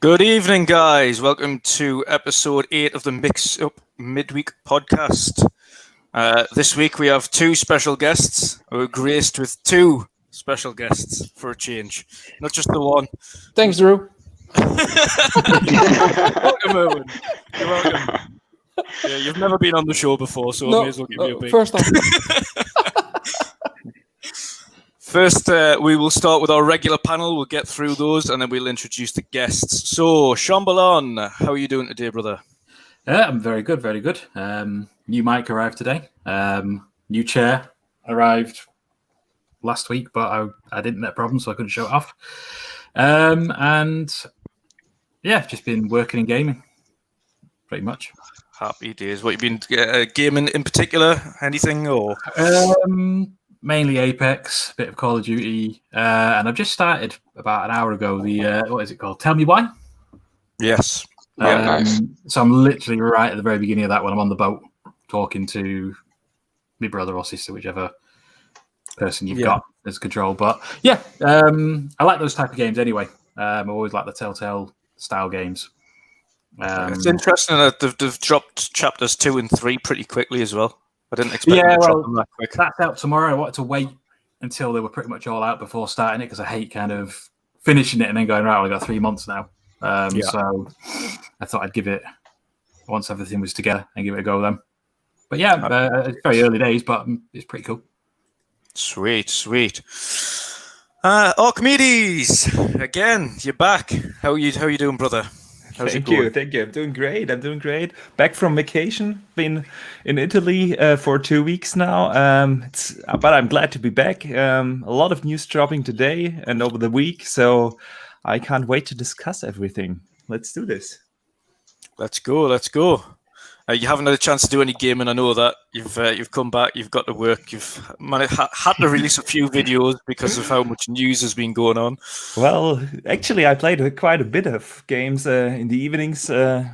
Good evening, guys. Welcome to Ep.008 of the Mixup Midweek podcast. This week we have two special guests. We're graced with two special guests for a change, not just the one. Thanks, Drew. Welcome, Irwin. You're welcome. Yeah, you've never been on the show before, so I may as well give you a big... First time. First, we will start with our regular panel. We'll get through those, and then we'll introduce the guests. So, Shaumbolon, how are you doing today, brother? I'm very good, very good. New mic arrived today. New chair arrived last week, but I didn't have problems, so I couldn't show it off. And yeah, just been working and gaming, pretty much. Happy days. What, you've been gaming in particular? Anything, or...? Mainly Apex, a bit of Call of Duty, and I've just started about an hour ago the, what is it called? Tell Me Why? Yes. Nice. So I'm literally right at the very beginning of that when I'm on the boat talking to my brother or sister, whichever person you've got as control. But yeah, I like those type of games anyway. I always like the Telltale style games. It's interesting that they've dropped chapters 2 and 3 pretty quickly as well. I didn't expect them to drop them that quick. That's out tomorrow. I wanted to wait until they were pretty much all out before starting it because I hate kind of finishing it and then going, right, I've got 3 months now. So I thought I'd give it, once everything was together, and give it a go then. But yeah, it's very early days, but it's pretty cool. Sweet. Archimedes, again, you're back. How are you doing, brother? Thank you. I'm doing great. Back from vacation. Been in Italy for 2 weeks now. But I'm glad to be back. A lot of news dropping today and over the week, so I can't wait to discuss everything. Let's do this. Let's go. You haven't had a chance to do any gaming. I know that you've come back. You've got to work. You've had to release a few videos because of how much news has been going on. Well, actually, I played quite a bit of games in the evenings. You've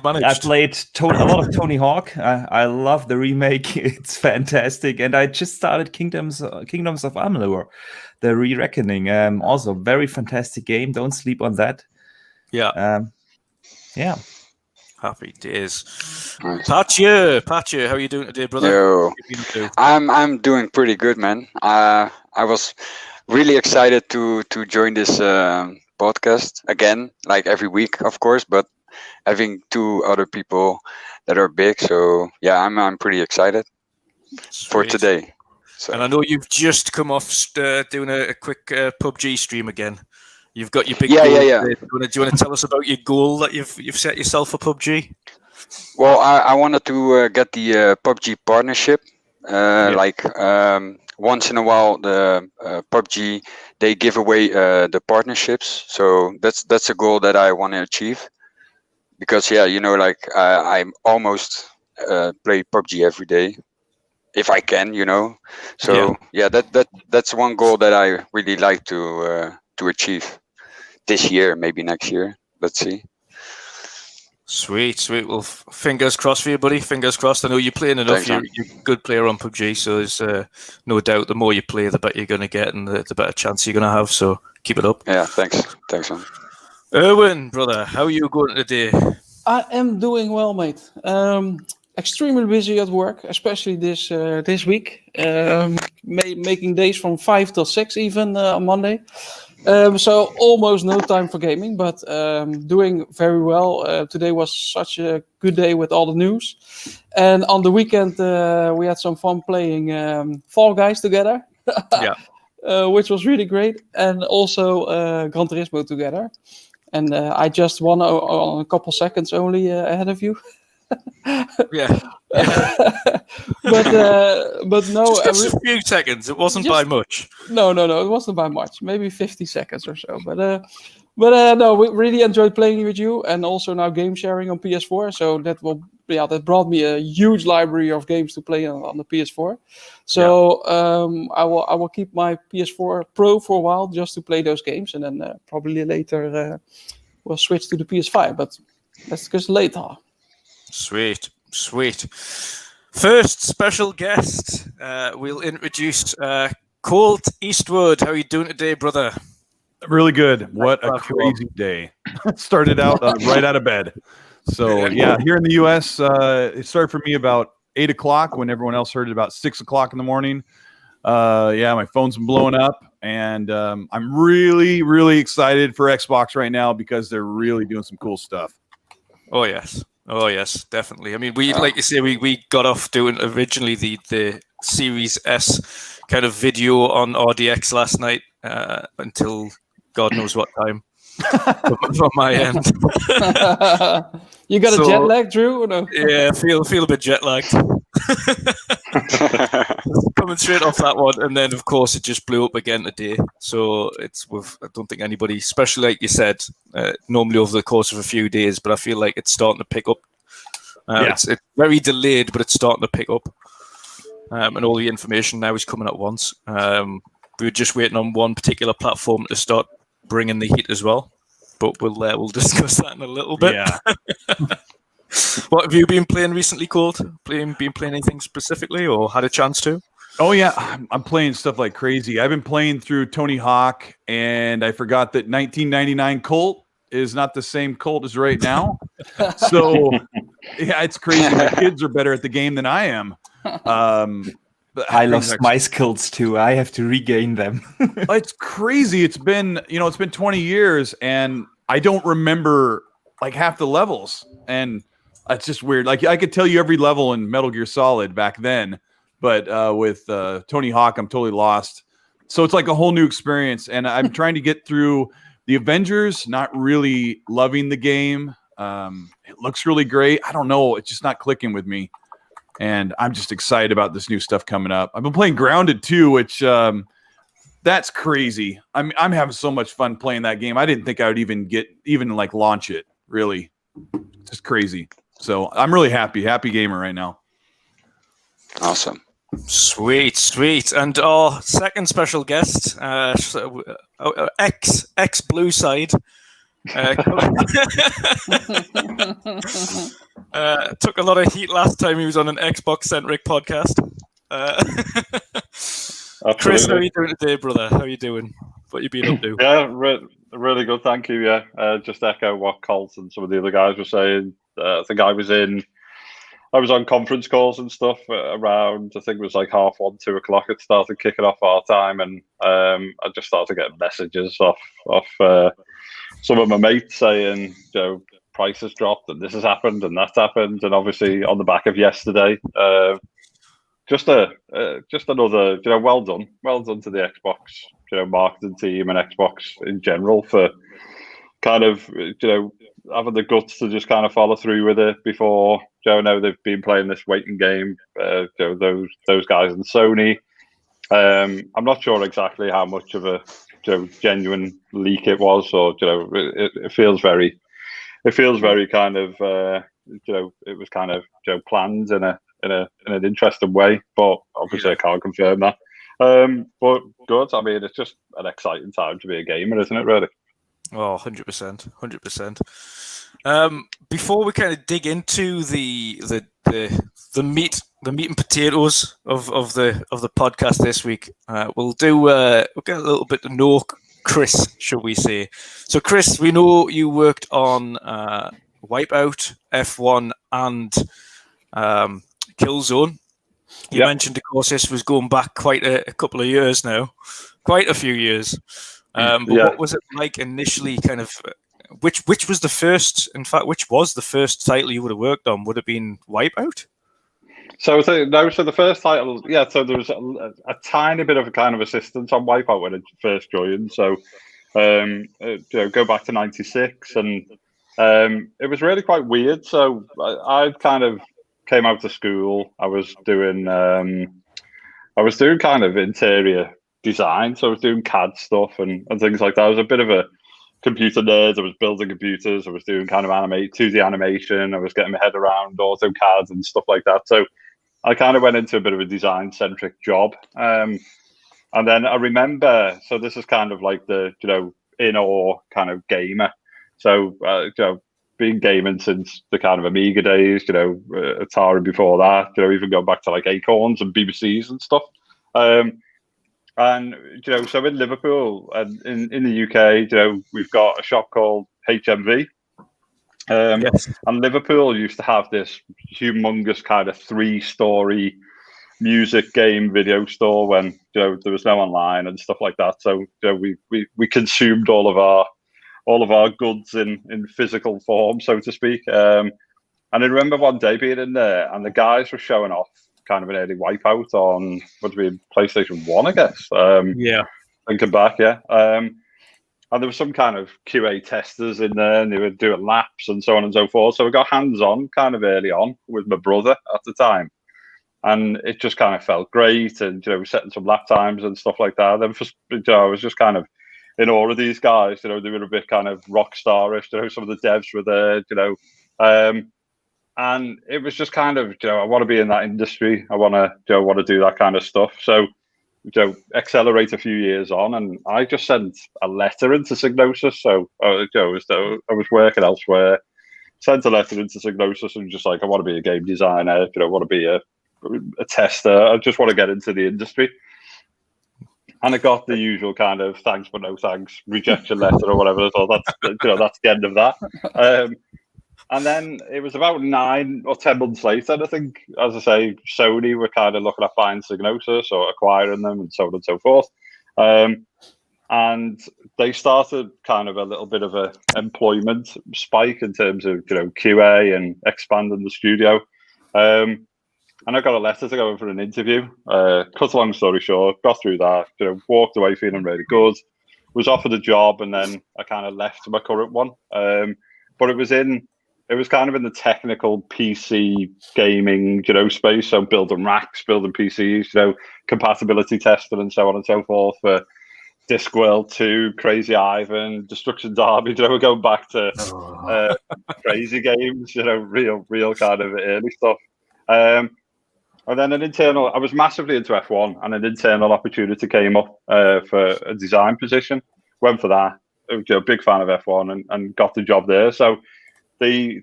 managed. I played a lot of Tony Hawk. I love the remake. It's fantastic. And I just started Kingdoms of Amalur, the Re-Reckoning. Also, very fantastic game. Don't sleep on that. Yeah. Yeah. Happy days. Nice. Patcher, how are you doing today, brother? Yo, I'm doing pretty good, man. I was really excited to join this podcast again, like every week, of course, but having two other people that are big. So yeah, I'm pretty excited for today. So. And I know you've just come off doing a quick PUBG stream again. You've got your big goal. Yeah. Do you want to tell us about your goal that you've set yourself for PUBG? Well, I wanted to get the PUBG partnership. Like once in a while, the PUBG they give away the partnerships. So that's a goal that I want to achieve. Because like I almost play PUBG every day, if I can, So that's one goal that I really like to achieve this year, maybe next year. Let's see. Sweet. Well, fingers crossed for you, buddy. Fingers crossed. I know you're playing enough. You're a good player on PUBG, so there's no doubt the more you play, the better you're going to get and the better chance you're going to have. So keep it up. Yeah, thanks, man. Irwin, brother, how are you going today? I am doing well, mate. Extremely busy at work, especially this week. Making days from 5 till 6 even on Monday. So almost no time for gaming, but doing very well. Today was such a good day with all the news. And on the weekend, we had some fun playing Fall Guys together, which was really great. And also Gran Turismo together. And I just won on a couple seconds only ahead of you. Yeah. but no, just a few seconds. It wasn't by much. No, it wasn't by much. Maybe 50 seconds or so. But no, we really enjoyed playing with you, and also now game sharing on PS4. So that brought me a huge library of games to play on the PS4. So I will keep my PS4 Pro for a while just to play those games, and then probably later we'll switch to the PS5. But that's just later. Sweet. First special guest, we'll introduce Colt Eastwood. How are you doing today, brother? Really good. What a crazy day. Started out right out of bed. So, yeah, here in the U.S., it started for me about 8 o'clock when everyone else heard it about 6 o'clock in the morning. Yeah, my phone's been blowing up, and I'm really, really excited for Xbox right now because they're really doing some cool stuff. Oh, yes, definitely. I mean, like you say, we got off doing originally the Series S kind of video on RDX last night until God knows what time from my end. You got a jet lag, Drew? Or no? Yeah, feel a bit jet lagged. Coming straight off that one, and then of course it just blew up again today. So I don't think anybody, especially like you said, normally over the course of a few days, but I feel like it's starting to pick up. It's very delayed, but it's starting to pick up, and all the information now is coming at once. We were just waiting on one particular platform to start bringing the heat as well, but we'll discuss that in a little bit. Yeah. What have you been playing recently, Colt? Been playing anything specifically, or had a chance to? Oh, yeah. I'm playing stuff like crazy. I've been playing through Tony Hawk, and I forgot that 1999 Colt is not the same Colt as right now. So, yeah, it's crazy. My kids are better at the game than I am. I lost my skills too. I have to regain them. It's crazy. It's been 20 years, and I don't remember like half the levels, and it's just weird. Like I could tell you every level in Metal Gear Solid back then, but with Tony Hawk, I'm totally lost. So it's like a whole new experience, and I'm trying to get through the Avengers. Not really loving the game. It looks really great. I don't know. It's just not clicking with me, and I'm just excited about this new stuff coming up. I've been playing Grounded too, which that's crazy. I'm having so much fun playing that game. I didn't think I would even like launch it. Really, it's just crazy. So I'm really happy gamer right now. Awesome. Sweet. And our second special guest, ex Blue Side, took a lot of heat last time he was on an Xbox-centric podcast. Chris, how are you doing today, brother? How are you doing? What you been up to? Yeah, really good, thank you. Yeah, just echo what Colt and some of the other guys were saying. I think I was on conference calls and stuff around, I think it was like 1:30, 2 o'clock. It started kicking off our time, and I just started getting messages off some of my mates saying, price has dropped and this has happened and that's happened, and obviously on the back of yesterday, just another, well done to the Xbox, marketing team and Xbox in general for kind of, having the guts to just kind of follow through with it before. Now they've been playing this waiting game. Those guys in Sony. I'm not sure exactly how much of a genuine leak it was, or it feels very kind of it was kind of planned in an interesting way, but obviously I can't confirm that. But good. I mean, it's just an exciting time to be a gamer, isn't it? Really. Oh, 100%. Before we kind of dig into the meat and potatoes of the podcast this week, we'll get a little bit to know Chris, shall we say? So, Chris, we know you worked on Wipeout, F1, and Killzone. You mentioned, of course, this was going back quite a couple of years now, quite a few years. But what was it like initially? Kind of, which was the first? In fact, which was the first title you would have worked on? Would it have been Wipeout? So the first title, so there was a tiny bit of a kind of assistance on Wipeout when it first joined. So, go back to '96, and it was really quite weird. So I kind of came out of school. I was doing kind of interior design, so I was doing CAD stuff and things like that. I was a bit of a computer nerd. I was building computers. I was doing kind of 2D animation. I was getting my head around AutoCAD and stuff like that. So I kind of went into a bit of a design-centric job. And then I remember, so this is kind of like the, in-awe kind of gamer. So, been gaming since the kind of Amiga days, Atari before that, even going back to like Acorns and BBCs and stuff. And so in Liverpool and in the UK, we've got a shop called HMV. Yes. And Liverpool used to have this humongous kind of 3-story music game video store when there was no online and stuff like that. So we consumed all of our goods in physical form, so to speak. And I remember one day being in there and the guys were showing off kind of an early Wipeout on PlayStation 1, I guess. Yeah. Thinking back, yeah. And there was some kind of QA testers in there, and they were doing laps and so on and so forth. So we got hands-on kind of early on with my brother at the time. And it just kind of felt great. And, setting some lap times and stuff like that. And I was just kind of in awe of these guys. They were a bit kind of rock starish. Some of the devs were there, and it was just kind of, I want to be in that industry. I want to do that kind of stuff. So, accelerate a few years on, and I just sent a letter into Psygnosis. So, I was working elsewhere, sent a letter into Psygnosis, and just like, I want to be a game designer. I want to be a tester. I just want to get into the industry. And I got the usual kind of thanks but no thanks rejection letter or whatever. I thought that's the end of that. And then it was about 9 or 10 months later, and I think, as I say, Sony were kind of looking at buying Psygnosis or acquiring them and so on and so forth. And they started kind of a little bit of a employment spike in terms of, QA and expanding the studio. And I got a letter to go in for an interview. Cut a long story short, got through that, walked away feeling really good, was offered a job, and then I kind of left my current one. But it was kind of in the technical PC gaming, space. So building racks, building PCs, compatibility testing and so on and so forth for Discworld 2, Crazy Ivan, Destruction Derby. We're going back to crazy games, real kind of early stuff. And then I was massively into F1, and an internal opportunity came up for a design position. Went for that. Big fan of F1 and got the job there. So the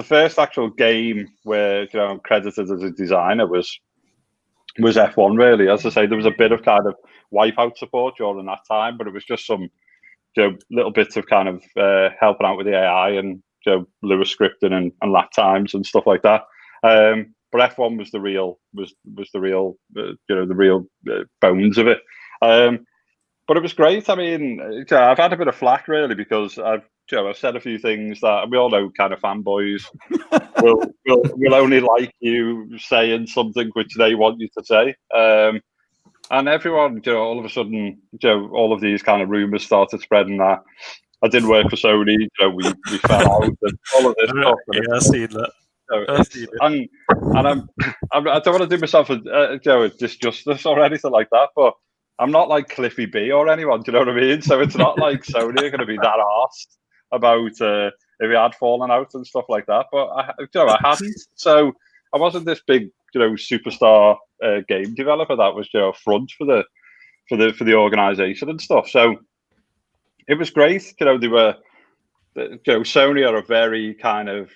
first actual game where I'm credited as a designer was F1, really. As I say, there was a bit of kind of Wipeout support during that time, but it was just some little bits of kind of helping out with the AI and Lewis scripting and lap times and stuff like that. But F1 was the real bones of it. But it was great. I mean, I've had a bit of flack really because I've said a few things that we all know kind of fanboys will only like you saying something which they want you to say. And everyone, all of a sudden, all of these kind of rumors started spreading that I didn't work for Sony. We fell out and all of this stuff. Yeah, I see that. And I don't want to do myself a disjustice or anything like that, but I'm not like Cliffy B or anyone. Do you know what I mean? So it's not like Sony are going to be that arsed about if he had fallen out and stuff like that. But I hadn't. So I wasn't this big, superstar game developer that was front for the organization and stuff. So it was great. They were. Sony are a very kind of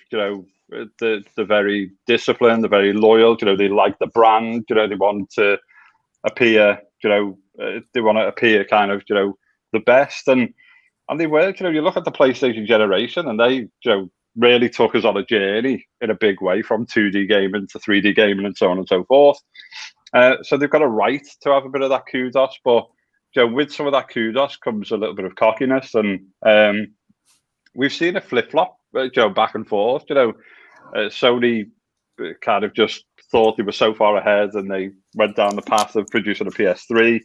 they're very disciplined. They're very loyal. They like the brand. They want to appear. They want to appear kind of the best, and they were. You look at the PlayStation generation, and they really took us on a journey in a big way from 2D gaming to 3D gaming and so on and so forth. So they've got a right to have a bit of that kudos, but with some of that kudos comes a little bit of cockiness, and we've seen a flip flop, back and forth. Sony kind of just thought they were so far ahead, and they went down the path of producing a PS3,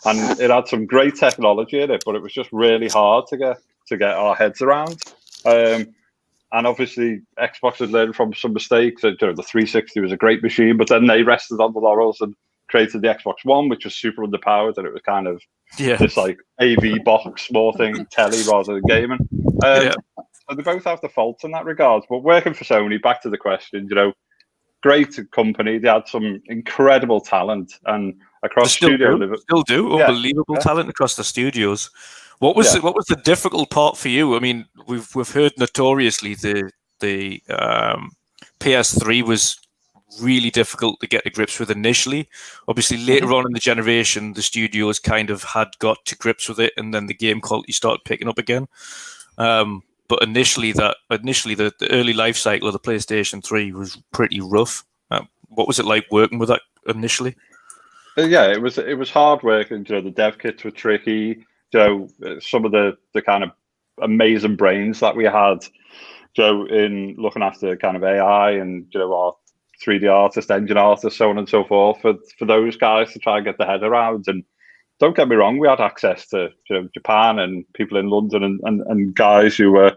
and it had some great technology in it, but it was just really hard to get our heads around. And obviously, Xbox had learned from some mistakes. The 360 was a great machine, but then they rested on the laurels and created the Xbox One, which was super underpowered, and it was kind of this like AV box, more thing, telly rather than gaming. So they both have the faults in that regard. But working for Sony, back to the question, great company. They had some incredible talent, and across studio, unbelievable talent across the studios. What was the difficult part for you? I mean, we've heard notoriously the PS3 was really difficult to get to grips with initially. Obviously, later on in the generation, the studios kind of had got to grips with it, and then the game quality started picking up again. But initially, the early life cycle of the PlayStation 3 was pretty rough. What was it like working with that initially? Yeah, it was hard work, and the dev kits were tricky. Some of the kind of amazing brains that we had, in looking after kind of AI and our 3D artists, engine artists, so on and so forth, for those guys to try and get their head around. And don't get me wrong, we had access to Japan and people in London and guys who were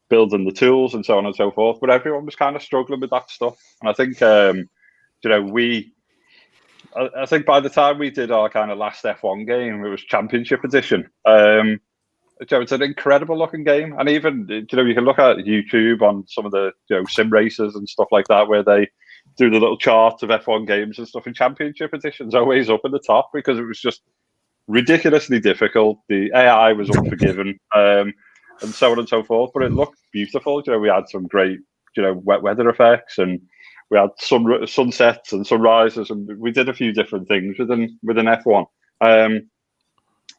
building the tools and so on and so forth, but everyone was kind of struggling with that stuff. And I think I think by the time we did our kind of last F1 game, it was Championship Edition. It's an incredible looking game, and even you can look at YouTube on some of the sim races and stuff like that, where they do the little charts of F1 games and stuff. And Championship Edition's always up at the top because it was just ridiculously difficult. The AI was unforgiving, and so on and so forth. But it looked beautiful. We had some great wet weather effects, and we had sunsets and sunrises, and we did a few different things within F1.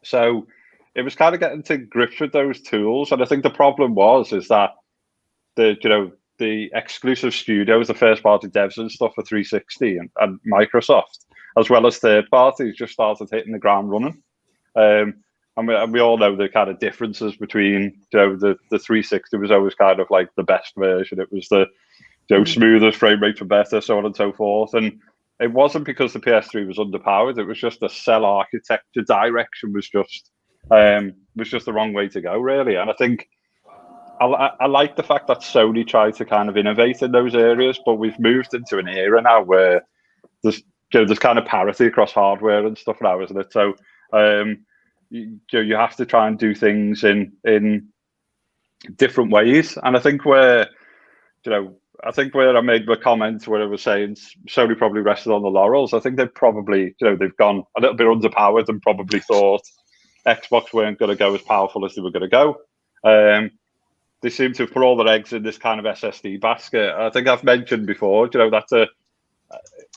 So it was kind of getting to grips with those tools, and I think the problem is that the exclusive studios, the first party devs and stuff for 360 and Microsoft, as well as third parties, just started hitting the ground running. And we all know the kind of differences between the 360 was always kind of like the best version. It was the smoother, frame rates were better, so on and so forth. And it wasn't because the PS3 was underpowered. It was just the cell architecture direction was just the wrong way to go, really. And I think I like the fact that Sony tried to kind of innovate in those areas, but we've moved into an era now where there's kind of parity across hardware and stuff now, isn't it? So you have to try and do things in different ways. And I think where I made the comment where I was saying Sony probably rested on the laurels, I think they've probably they've gone a little bit underpowered and probably thought Xbox weren't going to go as powerful as they were going to go. They seem to have put all their eggs in this kind of SSD basket. I think I've mentioned before, that's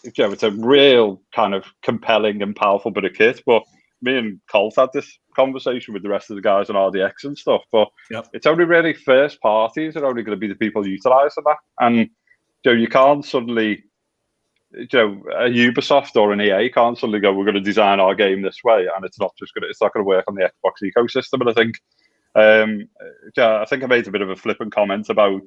it's a real kind of compelling and powerful bit of kit. But me and Colt had this conversation with the rest of the guys on RDX and stuff. But It's only really first parties are only going to be the people utilising that. And you can't suddenly, a Ubisoft or an EA can't suddenly go, we're going to design our game this way, and it's not going to work on the Xbox ecosystem. And I think I made a bit of a flippant comment about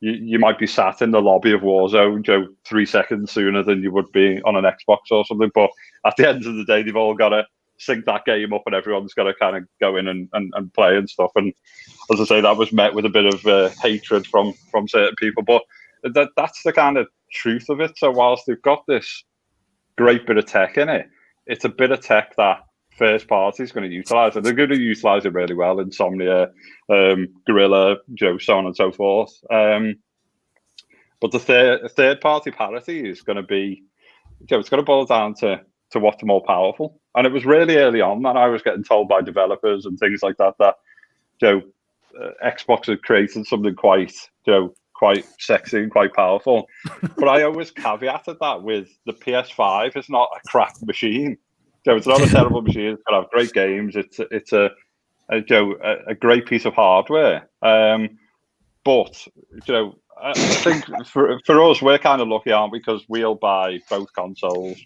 you might be sat in the lobby of Warzone 3 seconds sooner than you would be on an Xbox or something. But at the end of the day, they've all got to sync that game up, and everyone's got to kind of go in and play and stuff. And as I say, that was met with a bit of hatred from certain people. But that's the kind of truth of it. So whilst they've got this great bit of tech in it, it's a bit of tech that first party is going to utilize it. They're going to utilize it really well. Insomnia, Guerrilla, so on and so forth. But the third party parity is going to be, it's going to boil down to what's more powerful. And it was really early on that I was getting told by developers and things like that Xbox had created something quite sexy and quite powerful. But I always caveated that with the PS5 is not a crap machine. It's not a terrible machine. It's going to have great games. It's a great piece of hardware. But I think for us, we're kind of lucky, aren't we? Because we'll buy both consoles.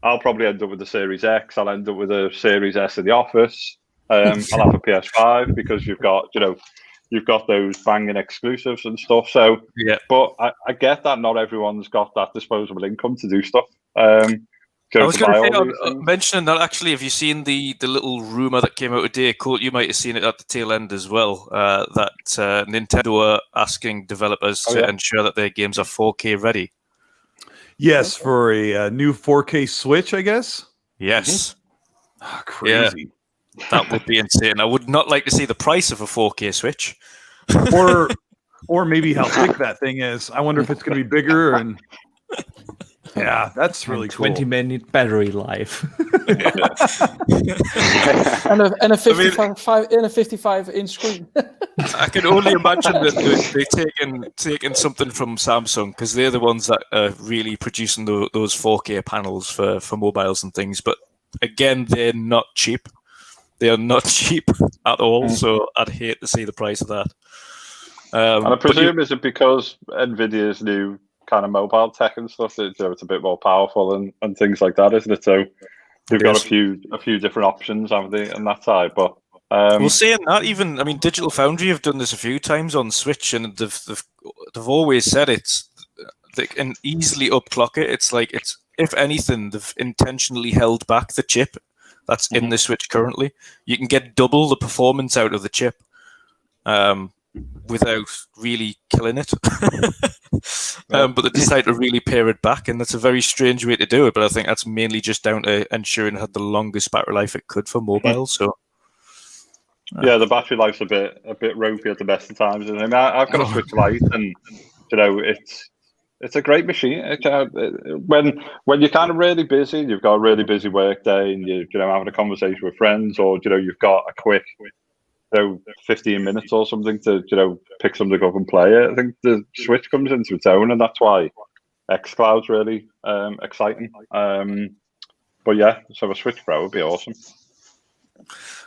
I'll probably end up with the Series X. I'll end up with a Series S in the office. I'll have a PS5 because you've got those banging exclusives and stuff. So but I get that not everyone's got that disposable income to do stuff. I was going to say, mentioning that actually, have you seen the little rumor that came out today? Colt, you might have seen it at the tail end as well, that Nintendo are asking developers to ensure that their games are 4K ready. Yes, for a new 4K Switch, I guess? Yes. Oh, crazy. Yeah, that would be insane. I would not like to see the price of a 4K Switch. or maybe how thick that thing is. I wonder if it's going to be bigger and... Yeah, that's really cool. 20-minute battery life. and a 55-inch screen. I can only imagine that they're taking something from Samsung, because they're the ones that are really producing those 4K panels for mobiles and things. But again, they're not cheap. They are not cheap at all. So I'd hate to see the price of that. And I presume is it because Nvidia's new kind of mobile tech and stuff, it's a bit more powerful and things like that, isn't it? So you've got a few different options, haven't they, on that side? But well, saying that, even Digital Foundry have done this a few times on Switch, and they've always said they can easily upclock it. It's like if anything, they've intentionally held back the chip that's in the Switch currently. You can get double the performance out of the chip without really killing it. But they decided to really pare it back, and that's a very strange way to do it. But I think that's mainly just down to ensuring it had the longest battery life it could for mobile. So yeah, the battery life's a bit ropey at the best of times. I mean, I've got a Switch Lite, and it's a great machine. When you're kind of really busy, you've got a really busy work day, and you're having a conversation with friends, or you've got a quick 15 minutes or something to pick something up and play it. I think the Switch comes into its own, and that's why xCloud's really exciting. But yeah, so a Switch Pro would be awesome.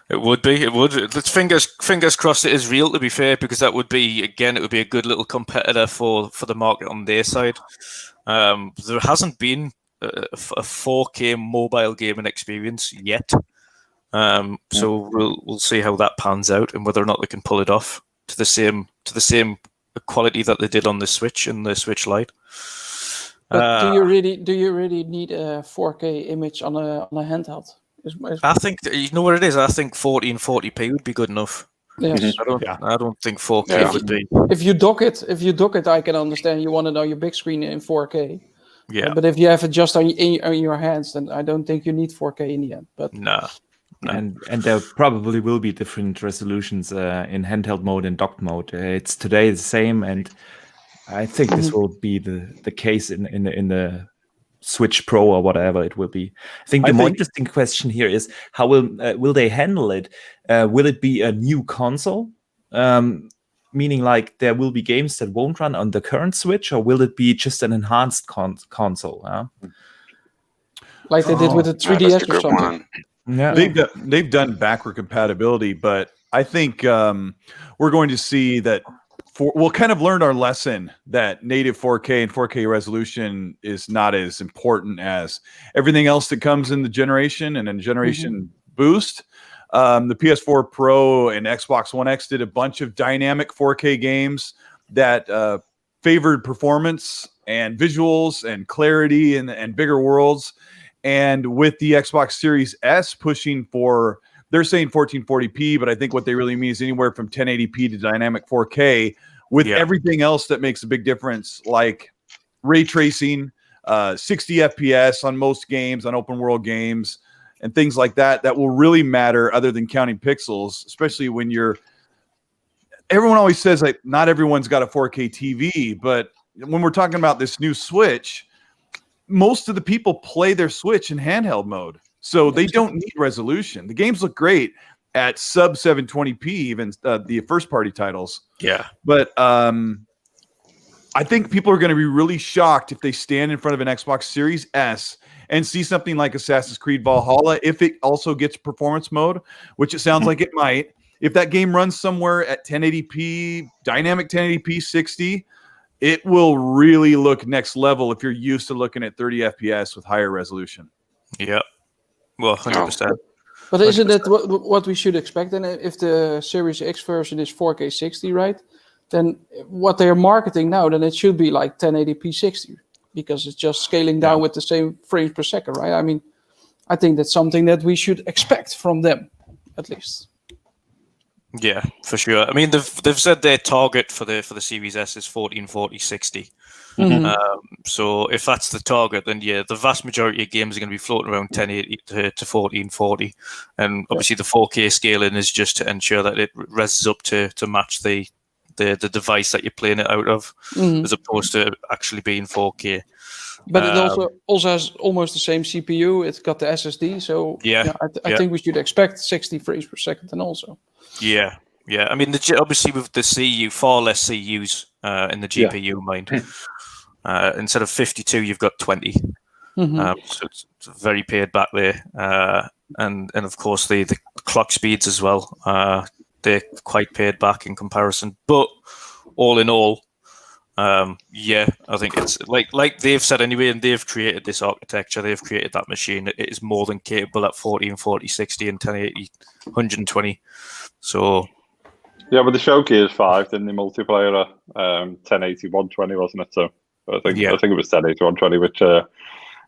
It would be. It would. Let's fingers crossed it is real, to be fair, because that would be, again, it would be a good little competitor for the market on their side. There hasn't been a 4K mobile gaming experience yet. So we'll see how that pans out, and whether or not they can pull it off to the same quality that they did on the Switch and the Switch Lite. But do you really need a 4K image on a handheld? I think you know what it is. I think 1440p would be good enough. Yes. I don't think 4K would be. If you dock it, I can understand you want it on your big screen in 4K. Yeah. But if you have it just on your hands, then I don't think you need 4K in the end. But no. And there probably will be different resolutions in handheld mode and docked mode. It's today the same, and I think this will be the case in the Switch Pro or whatever it will be. I think the more interesting question here is how will they handle it? Will it be a new console? Meaning like there will be games that won't run on the current Switch, or will it be just an enhanced console? Like they did with the 3DS or something. Yeah. They've done backward compatibility, but I think we're going to see that we'll kind of learn our lesson that native 4K and 4K resolution is not as important as everything else that comes in the generation and in generation boost. The PS4 Pro and Xbox One X did a bunch of dynamic 4K games that favored performance and visuals and clarity and bigger worlds. And with the Xbox Series S pushing for, they're saying 1440p, but I think what they really mean is anywhere from 1080p to dynamic 4K with everything else that makes a big difference, like ray tracing, 60 FPS on most games, on open world games, and things like that, that will really matter other than counting pixels, especially when everyone always says like not everyone's got a 4K TV, but when we're talking about this new Switch, most of the people play their Switch in handheld mode, so they don't need resolution. The games look great at sub 720p, even the first party titles. Yeah. But I think people are going to be really shocked if they stand in front of an Xbox Series S and see something like Assassin's Creed Valhalla, if it also gets performance mode, which it sounds like it might. If that game runs somewhere at 1080p, dynamic 1080p 60, it will really look next level if you're used to looking at 30 FPS with higher resolution. Yeah. Well, 100%. But isn't that what we should expect? And if the Series X version is 4K 60, right? Then what they're marketing now, then it should be like 1080p 60, because it's just scaling down with the same frames per second, right? I mean, I think that's something that we should expect from them, at least. Yeah, for sure. I mean, they've said their target for the Series S is 1440 60. So if that's the target, then the vast majority of games are going to be floating around 1080 to 1440, and obviously the 4K scaling is just to ensure that it reses up to match the device that you're playing it out of, as opposed to actually being 4K. But it also has almost the same CPU. It's got the SSD, so I think we should expect 60 frames per second, and also. Yeah. I mean, obviously with the CU, far less CUs in the GPU mind. Instead of 52, you've got 20. So it's very paid back there, and of course the clock speeds as well. They're quite paid back in comparison. But all in all, I think it's like they've said anyway, and they've created this architecture. They've created that machine. It is more than capable at 40 and 40, 60 and 1080, 120. So. Yeah, but the show Gears 5 didn't the multiplayer 1080 120, wasn't it? So I think it was 1080 120, which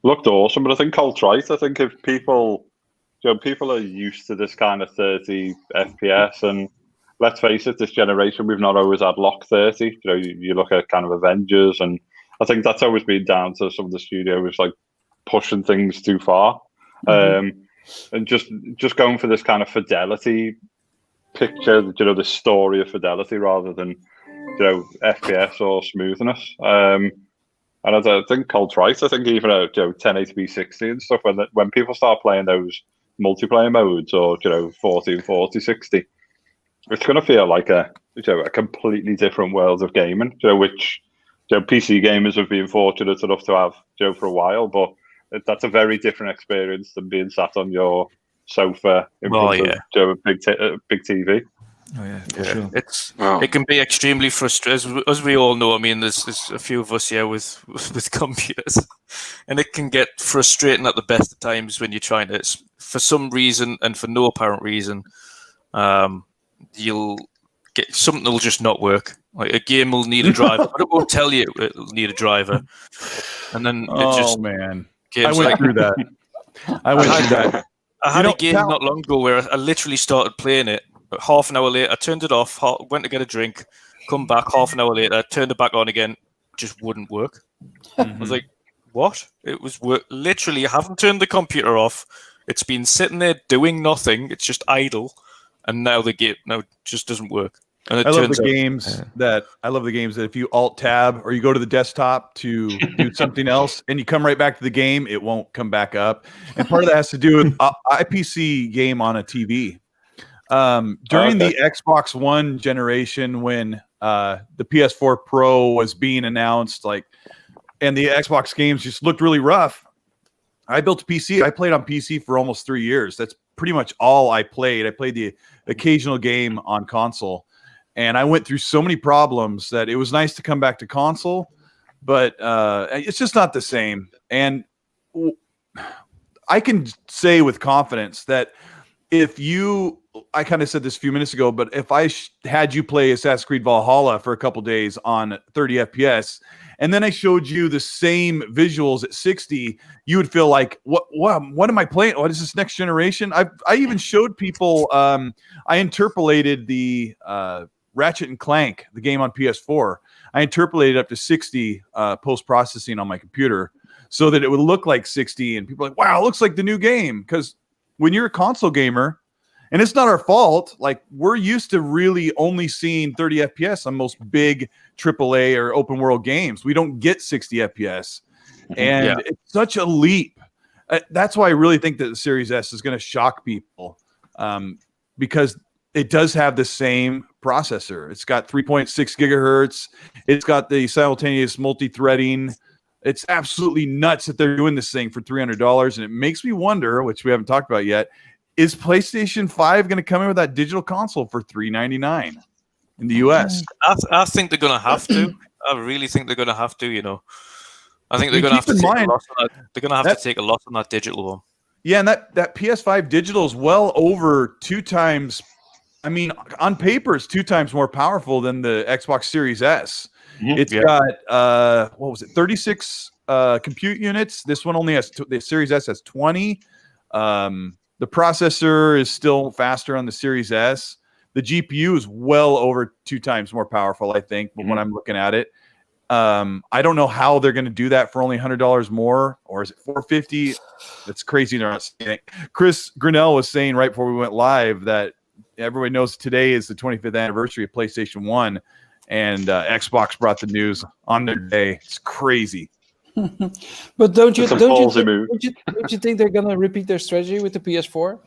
looked awesome. But I think Colt's right. I think if people are used to this kind of 30 FPS, and let's face it, this generation we've not always had lock 30. You look at kind of Avengers, and I think that's always been down to some of the studios like pushing things too far, and just going for this kind of fidelity picture, the story of fidelity rather than FPS or smoothness. And I think Colt's right. I think even at 1080p 60 and stuff, when people start playing those multiplayer modes or 40 and 40 60, it's going to feel like a completely different world of gaming, which PC gamers have been fortunate enough to have for a while, but that's a very different experience than being sat on your sofa in front of a big TV. Oh yeah, for sure. It can be extremely frustrating, as we all know. I mean, there's a few of us here with computers, and it can get frustrating at the best of times when you're trying to, for some reason and for no apparent reason, you'll get something will just not work. Like a game will need a driver, but it won't tell you it'll need a driver, and then I went through that. I had a game not long ago where I literally started playing it. Half an hour later, I turned it off, went to get a drink, come back half an hour later, turned it back on again, just wouldn't work. I was like, what? It was literally, I haven't turned the computer off. It's been sitting there doing nothing. It's just idle. And now the game just doesn't work. And I love the games that if you alt tab or you go to the desktop to do something else and you come right back to the game, it won't come back up. And part of that has to do with IPC game on a TV. During the Xbox One generation, when the PS4 Pro was being announced, and the Xbox games just looked really rough, I built a PC. I played on PC for almost 3 years. That's pretty much all I played. I played the occasional game on console. And I went through so many problems that it was nice to come back to console, but it's just not the same. And I can say with confidence that I kind of said this a few minutes ago, but if I had you play Assassin's Creed Valhalla for a couple days on 30 FPS, and then I showed you the same visuals at 60, you would feel like, what am I playing? What is this next generation? I even showed people, I interpolated the Ratchet and Clank, the game on PS4. I interpolated up to 60 post-processing on my computer so that it would look like 60, and people are like, wow, it looks like the new game. Because when you're a console gamer, and it's not our fault, like we're used to really only seeing 30 FPS on most big AAA or open world games. We don't get 60 FPS. And it's such a leap. That's why I really think that the Series S is going to shock people, because it does have the same processor. It's got 3.6 gigahertz. It's got the simultaneous multi-threading. It's absolutely nuts that they're doing this thing for $300. And it makes me wonder, which we haven't talked about yet, is PlayStation 5 going to come in with that digital console for $399 in the US? I think they're going to have to. I really think they're going to have to, I think they're going to have to take a loss on that. They're going to have to take a loss on that digital one. Yeah, and that PS5 digital is well over 2 times. I mean, on paper, it's 2 times more powerful than the Xbox Series S. It's got 36 compute units. This one only has the Series S has 20. The processor is still faster on the Series S. The GPU is well over 2 times more powerful, I think, but when I'm looking at it. I don't know how they're going to do that for only $100 more, or is it $450? That's crazy. They're not saying it. Chris Granell was saying right before we went live that everybody knows today is the 25th anniversary of PlayStation 1, and Xbox brought the news on their day. It's crazy. But don't you It's a don't you, ballsy move. don't you think they're gonna repeat their strategy with the PS4,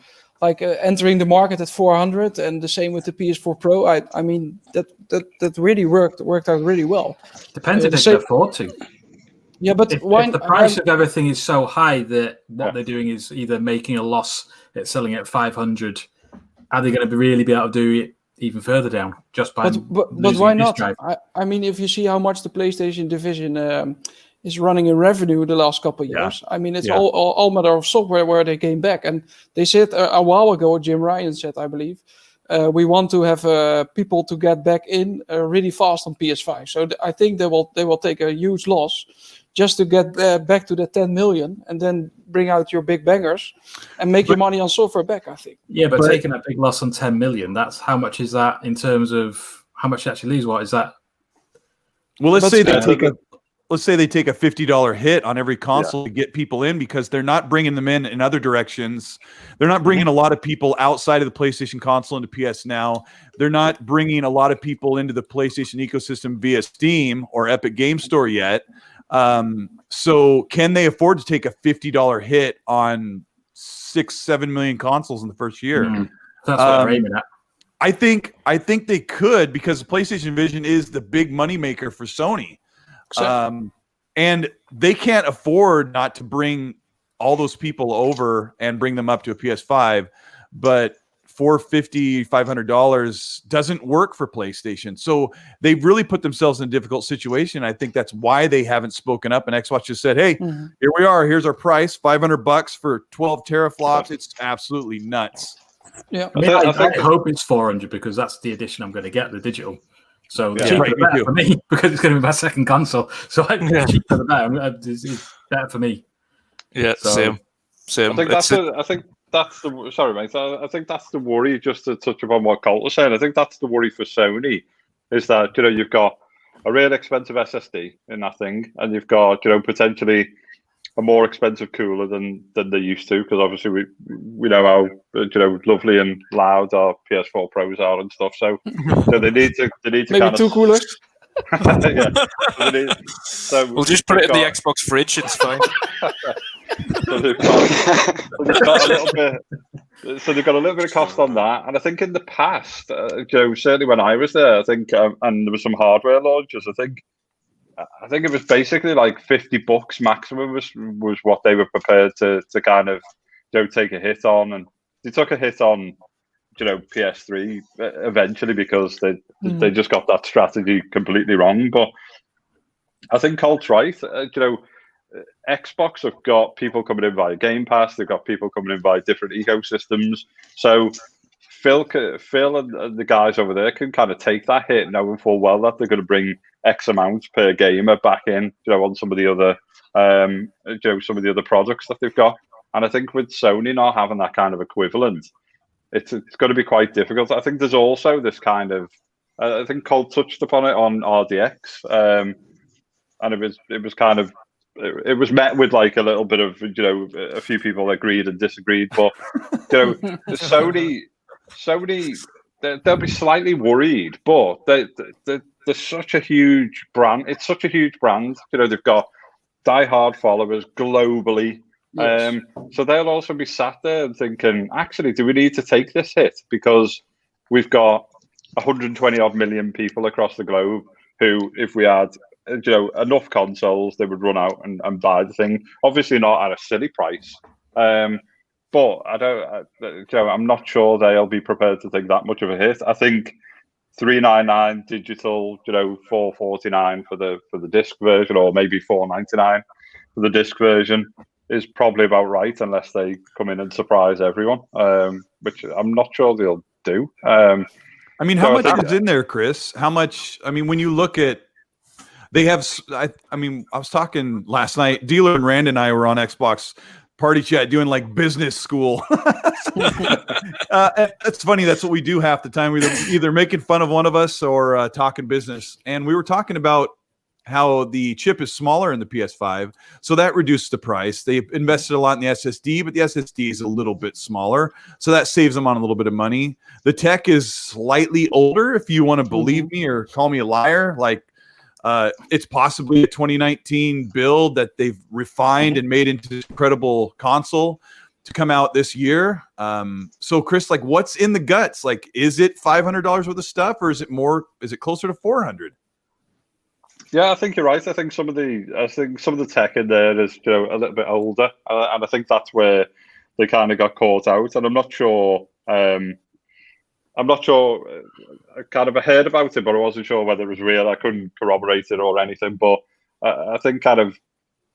like entering the market at 400, and the same with the PS4 Pro? I mean that really worked out really well. Depends if the they same- can afford to. Yeah, but If why? the price of everything is so high that what they're doing is either making a loss at selling at 500, are they going to really be able to do it even further down just by But losing why a disk not? drive? I mean, if you see how much the PlayStation division is running in revenue the last couple of Yeah. years, I mean, it's Yeah. all matter of software where they came back. And they said a while ago, Jim Ryan said, I believe, we want to have people to get back in really fast on PS5. So I think they will take a huge loss just to get back to the 10 million and then bring out your big bangers and make your money on software back, I think. Yeah, but taking a big loss on 10 million, that's how much is that in terms of how much you actually lose? What is that? Well, let's But say they still- take a $50 hit on every console to get people in, because they're not bringing them in other directions. They're not bringing a lot of people outside of the PlayStation console into PS Now. They're not bringing a lot of people into the PlayStation ecosystem via Steam or Epic Game Store yet. So can they afford to take a $50 hit on 6-7 million consoles in the first year? That's what they're aiming at. I think they could, because the PlayStation Vision is the big moneymaker for Sony. And they can't afford not to bring all those people over and bring them up to a PS5, but $450, $500 doesn't work for PlayStation. So they've really put themselves in a difficult situation. I think that's why they haven't spoken up, and Xbox just said, hey, here we are. Here's our price, $500 for 12 teraflops. It's absolutely nuts. Yeah. I hope it's 400 because that's the edition I'm going to get, the digital. So the cheaper the better for me, because it's going to be my second console. So the cheaper the better. It's better for me. Yeah, same. I think that's the sorry, mate. I think that's the worry. Just to touch upon what Colt was saying, I think that's the worry for Sony, is that you've got a real expensive SSD in that thing, and you've got potentially a more expensive cooler than they used to, because obviously we know how lovely and loud our PS4 Pros are and stuff. So they need to Maybe kind two coolers. So we'll just put it in the Xbox fridge. It's fine. So they've got a little bit. So they've got a little bit of cost on that, and I think in the past, certainly when I was there, I think, and there was some hardware launches. I think it was basically like $50 maximum was what they were prepared to kind of take a hit on, and they took a hit on PS3 eventually because they just got that strategy completely wrong. But I think Colt's right. Xbox have got people coming in via Game Pass. They've got people coming in via different ecosystems. So Phil and the guys over there can kind of take that hit, knowing full well that they're going to bring X amount per gamer back in, on some of the other, some of the other products that they've got. And I think with Sony not having that kind of equivalent, it's going to be quite difficult. I think there's also this kind of, I think Cole touched upon it on RDX, and it was kind of, it was met with like a little bit of, a few people agreed and disagreed, but Sony, they'll be slightly worried, but they're such a huge brand. It's such a huge brand. They've got diehard followers globally. Yes. So they'll also be sat there and thinking, actually, do we need to take this hit? Because we've got 120 odd million people across the globe who, if we had enough consoles, they would run out and buy the thing. Obviously not at a silly price. But I'm not sure they'll be prepared to take that much of a hit. I think $399 digital, $449 for the disc version, or maybe $499 for the disc version is probably about right, unless they come in and surprise everyone, which I'm not sure they'll do. How much is in there, Chris? How much? I mean, when you look at, they have. I was talking last night. Dealer and Rand and I were on Xbox Party Chat doing like business school. That's funny. That's what we do half the time. We're either making fun of one of us or talking business. And we were talking about how the chip is smaller in the PS5, so that reduced the price. They invested a lot in the SSD, but the SSD is a little bit smaller, so that saves them on a little bit of money. The tech is slightly older, if you want to believe me or call me a liar. Like It's possibly a 2019 build that they've refined and made into this incredible console to come out this year. So Chris, like, what's in the guts? Like, is it $500 worth of stuff, or is it more? Is it closer to 400? Yeah, I think you're right. I think some of the tech in there is, you know, a little bit older, and I think that's where they kind of got caught out. And I'm not sure. I kind of heard about it, but I wasn't sure whether it was real. I couldn't corroborate it or anything. But I think kind of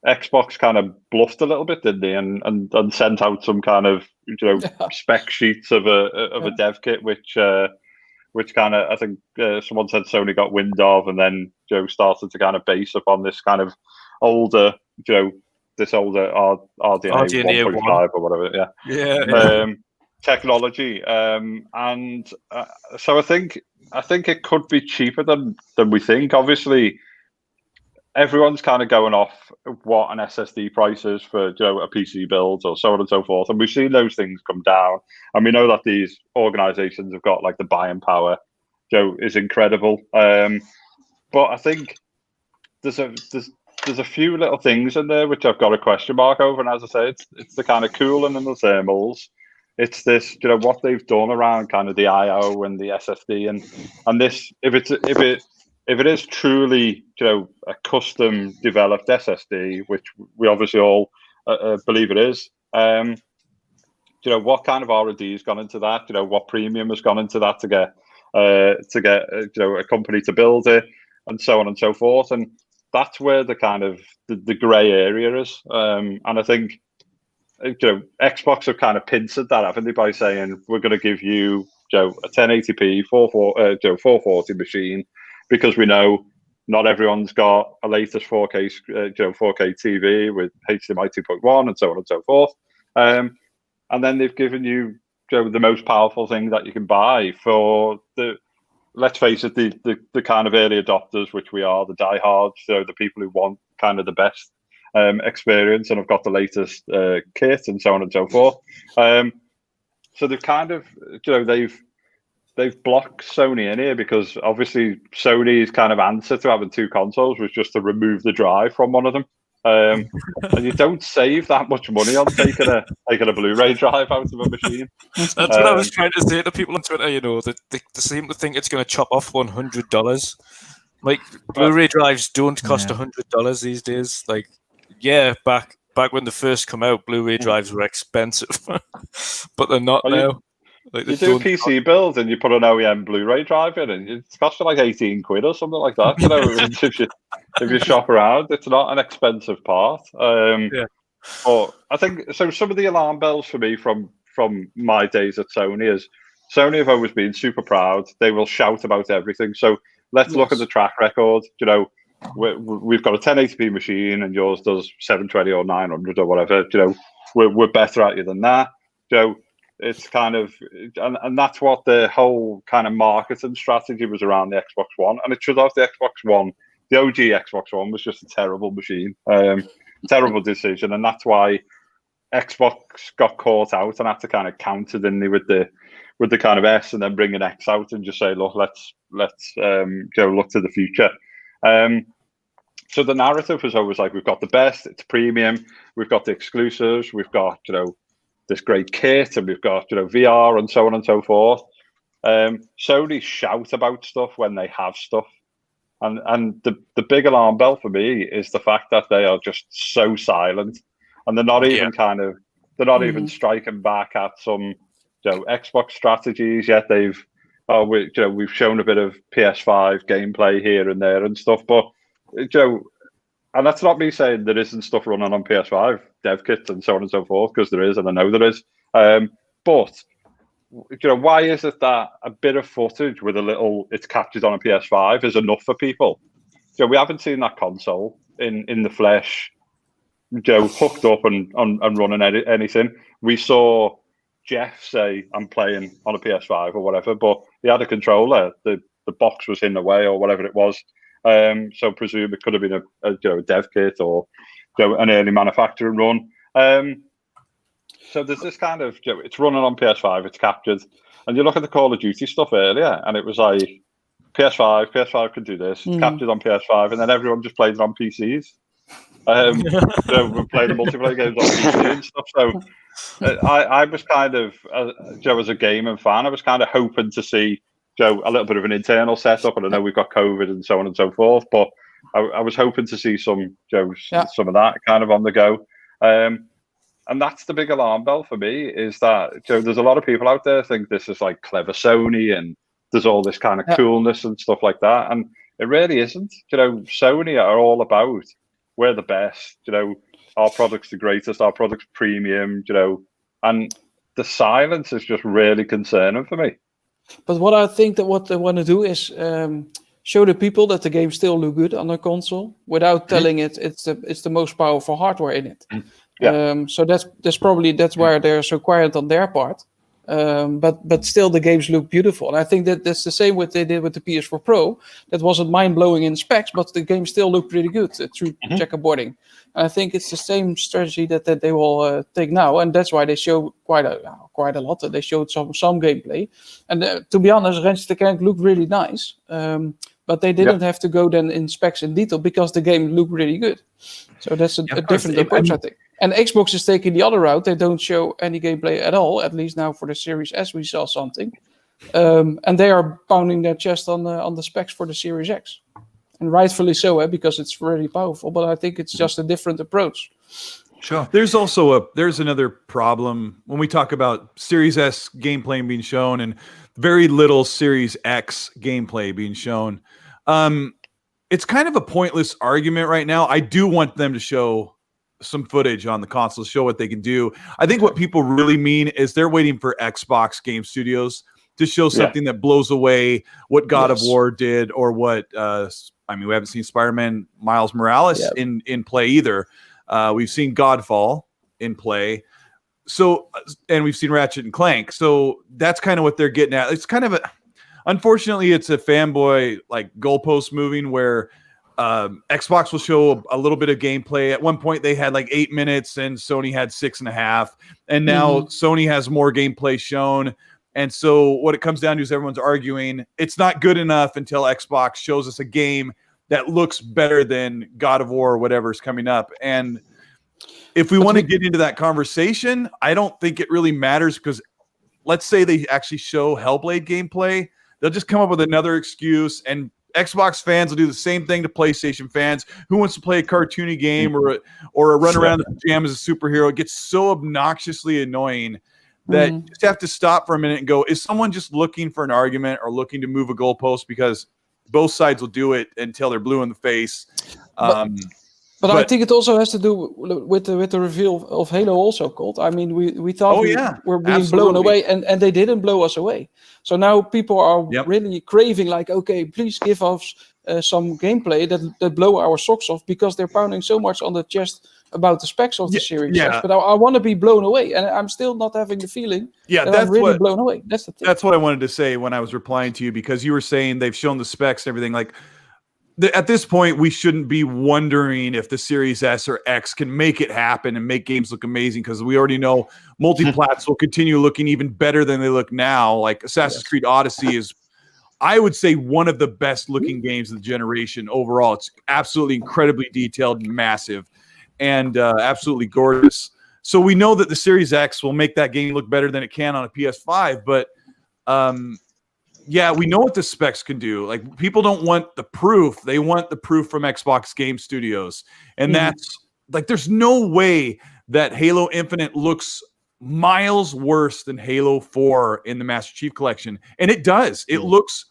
Xbox kind of bluffed a little bit, didn't they? And sent out some kind of, you know, spec sheets of a dev kit, which kind of, I think someone said Sony got wind of, and then, you know, started to kind of base upon this kind of older, you know, this older RDNA 1.5 or whatever. Yeah. Technology, and so I think it could be cheaper than we think. Obviously, everyone's kind of going off what an SSD price is for, you know, a PC build or so on and so forth, and we've seen those things come down, and we know that these organizations have got, like, the buying power, you know, is incredible. But I think there's a few little things in there which I've got a question mark over, and as I say, it's the kind of cooling and the thermals. It's this, you know, what they've done around kind of the I/O and the SSD, and this, if it is truly, you know, a custom developed SSD, which we obviously all believe it is, you know, what kind of R&D has gone into that? You know, what premium has gone into that to get you know, a company to build it, and so on and so forth. And that's where the kind of the grey area is. And I think, you know, Xbox have kind of pincered that, haven't they, by saying we're going to give you, you know, a 1080p 440 machine, because we know not everyone's got a latest 4K 4K TV with HDMI 2.1 and so on and so forth. And then they've given you, you know, the most powerful thing that you can buy for the, let's face it, the kind of early adopters, which we are, the diehards, so the people who want kind of the best experience and have got the latest kit and so on and so forth. So they've kind of, you know, they've blocked Sony in here, because obviously Sony's kind of answer to having two consoles was just to remove the drive from one of them. And you don't save that much money on taking a Blu-ray drive out of a machine. That's what I was trying to say to people on Twitter. You know, that they seem to think it's going to chop off $100. Like, Blu-ray drives don't cost $100 these days. Like, yeah, back when they first come out, Blu-ray drives were expensive, but they're not now. Like, you do a PC build and you put an OEM Blu-ray drive in, and it's cost you like 18 quid or something like that. You know, if you shop around, it's not an expensive part. But I think so. Some of the alarm bells for me from my days at Sony is Sony have always been super proud. They will shout about everything. So let's look at the track record. You know, we've got a 1080p machine and yours does 720 or 900 or whatever. You know, we're better at you than that. You know, it's kind of, and that's what the whole kind of marketing strategy was around the Xbox One. And it should have, the Xbox One, the OG Xbox One was just a terrible machine, terrible decision, and that's why Xbox got caught out and had to kind of counter, didn't they, with the kind of S, and then bring an X out and just say, look, let's go look to the future. So the narrative was always like, we've got the best, it's premium, we've got the exclusives, we've got, you know, this great kit, and we've got, you know, VR and so on and so forth. Sony shout about stuff when they have stuff, and the big alarm bell for me is the fact that they are just so silent, and they're not even even striking back at some, you know, Xbox strategies yet. We've shown a bit of PS5 gameplay here and there and stuff, but, you know, and that's not me saying there isn't stuff running on PS5 dev kits and so on and so forth, because there is, and I know there is. But, you know, why is it that a bit of footage with a little, it's captured on a PS5 is enough for people? You know, we haven't seen that console in the flesh, you know, hooked up and running anything. We saw Jeff say, I'm playing on a PS5 or whatever, but he had a controller. The box was in the way or whatever it was. So presume it could have been a dev kit or, you know, an early manufacturing run. So there's this kind of, it's running on PS5, it's captured. And you look at the Call of Duty stuff earlier, and it was like, PS5 can do this. It's captured on PS5, and then everyone just plays it on PCs. We play the multiplayer games on PC and stuff. So I was kind of, Joe, as a gaming fan, I was kind of hoping to see Joe a little bit of an internal setup. And I know we've got COVID and so on and so forth, but I was hoping to see some of that kind of on the go. And that's the big alarm bell for me, is that there's a lot of people out there think this is like clever Sony and there's all this kind of coolness and stuff like that. And it really isn't. Sony are all about, we're the best, our product's the greatest, our product's premium, and the silence is just really concerning for me. But what I think that what they want to do is show the people that the games still look good on a console without telling it's the most powerful hardware in it. So that's where they're so quiet on their part. But still the games look beautiful, and I think that's the same what they did with the PS4 Pro. That wasn't mind-blowing in specs, but the games still look pretty good through checkerboarding. And I think it's the same strategy that they will take now, and that's why they show quite a lot. They showed some gameplay, and to be honest, Ratchet & Clank looked really nice. But they didn't have to go then in specs in detail because the game looked really good. So that's a different approach, I think. And Xbox is taking the other route. They don't show any gameplay at all, at least now for the Series S we saw something. And they are pounding their chest on the specs for the Series X. And rightfully so, because it's really powerful. But I think it's just a different approach. Sure. There's another problem when we talk about Series S gameplay being shown and very little Series X gameplay being shown. It's kind of a pointless argument right now. I do want them to show some footage on the console, show what they can do. I think what people really mean is they're waiting for Xbox Game Studios to show something that blows away what God of War did, or what we haven't seen Spider-Man Miles Morales in play either. We've seen Godfall in play. So, and we've seen Ratchet and Clank. So that's kind of what they're getting at. It's kind of unfortunately, it's a fanboy like goalpost moving where Xbox will show a little bit of gameplay. At one point, they had like 8 minutes, and Sony had 6.5. And now Sony has more gameplay shown. And so what it comes down to is everyone's arguing it's not good enough until Xbox shows us a game that looks better than God of War or whatever is coming up. And if we want to get into that conversation, I don't think it really matters, because let's say they actually show Hellblade gameplay, they'll just come up with another excuse, and Xbox fans will do the same thing to PlayStation fans. Who wants to play a cartoony game or run around in pajamas as a superhero? It gets so obnoxiously annoying that you just have to stop for a minute and go, is someone just looking for an argument or looking to move a goalpost? Because both sides will do it until they're blue in the face. But I think it also has to do with the reveal of Halo also, Colt. I mean, we thought we were being blown away, and they didn't blow us away. So now people are really craving, like, okay, please give us some gameplay that blow our socks off, because they're pounding so much on the chest about the specs of the Series X. But I want to be blown away, and I'm still not having the feeling that I'm really blown away. That's the thing. That's what I wanted to say when I was replying to you, because you were saying they've shown the specs and everything. Like, at this point, we shouldn't be wondering if the Series S or X can make it happen and make games look amazing, because we already know multi-plats will continue looking even better than they look now. Like Assassin's Creed Odyssey is, I would say, one of the best looking games of the generation overall. It's absolutely incredibly detailed and massive and absolutely gorgeous. So we know that the Series X will make that game look better than it can on a PS5, but we know what the specs can do. Like, people don't want the proof. They want the proof from Xbox Game Studios. And that's like, there's no way that Halo Infinite looks miles worse than Halo 4 in the Master Chief Collection. And it does. It looks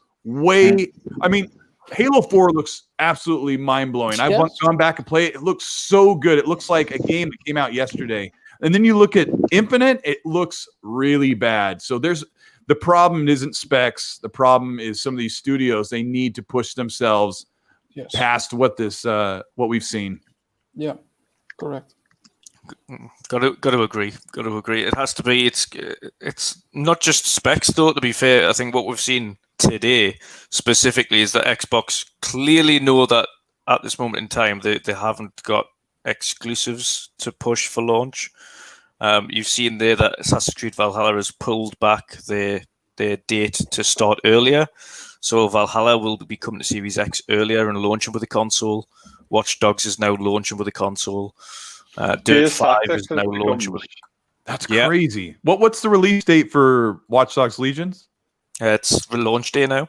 Halo 4 looks absolutely mind-blowing. I've gone back and played it. It looks so good. It looks like a game that came out yesterday. And then you look at Infinite, it looks really bad. So the problem isn't specs. The problem is some of these studios, they need to push themselves past what we've seen. Yeah, correct. Got to agree. It has to be. It's not just specs, though. To be fair, I think what we've seen today specifically is that Xbox clearly know that at this moment in time they haven't got exclusives to push for launch. You've seen there that Assassin's Creed Valhalla has pulled back their date to start earlier. So Valhalla will be coming to Series X earlier and launching with the console. Watch Dogs is now launching with the console. Dirt 5 is now launching with. That's crazy. What's the release date for Watch Dogs Legions? It's the launch day now.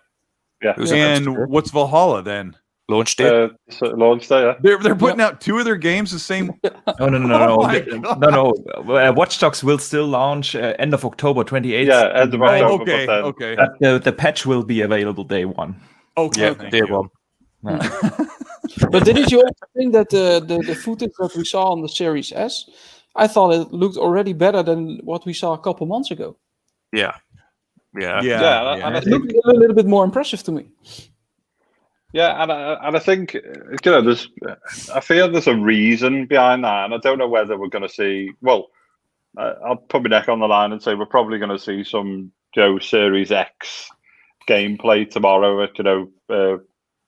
Yeah. And what's Valhalla then? Launch day. Launch day. Yeah. They're putting out 2 of their games the same. No. Oh my God. No. Watch Dogs will still launch end of October 28th. Yeah, end of October. Okay. The patch will be available day 1. Okay. Day 1. But didn't you also think that the footage that we saw on the Series S, I thought it looked already better than what we saw a couple months ago. Yeah. And I It looked a little bit more impressive to me. Yeah, and I think I feel there's a reason behind that, and I don't know whether we're going to see. Well, I'll put my neck on the line and say we're probably going to see some Series X gameplay tomorrow at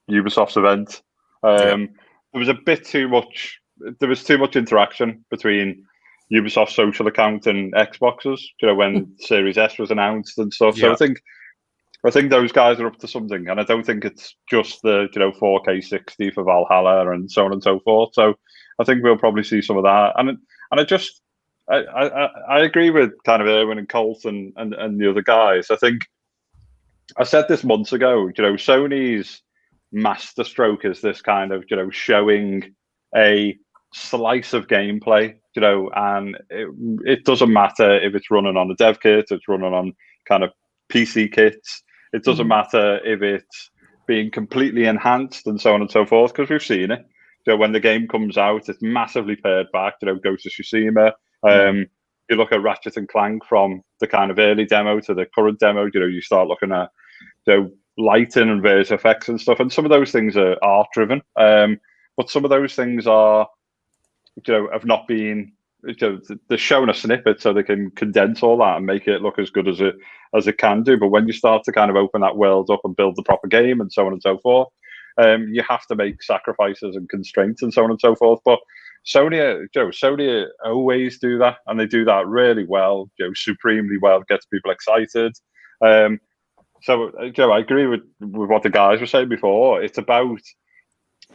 Ubisoft's event. There was a bit too much. There was too much interaction between Ubisoft's social account and Xbox's. When Series S was announced and stuff. So I think those guys are up to something, and I don't think it's just the 4K 60 for Valhalla and so on and so forth. So I think we'll probably see some of that. And I agree with kind of Irwin and Colt and the other guys. I think I said this months ago. Sony's masterstroke is this kind of showing a slice of gameplay. And it doesn't matter if it's running on a dev kit, it's running on kind of PC kits. It doesn't matter if it's being completely enhanced and so on and so forth, because we've seen it. When the game comes out, it's massively pared back. Ghost of Tsushima. You look at Ratchet and Clank from the kind of early demo to the current demo. You start looking at lighting and various effects and stuff, and some of those things are art driven. But some of those things are, have not been. They're showing a snippet so they can condense all that and make it look as good as it can do. But when you start to kind of open that world up and build the proper game and so on and so forth, you have to make sacrifices and constraints and so on and so forth. But Sony always do that, and they do that really well, supremely well, gets people excited. So I agree with what the guys were saying before. It's about,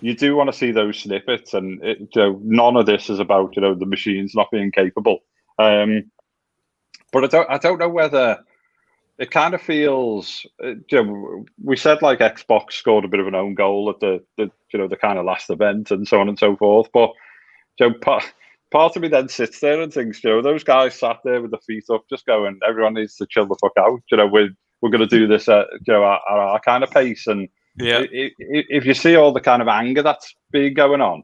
you do want to see those snippets, and none of this is about the machines not being capable. But I don't know whether it kind of feels. We said like Xbox scored a bit of an own goal at the kind of last event and so on and so forth. But part of me then sits there and thinks, those guys sat there with their feet up, just going, everyone needs to chill the fuck out. We're going to do this at our kind of pace. And if you see all the kind of anger that's been going on,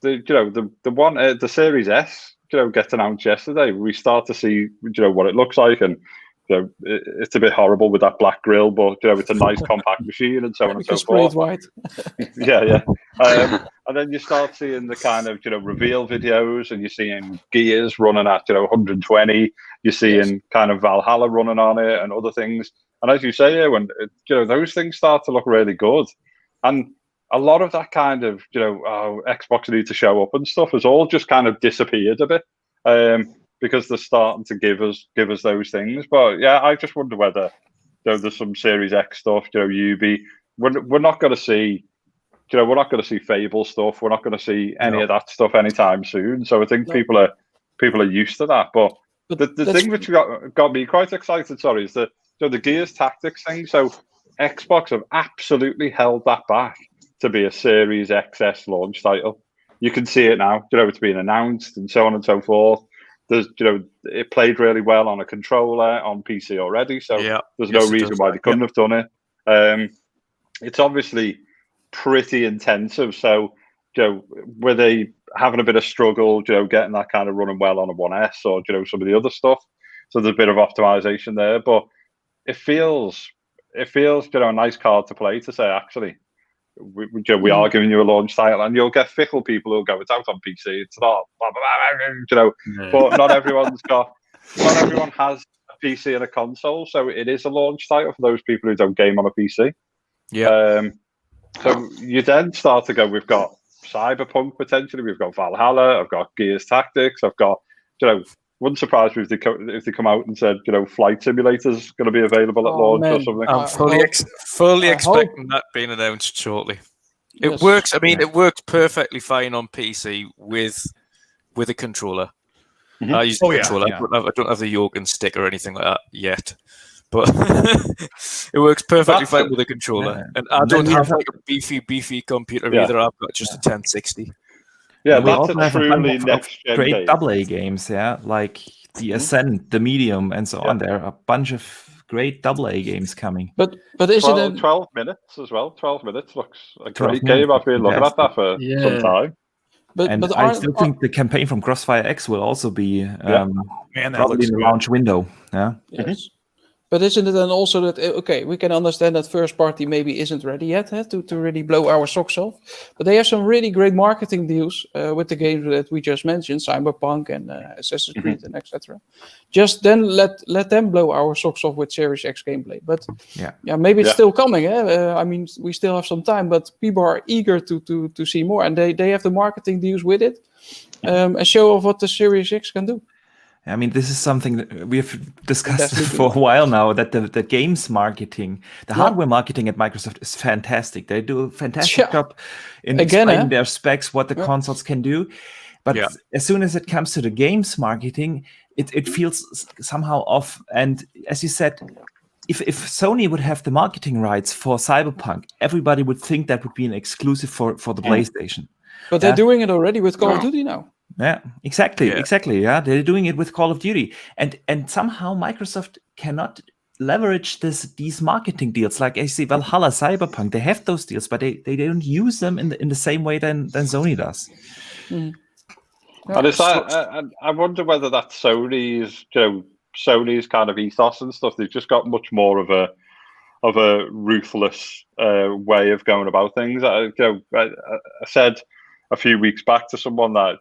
the Series S, gets announced yesterday. We start to see, what it looks like, and it's a bit horrible with that black grille, but it's a nice compact machine and so on and so forth. White. Yeah. And then you start seeing the kind of reveal videos, and you're seeing Gears running at 120. You're seeing kind of Valhalla running on it and other things. And as you say, when those things start to look really good, and a lot of that kind of Xbox need to show up and stuff has all just kind of disappeared a bit, because they're starting to give us those things. But yeah, I just wonder whether there's some Series X stuff. We're not going to see. We're not going to see Fable stuff. We're not going to see any of that stuff anytime soon. So I think people are used to that. But the thing which got me quite excited, is the Gears Tactics thing. So Xbox have absolutely held that back to be a Series XS launch title. You can see it now. It's been announced and so on and so forth. There's, it played really well on a controller on PC already. So there's no reason why they couldn't have done it. It's obviously pretty intensive. So, were they having a bit of struggle, getting that kind of running well on a 1S or, some of the other stuff? So there's a bit of optimization there, but it feels, a nice card to play to say, actually, we are giving you a launch title, and you'll get fickle people who'll go, it's out on PC, it's not, but not everyone has a PC and a console, so it is a launch title for those people who don't game on a PC. So you then start to go, we've got Cyberpunk potentially, we've got Valhalla, I've got Gears Tactics, I've got, wouldn't surprise me if they come out and said, Flight Simulator's going to be available at launch or something. I'm fully expecting that being announced shortly. It Yes. works. I mean, it works perfectly fine on PC with a controller. Mhm. I use the controller. yeah. I don't have the Jorgen stick or anything like that yet, but it works perfectly fine with a controller. And I don't have like a beefy computer either. I've got just a 1060. Yeah, we that's also a have a truly bunch of next-gen great game. AA games, like the Ascent, the Medium, and so on. There are a bunch of great AA games coming. But is 12 minutes as well. 12 minutes looks a 12 great minutes game. I've been looking at that for Yeah. some time. but I still think the campaign from Crossfire X will also be Man, that probably looks in the good. launch window. Yeah. Yes. But isn't it then also that, okay, we can understand that first party maybe isn't ready yet to really blow our socks off. But they have some really great marketing deals with the games that we just mentioned, Cyberpunk and Assassin's Creed and etc. Just then let them blow our socks off with Series X gameplay. But yeah, maybe it's still coming. I mean, we still have some time, but people are eager to see more. And they have the marketing deals with it and show off what the Series X can do. I mean, this is something that we have discussed for a while now, that the games marketing, the hardware marketing at Microsoft is fantastic. They do a fantastic job in explaining their specs, what the consoles can do. But as soon as it comes to the games marketing, it feels somehow off. And as you said, if Sony would have the marketing rights for Cyberpunk, everybody would think that would be an exclusive for the PlayStation. But they're doing it already with Call of Duty now. Yeah, exactly. Yeah, they're doing it with Call of Duty, and somehow Microsoft cannot leverage these marketing deals. Like I see Valhalla, Cyberpunk, they have those deals, but they don't use them in the same way than Sony does. And it's I wonder whether that's Sony's kind of ethos and stuff. They've just got much more of a ruthless way of going about things. I said a few weeks back to someone that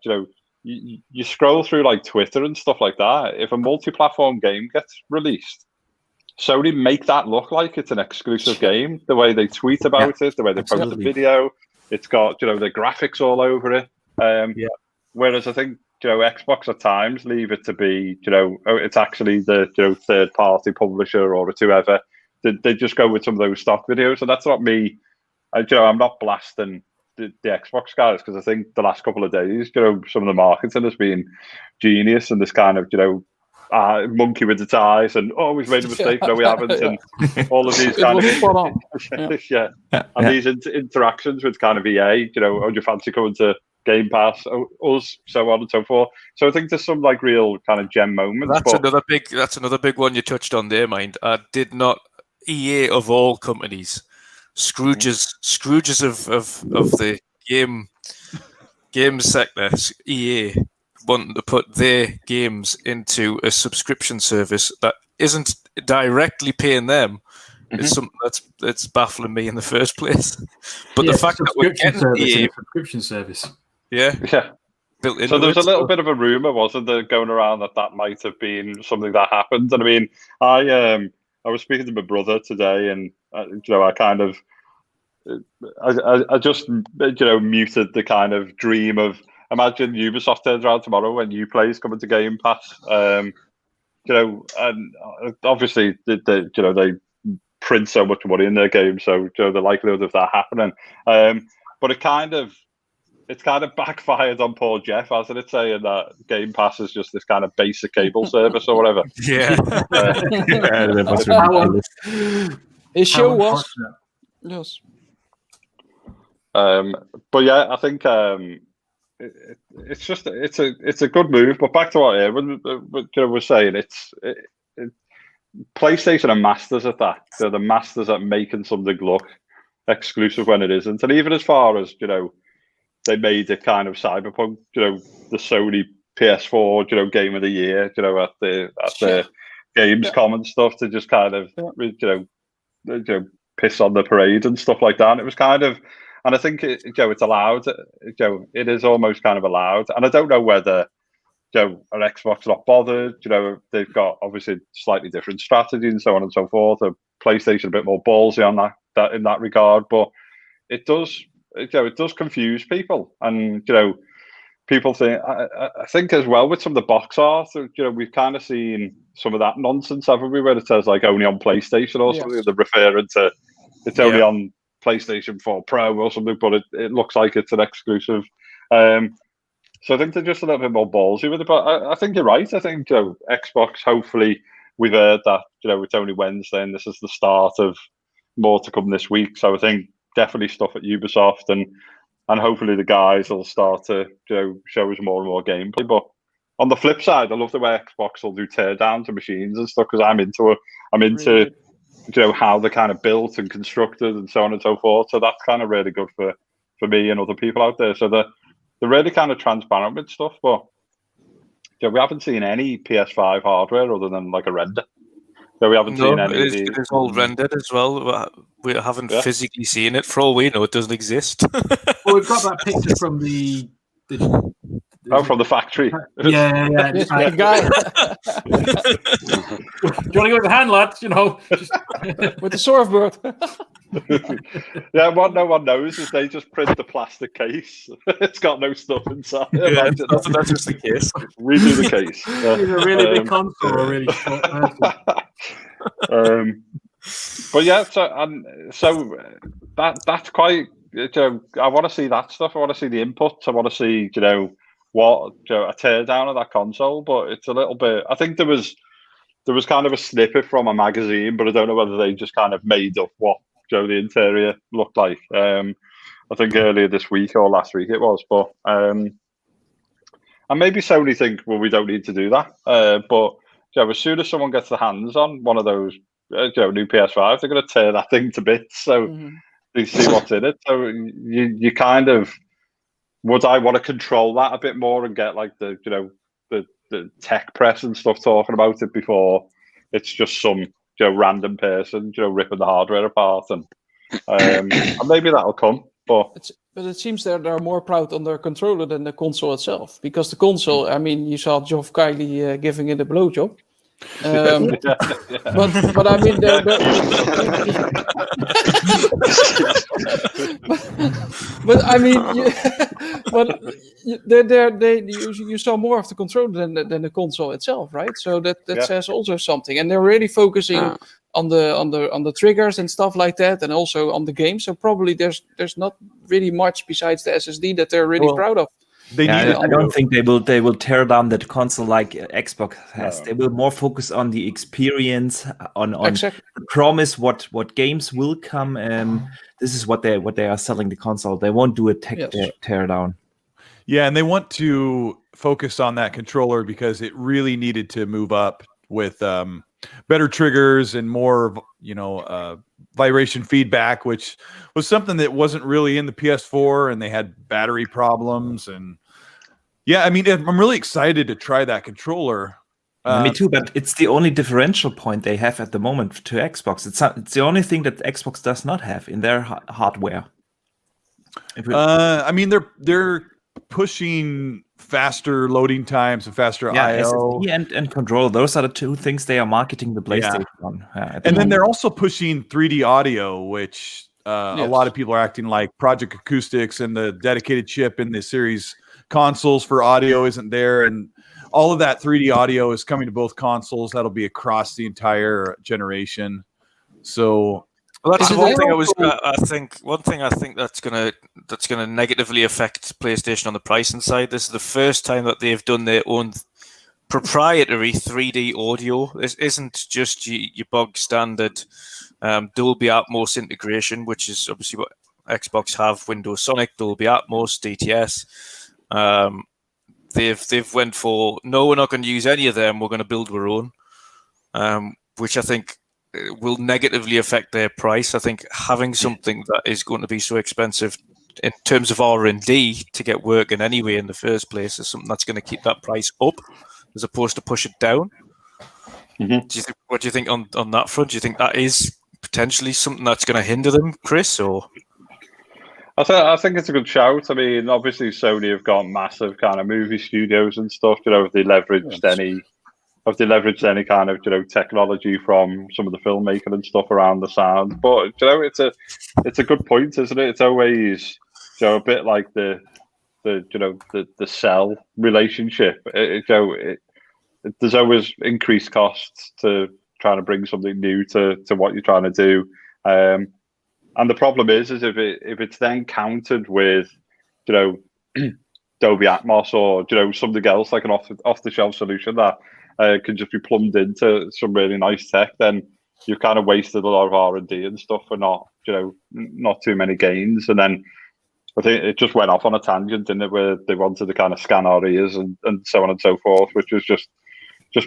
you scroll through like Twitter and stuff like that. If a multi-platform game gets released, Sony make that look like it's an exclusive game. The way they tweet about it, the way they post the video, it's got the graphics all over it. Whereas I think Xbox at times leave it to be it's actually the third party publisher or whoever. They just go with some of those stock videos, and that's not me. I'm not blasting the Xbox guys, because I think the last couple of days, some of the marketing has been genius, and this kind of monkey with its eyes, and we've made a mistake, no we haven't, and all of these kind of and these interactions with kind of EA, do you fancy coming to Game Pass, us, so on and so forth. So I think there's some like real kind of gem moments. That's another big one you touched on there, mind. I did not EA of all companies. Scrooges of the game sector, EA wanting to put their games into a subscription service that isn't directly paying them is something that's baffling me in the first place. But the fact that we're getting EA subscription service, built into so there was it, a little bit of a rumor, wasn't there, going around that might have been something that happened. And I mean, I was speaking to my brother today, and I kind of. I just muted the kind of dream of, imagine Ubisoft turns around tomorrow when Uplay is coming to Game Pass, and obviously they print so much money in their game, so the likelihood of that happening, but it's kind of backfired on poor Jeff, hasn't it, saying that Game Pass is just this kind of basic cable service or whatever. That was ridiculous. His show was yes. But yeah, I think it's a good move. But back to what Erwin was saying, PlayStation are masters at that. They're the masters at making something look exclusive when it isn't. And even as far as they made it kind of Cyberpunk, the Sony PS4, Game of the Year, at the Gamescom and stuff, to just kind of piss on the parade and stuff like that. And it was kind of. And I think it's allowed. It is almost kind of allowed. And I don't know whether an Xbox not bothered. They've got obviously slightly different strategy and so on and so forth. A PlayStation a bit more ballsy on that in that regard. But it does confuse people. And people think I think as well with some of the box art, we've kind of seen some of that nonsense, haven't we? Where it says like only on PlayStation or something. They're referring to it's only on PlayStation 4 Pro or something, but it looks like it's an exclusive. So I think they're just a little bit more ballsy with it. But I think you're right. I think Xbox. Hopefully, we've heard that it's only Wednesday, and this is the start of more to come this week. So I think definitely stuff at Ubisoft, and hopefully the guys will start to show us more and more gameplay. But on the flip side, I love the way Xbox will do teardowns to machines and stuff because I'm into it. I'm into how they're kind of built and constructed and so on and so forth. So that's kind of really good for me and other people out there. So they're really kind of transparent with stuff. But we haven't seen any PS5 hardware other than like a render. So we haven't seen any. It's all rendered as well. We haven't physically seen it. For all we know, it doesn't exist. Well, we've got that picture from the from the factory. Yeah. The guy. Do you want to go with the hand, lad? Just... with the surfboard. Yeah, what no one knows is they just print the plastic case. It's got no stuff inside. Yeah, that's just the case. We do the case. Either a really big console or a really short person. But yeah, so that's quite. I want to see that stuff. I want to see the inputs. I want to see what a teardown of that console. But it's a little bit. I think there was kind of a snippet from a magazine, but I don't know whether they just kind of made up what the interior looked like. I think earlier this week or last week it was, but and maybe Sony think, well, we don't need to do that. But as soon as someone gets their hands on one of those new PS5, they're going to tear that thing to bits. So they see what's in it. So you kind of would I want to control that a bit more and get like the tech press and stuff talking about it before it's just some random person ripping the hardware apart, and maybe that'll come. But it seems they're more proud on their controller than the console itself, because the console, I mean, you saw Geoff Keighley giving it a blowjob. But I mean, but I mean, you saw more of the controller than the console itself, right? So that says also something, and they're really focusing on the triggers and stuff like that, and also on the game. So probably there's not really much besides the SSD that they're really proud of. I don't think they will tear down that console like Xbox has. No. They will more focus on the experience, on exactly. the promise what games will come. This is what they are selling the console. They won't do a tech tear down. Yeah, and they want to focus on that controller because it really needed to move up with better triggers and more, vibration feedback, which was something that wasn't really in the PS4, and they had battery problems. And yeah, I mean, I'm really excited to try that controller. Me too, but it's the only differential point they have at the moment to Xbox. It's the only thing that Xbox does not have in their hardware. I mean, they're pushing faster loading times and faster I/O. SSD and control. Those are the two things they are marketing the PlayStation on. And then they're also pushing 3D audio, which a lot of people are acting like Project Acoustics and the dedicated chip in the series consoles for audio isn't there. And all of that 3D audio is coming to both consoles. That'll be across the entire generation. So that's one thing one thing I think that's gonna negatively affect PlayStation on the pricing side. This is the first time that they've done their own proprietary 3D audio. This isn't just your bog standard Dolby Atmos integration, which is obviously what Xbox have. Windows Sonic, Dolby Atmos, DTS. They've went for no, we're not going to use any of them. We're going to build our own, which I think will negatively affect their price. I think having something that is going to be so expensive in terms of R&D to get working anyway in the first place is something that's going to keep that price up as opposed to push it down. Mm-hmm. What do you think on that front? Do you think that is potentially something that's going to hinder them, Chris? Or I think it's a good shout. I mean, obviously Sony have got massive kind of movie studios and stuff. If they leveraged any kind of technology from some of the filmmaking and stuff around the sound. But it's a good point, isn't it? It's always a bit like the the cell relationship. There's always increased costs to trying to bring something new to what you're trying to do. And the problem is if it's then countered with, Dolby Atmos or something else like an off the shelf solution that can just be plumbed into some really nice tech, then you've kind of wasted a lot of R&D and stuff for not too many gains. And then I think it just went off on a tangent, didn't it, where they wanted to kind of scan our ears and so on and so forth, which was just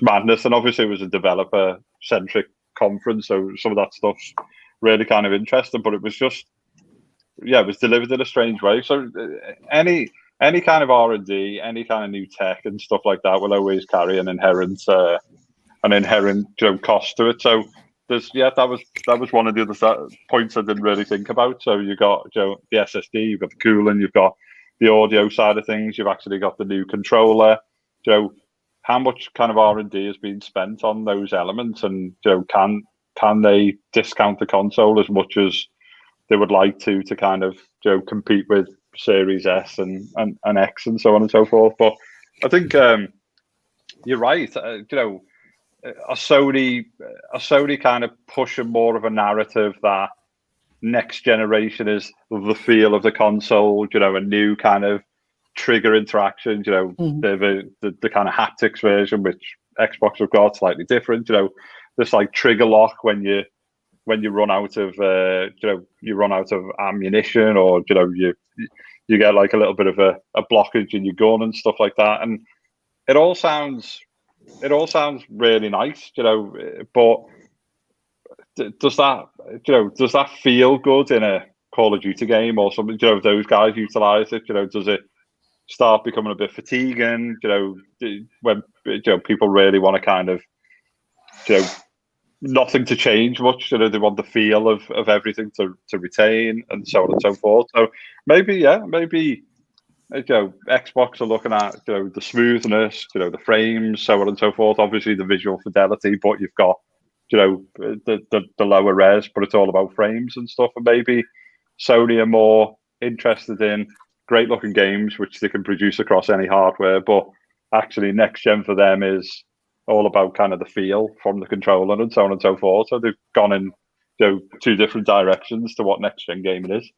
madness. And obviously it was a developer centric conference, so some of that stuff's really kind of interesting, but it was just, it was delivered in a strange way. So any kind of R&D, any kind of new tech and stuff like that will always carry an inherent cost to it. So that was one of the other points I didn't really think about. So you got the SSD, you've got the cooling, you've got the audio side of things, you've actually got the new controller. How much kind of R&D has been spent on those elements, and can they discount the console as much as they would like to kind of compete with Series S and X and so on and so forth? But I think you're right. A Sony kind of pushing more of a narrative that next generation is the feel of the console, a new kind of trigger interaction, the kind of haptics version, which Xbox have got slightly different, this like trigger lock when you run out of ammunition, or you get like a little bit of a blockage in your gun and stuff like that. And it all sounds really nice, but does that feel good in a Call of Duty game or something? If those guys utilize it, does it start becoming a bit fatiguing? When people really want to kind of nothing to change much. They want the feel of everything to retain, and so on and so forth. So maybe Xbox are looking at the smoothness, the frames, so on and so forth. Obviously the visual fidelity, but you've got the lower res, but it's all about frames and stuff. And maybe Sony are more interested in great looking games which they can produce across any hardware, but actually next gen for them is all about kind of the feel from the controller and so on and so forth. So they've gone in two different directions to what next gen gaming is.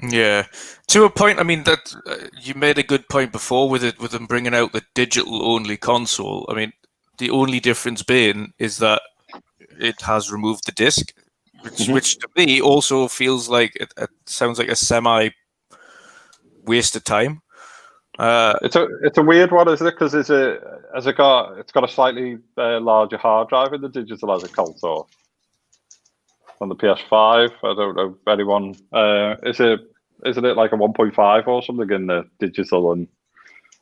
Yeah, to a point. I mean, that you made a good point before with them bringing out the digital only console. I mean, the only difference being is that it has removed the disc, which to me also feels like it sounds like a semi wasted time. It's a weird one, isn't it? Because it's got a slightly larger hard drive in the digital as a Colt, or on the PS5. I don't know if anyone isn't it like a 1.5 or something in the digital, and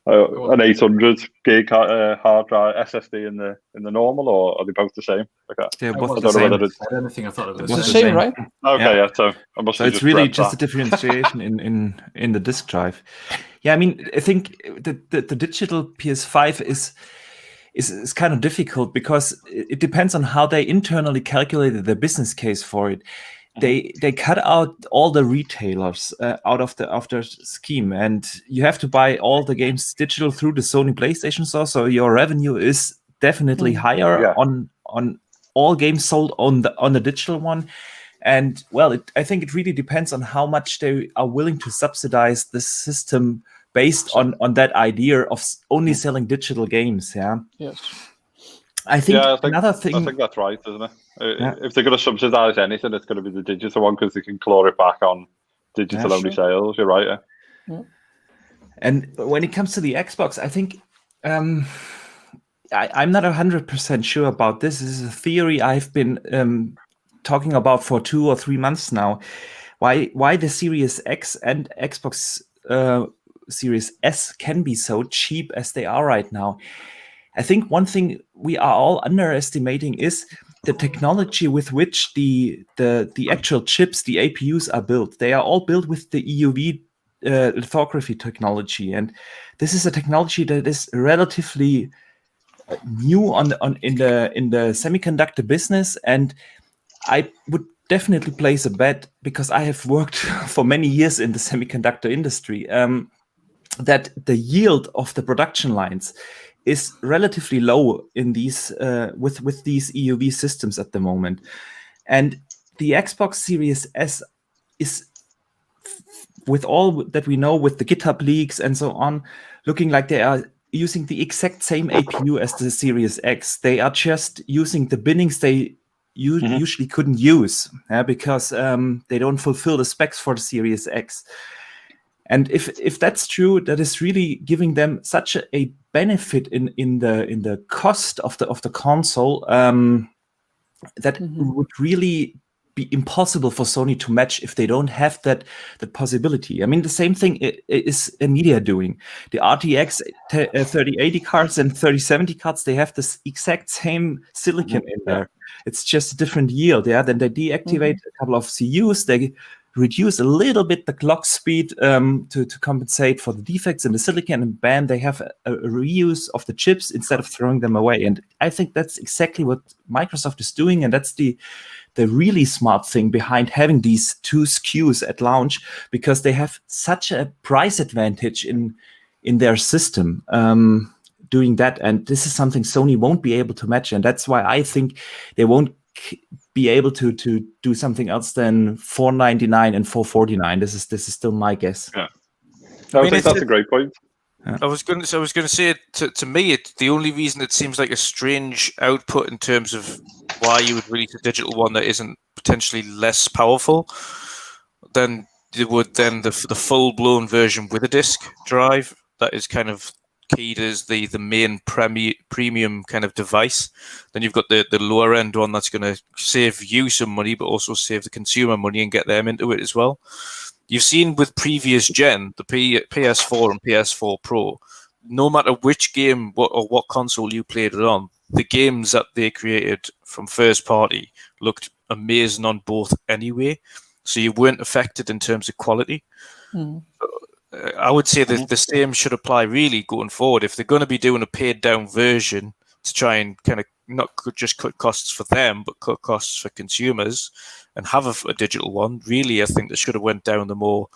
an 800 gig hard drive SSD in the normal, or are they both the same? They're both the same. I don't think I thought it was It's the same, right? Okay, yeah. So I must. So it's really just a differentiation in the disk drive. Yeah, I mean, I think the digital PS5 is kind of difficult because it depends on how they internally calculated the business case for it. They cut out all the retailers out of the scheme, and you have to buy all the games digital through the Sony PlayStation Store. So your revenue is definitely higher on all games sold on the digital one. And well, I think it really depends on how much they are willing to subsidize this system based on that idea of only selling digital games. Yeah. Yes. I think another thing. I think that's right, isn't it? If they're going to subsidize anything, it's going to be the digital one, because they can claw it back on digital only sales. You're right. Yeah. And when it comes to the Xbox, I think I'm not 100% sure about this. This is a theory I've been talking about for 2 or 3 months now. Why the Series X and Xbox Series S can be so cheap as they are right now. I think one thing we are all underestimating is the technology with which the actual chips, the APUs, are built. They are all built with the EUV lithography technology, and this is a technology that is relatively new in the semiconductor business. And I would definitely place a bet, because I have worked for many years in the semiconductor industry. that the yield of the production lines is relatively low in these with these EUV systems at the moment, and the Xbox Series S is, with all that we know with the GitHub leaks and so on, looking like they are using the exact same APU as the Series X. They are just using the binnings they usually couldn't use because they don't fulfill the specs for the Series X. And if that's true, that is really giving them such a benefit in the cost of the console that would really be impossible for Sony to match if they don't have that possibility. I mean, the same thing is Nvidia doing. The RTX 3080 cards and 3070 cards, they have this exact same silicon in there. It's just a different yield. Yeah, then they deactivate a couple of CUs. They reduce a little bit the clock speed to compensate for the defects in the silicon, and bam, they have a reuse of the chips instead of throwing them away. And I think that's exactly what Microsoft is doing, and that's the really smart thing behind having these two SKUs at launch, because they have such a price advantage in their system doing that. And this is something Sony won't be able to match, and that's why I think they won't be able to do something else than $499 and $449. This is still my guess. Yeah, I think that's a great point. I was going to say, to me, the only reason it seems like a strange output in terms of why you would release a digital one that isn't potentially less powerful than you would then the full blown version with a disk drive that is kind of keyed as the main premium kind of device. Then you've got the lower end one that's going to save you some money, but also save the consumer money and get them into it as well. You've seen with previous gen, the PS4 and PS4 Pro, no matter which game or what console you played it on, the games that they created from first party looked amazing on both anyway. So you weren't affected in terms of quality. I would say that the same should apply really going forward. If they're going to be doing a paid down version to try and kind of not just cut costs for them, but cut costs for consumers and have a digital one, really, I think they should have went down the more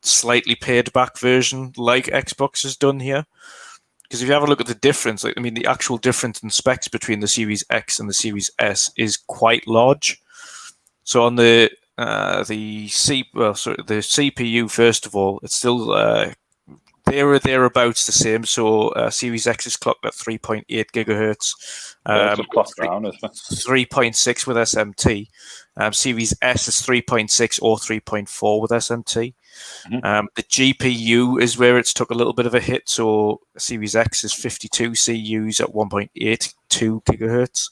slightly paid back version like Xbox has done here. Because if you have a look at the difference, the actual difference in specs between the Series X and the Series S is quite large. So on the CPU, first of all, it's still thereabouts the same. So Series X is clocked at 3.8 gigahertz. 3.6 with SMT. Series S is 3.6 or 3.4 with SMT. The GPU is where it's took a little bit of a hit. So Series X is 52 CUs at 1.82 gigahertz.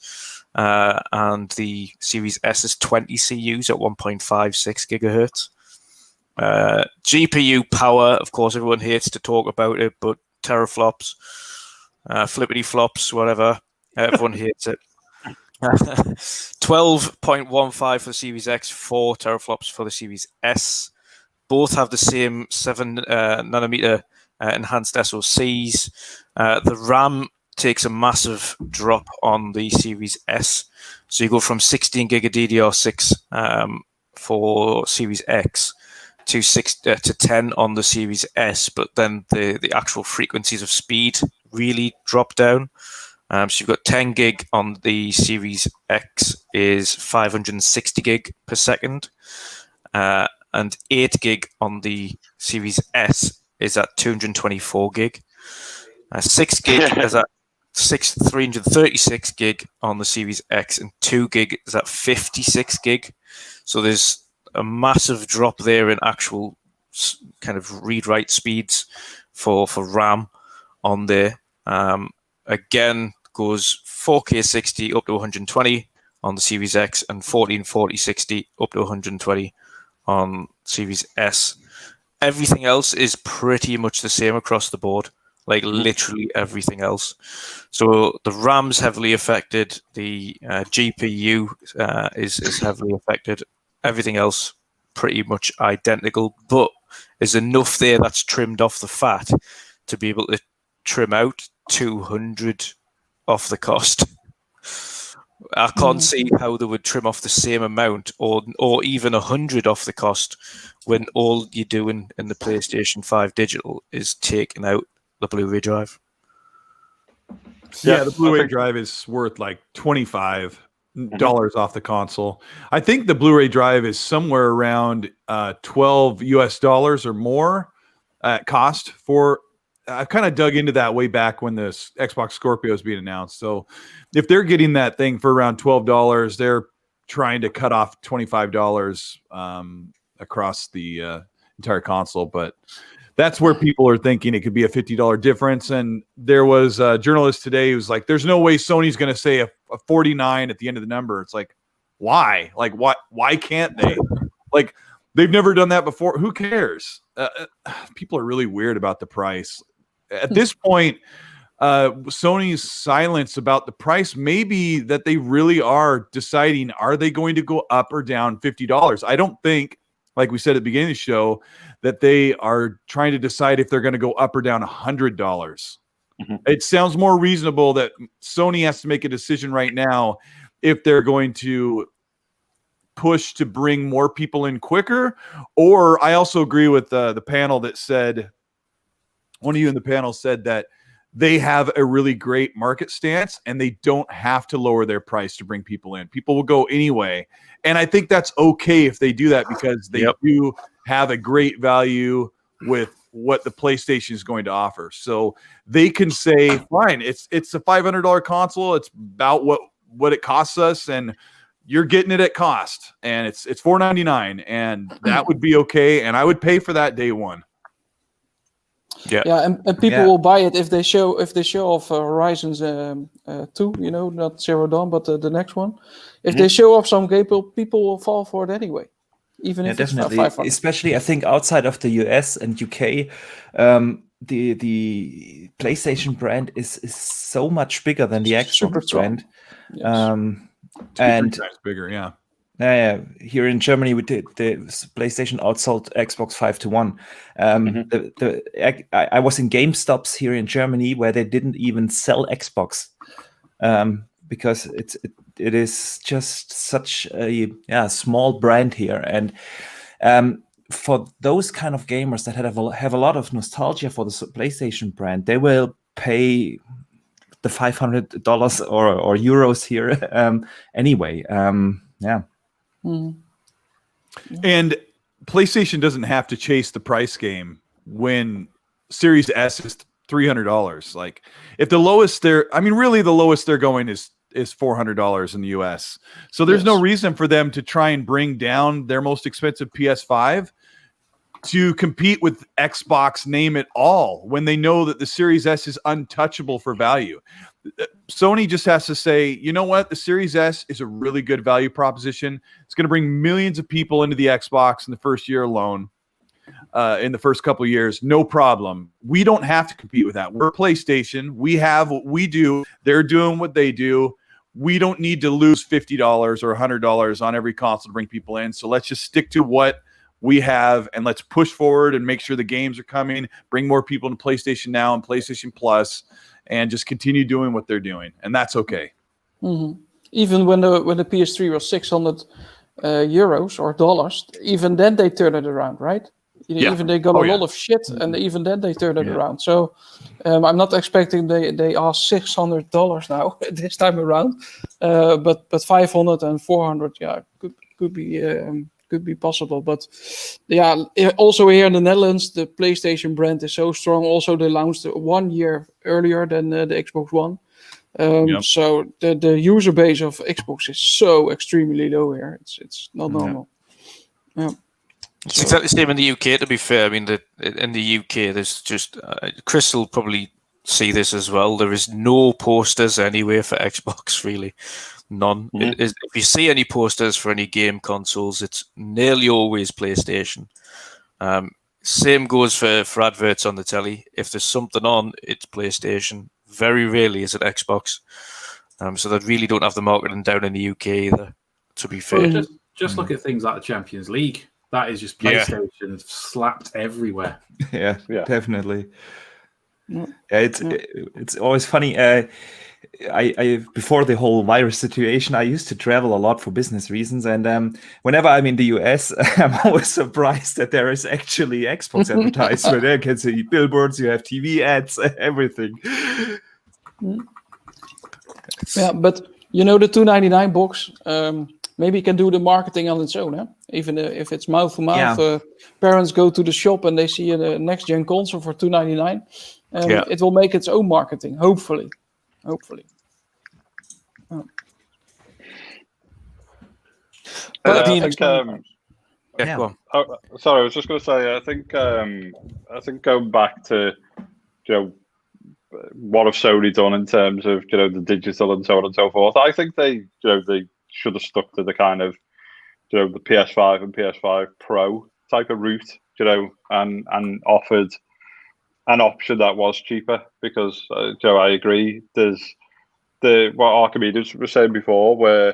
And the Series S is 20 CUs at 1.56 gigahertz. GPU power, of course, everyone hates to talk about it, but teraflops, flippity flops, whatever, everyone hates it. 12.15 for the Series X, 4 teraflops for the Series S. Both have the same 7 nanometer enhanced SoCs. The RAM takes a massive drop on the Series S. So you go from 16 gig of DDR6 for Series X to 10 on the Series S, but then the actual frequencies of speed really drop down. So you've got 10 gig on the Series X is 560 gig per second, and 8 gig on the Series S is at 224 gig. 6 gig is at 336 gig on the Series X, and 2 gig is at 56 gig. So there's a massive drop there in actual kind of read-write speeds for RAM on there. Again, goes 4K 60 up to 120 on the Series X, and 1440 60 up to 120 on Series S. Everything else is pretty much the same across the board, like literally everything else. So the RAM's heavily affected, the GPU is heavily affected. Everything else pretty much identical, but there's enough there that's trimmed off the fat to be able to trim out 200 off the cost. I can't see how they would trim off the same amount or even 100 off the cost when all you're doing in the PlayStation 5 digital is taking out the Blu-ray drive. Yeah, the Blu-ray drive is worth like $25 off the console. I think the Blu-ray drive is somewhere around $12 US or more at cost for. I've kind of dug into that way back when the Xbox Scorpio was being announced. So if they're getting that thing for around $12, they're trying to cut off $25 across the entire console. But that's where people are thinking it could be a $50 difference. And there was a journalist today who's like, there's no way Sony's going to say a 49 at the end of the number. It's like, why? Like, why can't they? Like, they've never done that before. Who cares? People are really weird about the price. At this point, Sony's silence about the price may be that they really are deciding, are they going to go up or down $50? I don't think, like we said at the beginning of the show, that they are trying to decide if they're going to go up or down $100. It sounds more reasonable that Sony has to make a decision right now if they're going to push to bring more people in quicker. Or I also agree with the panel that said, one of you in the panel said that they have a really great market stance and they don't have to lower their price to bring people in. People will go anyway. And I think that's okay if they do that because they do have a great value with what the PlayStation is going to offer. So they can say, fine, it's a $500 console. It's about what it costs us, and you're getting it at cost. And it's $499, and that would be okay. And I would pay for that day one. Yeah, and people will buy it if they show off Horizons 2, not Zero Dawn, but the next one. If they show off some gameplay, people will fall for it anyway, even if definitely. it's 500. Especially, I think outside of the US and UK, the PlayStation brand is so much bigger than the Xbox brand. Yes. And 2-3 times bigger, yeah. Here in Germany, we did the PlayStation outsold Xbox 5-1. I was in GameStops here in Germany where they didn't even sell Xbox because it is just such a small brand here. And for those kind of gamers that have a lot of nostalgia for the PlayStation brand, they will pay the $500 or euros here anyway. And PlayStation doesn't have to chase the price game when Series S is $300. Like, if the lowest the lowest they're going is $400 in the US. So there's no reason for them to try and bring down their most expensive PS5 to compete with Xbox, name it all, when they know that the Series S is untouchable for value. Sony just has to say, you know what? The Series S is a really good value proposition. It's going to bring millions of people into the Xbox in the first year alone, in the first couple of years. No problem. We don't have to compete with that. We're PlayStation. We have what we do. They're doing what they do. We don't need to lose $50 or $100 on every console to bring people in. So let's just stick to what we have, and let's push forward and make sure the games are coming, bring more people to PlayStation Now and PlayStation Plus, and just continue doing what they're doing. And that's okay. Even when the PS3 was 600 euros or dollars, even then they turned it around, right? Even they got a lot of shit, and even then they turned it around. So I'm not expecting they are $600 now this time around, but 500 and 400, could be possible. But also here in the Netherlands, the PlayStation brand is so strong. Also, they launched 1 year earlier than the Xbox One. So the user base of Xbox is so extremely low here. It's not normal. It's exactly the same in the UK, to be fair. I mean, in the UK, there's just Chris will probably see this as well. There is no posters anywhere for Xbox, really. None. If you see any posters for any game consoles, it's nearly always PlayStation. Same goes for adverts on the telly. If there's something on, it's PlayStation. Very rarely is it Xbox. So they really don't have the marketing down in the UK either, to be fair. Well, just look at things like the Champions League. That is just PlayStation slapped everywhere. Yeah, definitely. Yeah, it's always funny. I before the whole virus situation, I used to travel a lot for business reasons, and whenever I'm in the US, I'm always surprised that there is actually Xbox advertisement. You can see billboards, you have TV ads, everything. Yeah, but you know the 299 box. Maybe you can do the marketing on its own, huh? Even if it's mouth to mouth. Parents go to the shop and they see a next gen console for 299. It will make its own marketing, hopefully. Oh. But I think, go on. Sorry, I was just going to say, I think going back to, what have Sony done in terms of, the digital and so on and so forth. I think they should have stuck to the kind of, the PS5 and PS5 Pro type of route, and offered an option that was cheaper, because I agree. There's what Archimedes was saying before, where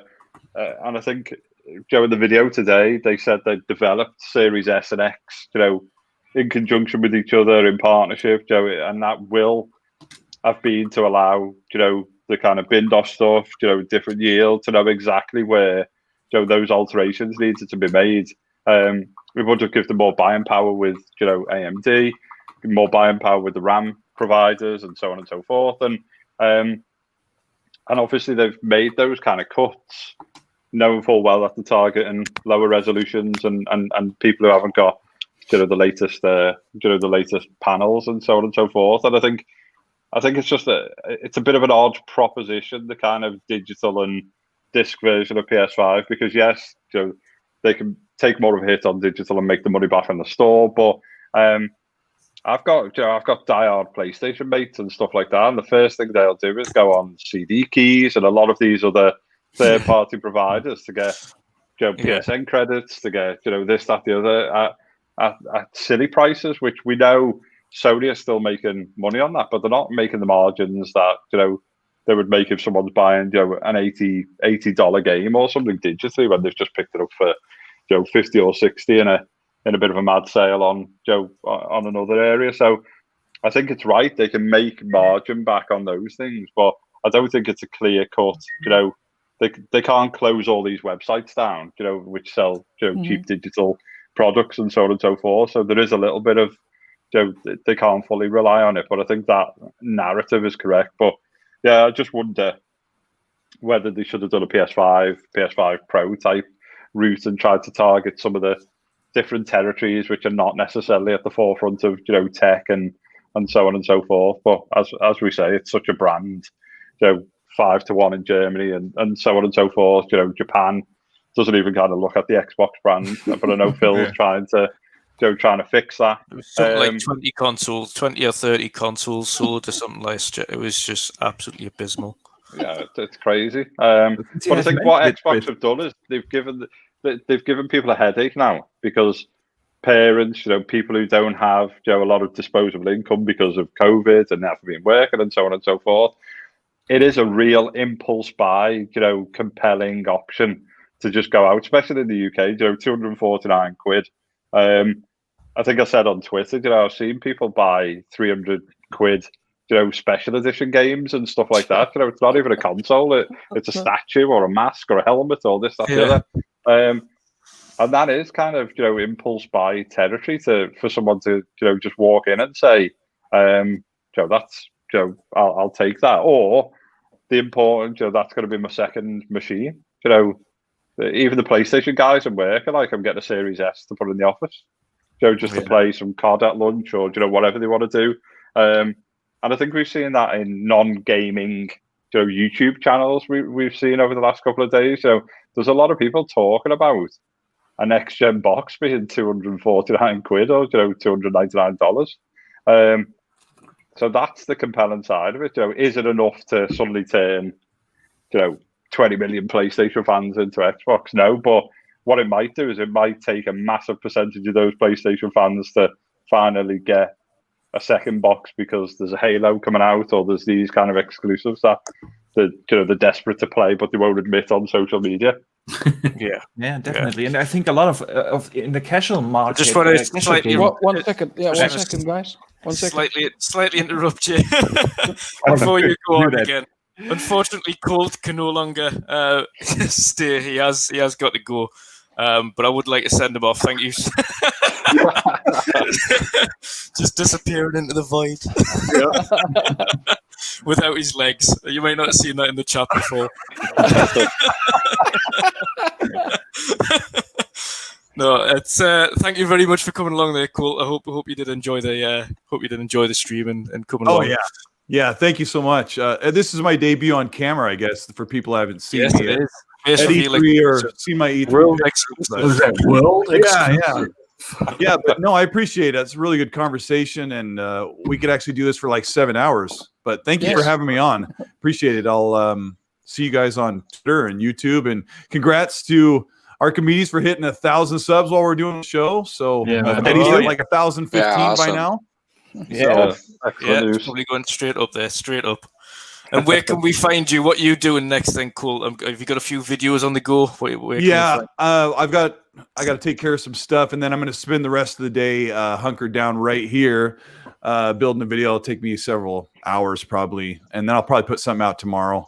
and I think in the video today they said they developed Series S and X, in conjunction with each other in partnership, and that will have been to allow the kind of bin-DOS stuff, different yield, to know exactly where those alterations needed to be made. We want to give them more buying power with AMD, more buying power with the RAM providers, and so on and so forth. And obviously they've made those kind of cuts, knowing full well that they're targeting lower resolutions and people who haven't got the latest panels and so on and so forth. And I think it's just it's a bit of an odd proposition, the kind of digital and disc version of PS5, because yes, they can take more of a hit on digital and make the money back in the store, but I've got diehard PlayStation mates and stuff like that, and the first thing they'll do is go on CD keys and a lot of these other third-party providers to get PSN credits, to get this, that, the other at silly prices, which we know Sony is still making money on that, but they're not making the margins that they would make if someone's buying an $80 game or something digitally when they've just picked it up for 50 or 60 in a bit of a mad sale on another area. So I think it's right, they can make margin back on those things, but I don't think it's a clear cut. They can't close all these websites down, which sell cheap digital products and so on and so forth. So there is a little bit of they can't fully rely on it, but I think that narrative is correct. But yeah, I just wonder whether they should have done a PS5 Pro type route and tried to target some of the different territories which are not necessarily at the forefront of tech and so on and so forth. But as we say, it's such a brand, 5-1 in Germany and so on and so forth. Japan doesn't even kind of look at the Xbox brand, but I know Phil's trying to fix that. It was something like 20 or 30 consoles sold or something last year. It was just absolutely abysmal. Yeah, it's crazy. But I think what Xbox have done is they've given people a headache now, because parents, people who don't have a lot of disposable income because of COVID and haven't been working and so on and so forth. It is a real impulse buy, compelling option to just go out, especially in the UK. 249 quid. I think I said on Twitter, I've seen people buy 300 quid, special edition games and stuff like that. It's not even a console; it's a statue or a mask or a helmet or this, that, the other. And that is kind of impulse buy territory for someone to just walk in and say, that's I'll take that, or the important that's going to be my second machine. Even the PlayStation guys in work are like, I'm getting a Series S to put in the office, just to play some COD at lunch or whatever they want to do. And I think we've seen that in non-gaming YouTube channels we've seen over the last couple of days. So there's a lot of people talking about a next gen box being 249 quid or $299. So that's the compelling side of it. Is it enough to suddenly turn 20 million PlayStation fans into Xbox? No, but what it might do is it might take a massive percentage of those PlayStation fans to finally get a second box because there's a Halo coming out, or there's these kind of exclusives that they're desperate to play but they won't admit on social media. Yeah, definitely. Yeah. And I think a lot of in the casual market. Just want to slightly one second, guys. 1 second. Slightly interrupt you before you go on again. Unfortunately, Colt can no longer stay. He has got to go. But I would like to send him off. Thank you. Just disappearing into the void without his legs. You may not have seen that in the chat before. No, it's thank you very much for coming along there, Colt. I hope you did enjoy the stream and coming along. Oh yeah. Thank you so much. This is my debut on camera, I guess, for people who haven't seen me it is. at E3 or seen my E3. World Yeah, but no, I appreciate it. It's a really good conversation, and we could actually do this for like 7 hours. But thank you for having me on. Appreciate it. I'll see you guys on Twitter and YouTube, and congrats to Archimedes for hitting 1,000 subs while we're doing the show. So Eddie's at like 1,015 by now. It's probably going straight up there, straight up. And where can we find you? What are you doing next then, Colt? Have you got a few videos on the go? I got to take care of some stuff, and then I'm going to spend the rest of the day hunkered down right here, building a video. It'll take me several hours probably, and then I'll probably put something out tomorrow.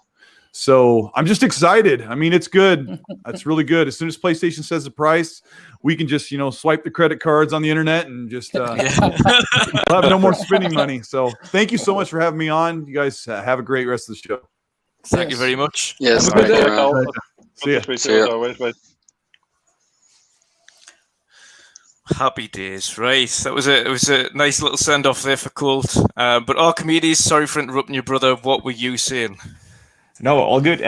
So I'm just excited. I mean, it's good. It's really good. As soon as PlayStation says the price, we can just, swipe the credit cards on the internet and just we'll have no more spending money. So thank you so much for having me on. You guys have a great rest of the show. Thank you very much. Yes. See ya. Happy days, right? It was a nice little send off there for Colt. But Archimedes, sorry for interrupting you, brother. What were you saying? No, all good.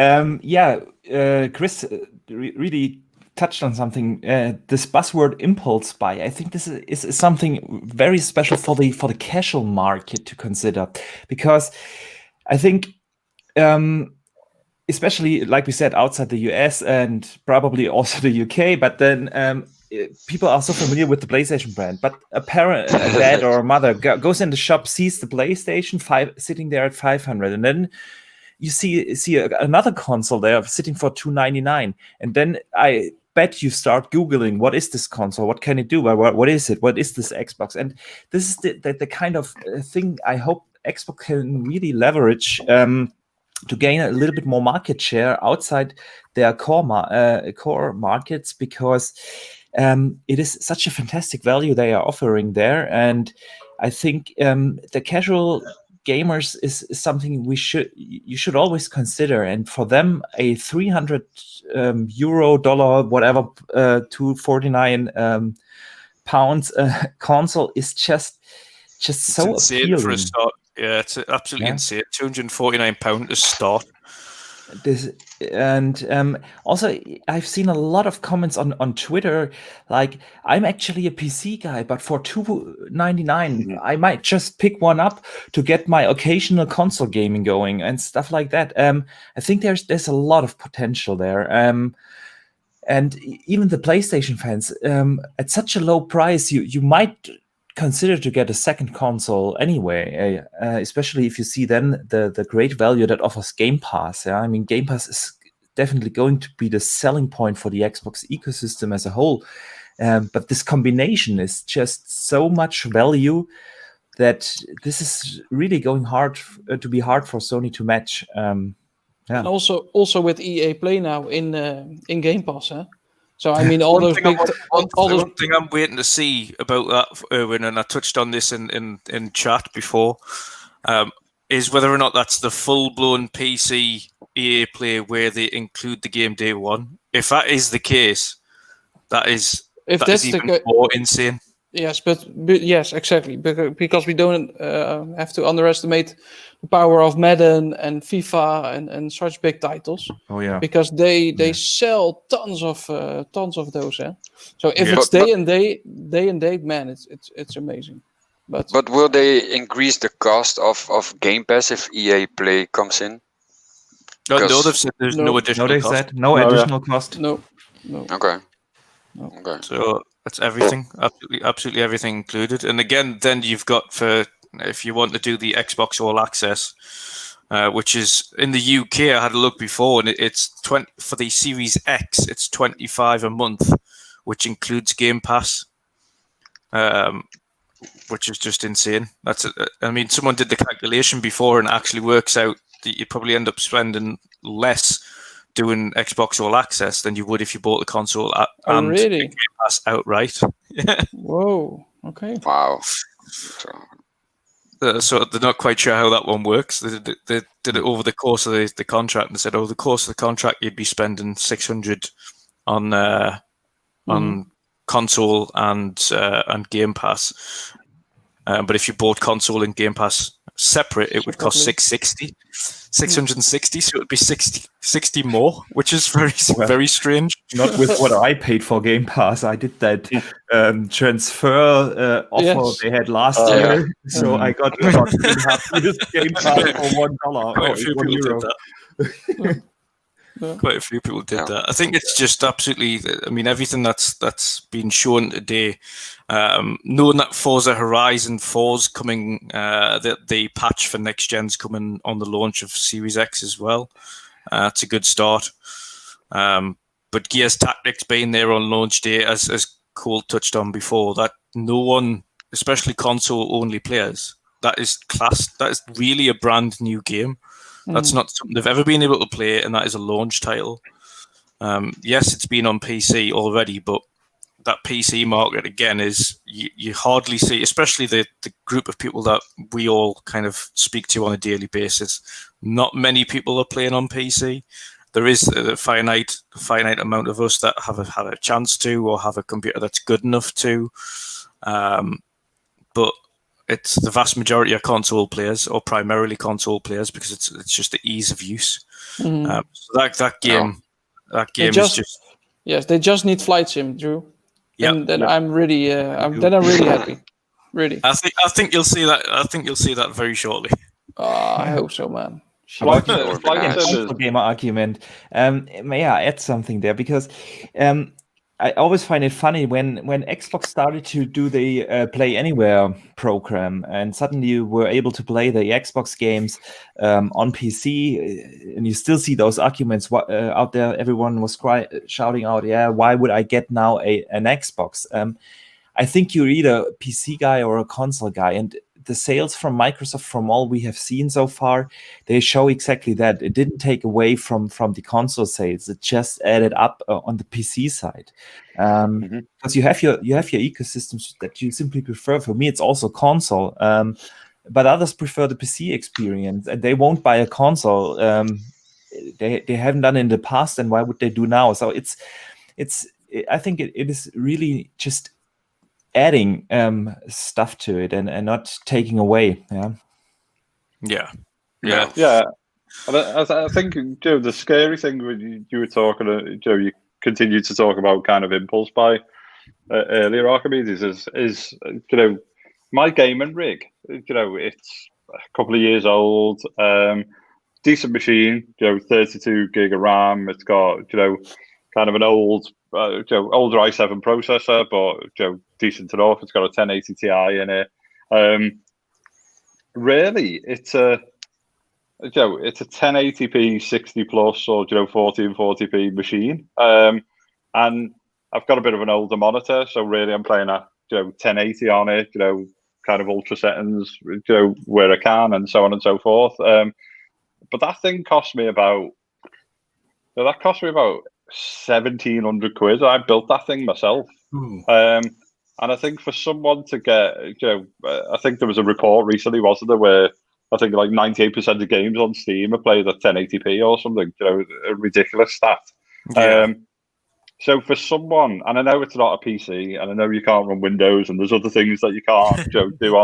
Chris really touched on something. This buzzword impulse buy. I think this is something very special for the casual market to consider, because I think, especially like we said, outside the US and probably also the UK, but then people are so familiar with the PlayStation brand. But a parent, a dad or a mother goes in the shop, sees the PlayStation 5 sitting there at 500, and then you see another console there sitting for $299, and then I bet you start Googling, what is this console? What can it do? What is it? What is this Xbox? And this is the kind of thing I hope Xbox can really leverage to gain a little bit more market share outside their core markets, because it is such a fantastic value they are offering there. And I think the casual gamers is something you should always consider, and for them a 300 euro, dollar, whatever, 249 pounds console is just so insane appealing for a start. Yeah, it's absolutely insane. £249 to start. Also, I've seen a lot of comments on Twitter, like, I'm actually a PC guy, but for $299, I might just pick one up to get my occasional console gaming going and stuff like that. I think there's a lot of potential there. And even the PlayStation fans, at such a low price, you might consider to get a second console anyway, especially if you see then the great value that offers Game Pass. I mean, Game Pass is definitely going to be the selling point for the Xbox ecosystem as a whole. But this combination is just so much value that this is really going to be hard for Sony to match. And also with EA Play now in Game Pass, huh? So I mean, all those big. One thing I'm waiting to see about that, Irwin, and I touched on this in chat before, is whether or not that's the full-blown PC EA Play where they include the game day one. If that is the case, that is even more insane. Yes, but yes, exactly, because we don't have to underestimate the power of Madden and FIFA and such big titles. Oh yeah, because they sell tons of those. Eh? So if it's day and date, man, it's amazing. But will they increase the cost of Game Pass if EA Play comes in? No, they've said there's no additional cost. Said no additional cost. No. Okay. So that's everything, absolutely everything included. And again, then you've got, for if you want to do the Xbox All Access, which is in the UK. I had a look before, and it's 20 for the Series X. It's $25 a month, which includes Game Pass, which is just insane. I mean, someone did the calculation before, and it actually works out you'd probably end up spending less doing Xbox All Access than you would if you bought the console and really? Game Pass outright. Whoa. Okay. Wow. So they're not quite sure how that one works. They did it over the course of the contract, and they said, over the course of the contract, you'd be spending 600 on console and Game Pass. But if you bought console and Game Pass separate, it would cost 660. So it would be 60 more, which is very strange. Not with what I paid for Game Pass. I did that transfer offer they had last year, so I got about 2.5 years Game Pass for $1 or €1. Quite a few people did that. I think it's just absolutely. I mean, everything that's been shown today, knowing that Forza Horizon 4's coming, the patch for next gen's coming on the launch of Series X as well. It's a good start. But Gears Tactics being there on launch day, as Cole touched on before, that no one, especially console-only players, that is really a brand new game. That's not something they've ever been able to play, and that is a launch title. Yes, it's been on PC already, but that PC market, again, is you hardly see, especially the group of people that we all kind of speak to on a daily basis. Not many people are playing on PC. There is a finite amount of us that have had a chance to, or have a computer that's good enough to. But it's the vast majority of console players, or primarily console players, because it's just the ease of use. So that game is just. Yes, they just need flight sim, Drew. Yeah, and then I'm really happy. Really. I think you'll see that. I think you'll see that very shortly. I hope so, man. Gamer argument. May I add something there? Because I always find it funny when Xbox started to do the Play Anywhere program, and suddenly you were able to play the Xbox games on PC, and you still see those arguments out there. Everyone was shouting out, "Yeah, why would I get now an Xbox?" I think you're either a PC guy or a console guy, and the sales from Microsoft, from all we have seen so far, they show exactly that. It didn't take away from the console sales. It just added up on the PC side. Because you have your ecosystems that you simply prefer. For me, it's also console. But others prefer the PC experience, and they won't buy a console. They haven't done it in the past, and why would they do now? So I think it is really just adding stuff to it and not taking away. Yeah. And I think, Joe, the scary thing when you were talking, Joe, you continued to talk about kind of impulse buy earlier, Archimedes, is my gaming rig. It's a couple of years old, decent machine. 32 gig of RAM. It's got kind of an older i7 processor, but decent enough. It's got a 1080 Ti in it. Really, it's a 1080p 60 plus or 1440p machine, and I've got a bit of an older monitor, so really I'm playing at 1080 on it, kind of ultra settings, where I can, and so on and so forth. But that thing cost me about 1,700 quid. I built that thing myself. And I think for someone to get, I think there was a report recently, wasn't there, where I think like 98% of games on Steam are played at 1080p or something, a ridiculous stat. Yeah. So for someone, and I know it's not a PC, and I know you can't run Windows, and there's other things that you can't do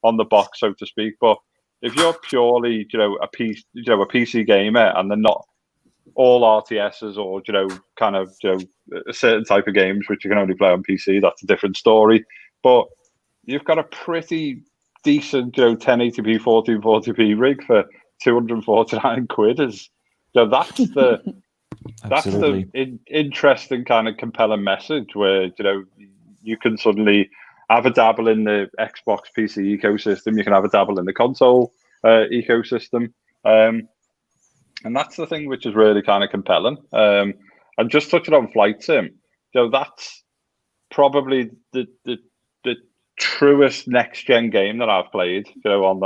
on the box, so to speak. But if you're purely, a PC gamer, and they're not all RTSs or kind of a certain type of games which you can only play on PC, that's a different story. But you've got a pretty decent 1080p 1440p rig for 249 quid. That's the interesting kind of compelling message where you can suddenly have a dabble in the Xbox PC ecosystem, you can have a dabble in the console ecosystem. And that's the thing which is really kind of compelling. And just touching on flight sim, that's probably the truest next gen game that I've played, on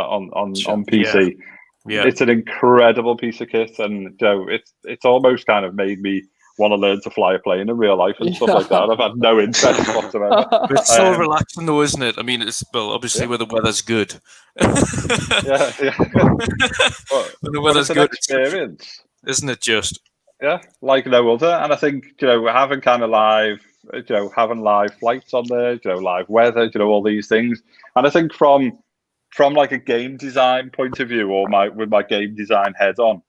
PC. It's an incredible piece of kit, and it's almost kind of made me want to learn to fly a plane in real life and stuff like that. I've had no interest whatsoever. It's so relaxing though, isn't it? I mean, it's obviously where the weather's good. yeah. When the weather's good, experience, isn't it? Just like no other. And I think having kind of live, having live flights on there, live weather, all these things. And I think from like a game design point of view, or with my game design head on,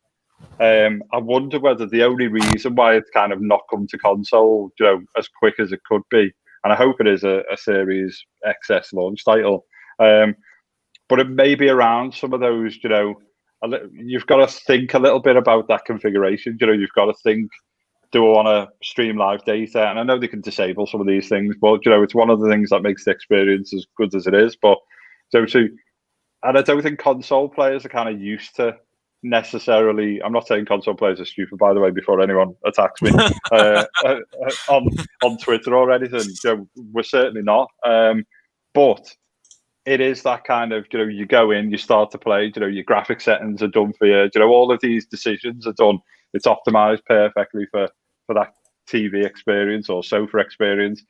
I wonder whether the only reason why it's kind of not come to console, as quick as it could be, and I hope it is a Series XS launch title, but it may be around some of those, you've got to think a little bit about that configuration. You've got to think, do I want to stream live data? And I know they can disable some of these things, but it's one of the things that makes the experience as good as it is. But and I don't think console players are kind of used to necessarily. I'm not saying console players are stupid, by the way, before anyone attacks me on Twitter or anything. We're certainly not. But it is that kind of, you go in, you start to play, your graphic settings are done for you, all of these decisions are done. It's optimized perfectly for that TV experience or sofa experience.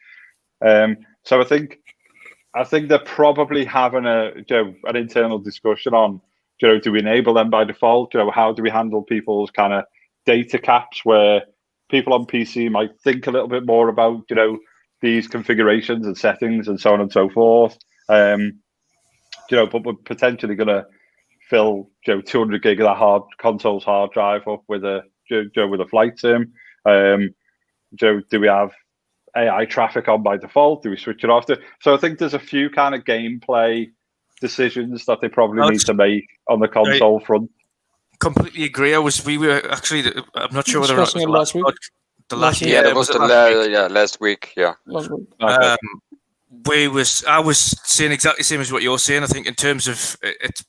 So I think they're probably having an internal discussion on, do we enable them by default? How do we handle people's kind of data caps where people on PC might think a little bit more about, these configurations and settings and so on and so forth. But we're potentially going to fill 200 gig of that console's hard drive up with a flight sim. Do we have AI traffic on by default? Do we switch it off? So I think there's a few kind of gameplay decisions that they probably need to make on the console front. Completely agree. We were actually, I'm not sure whether it was last week. Last week. Yeah. Last week. Okay. I was saying exactly the same as what you're saying. I think in terms of it's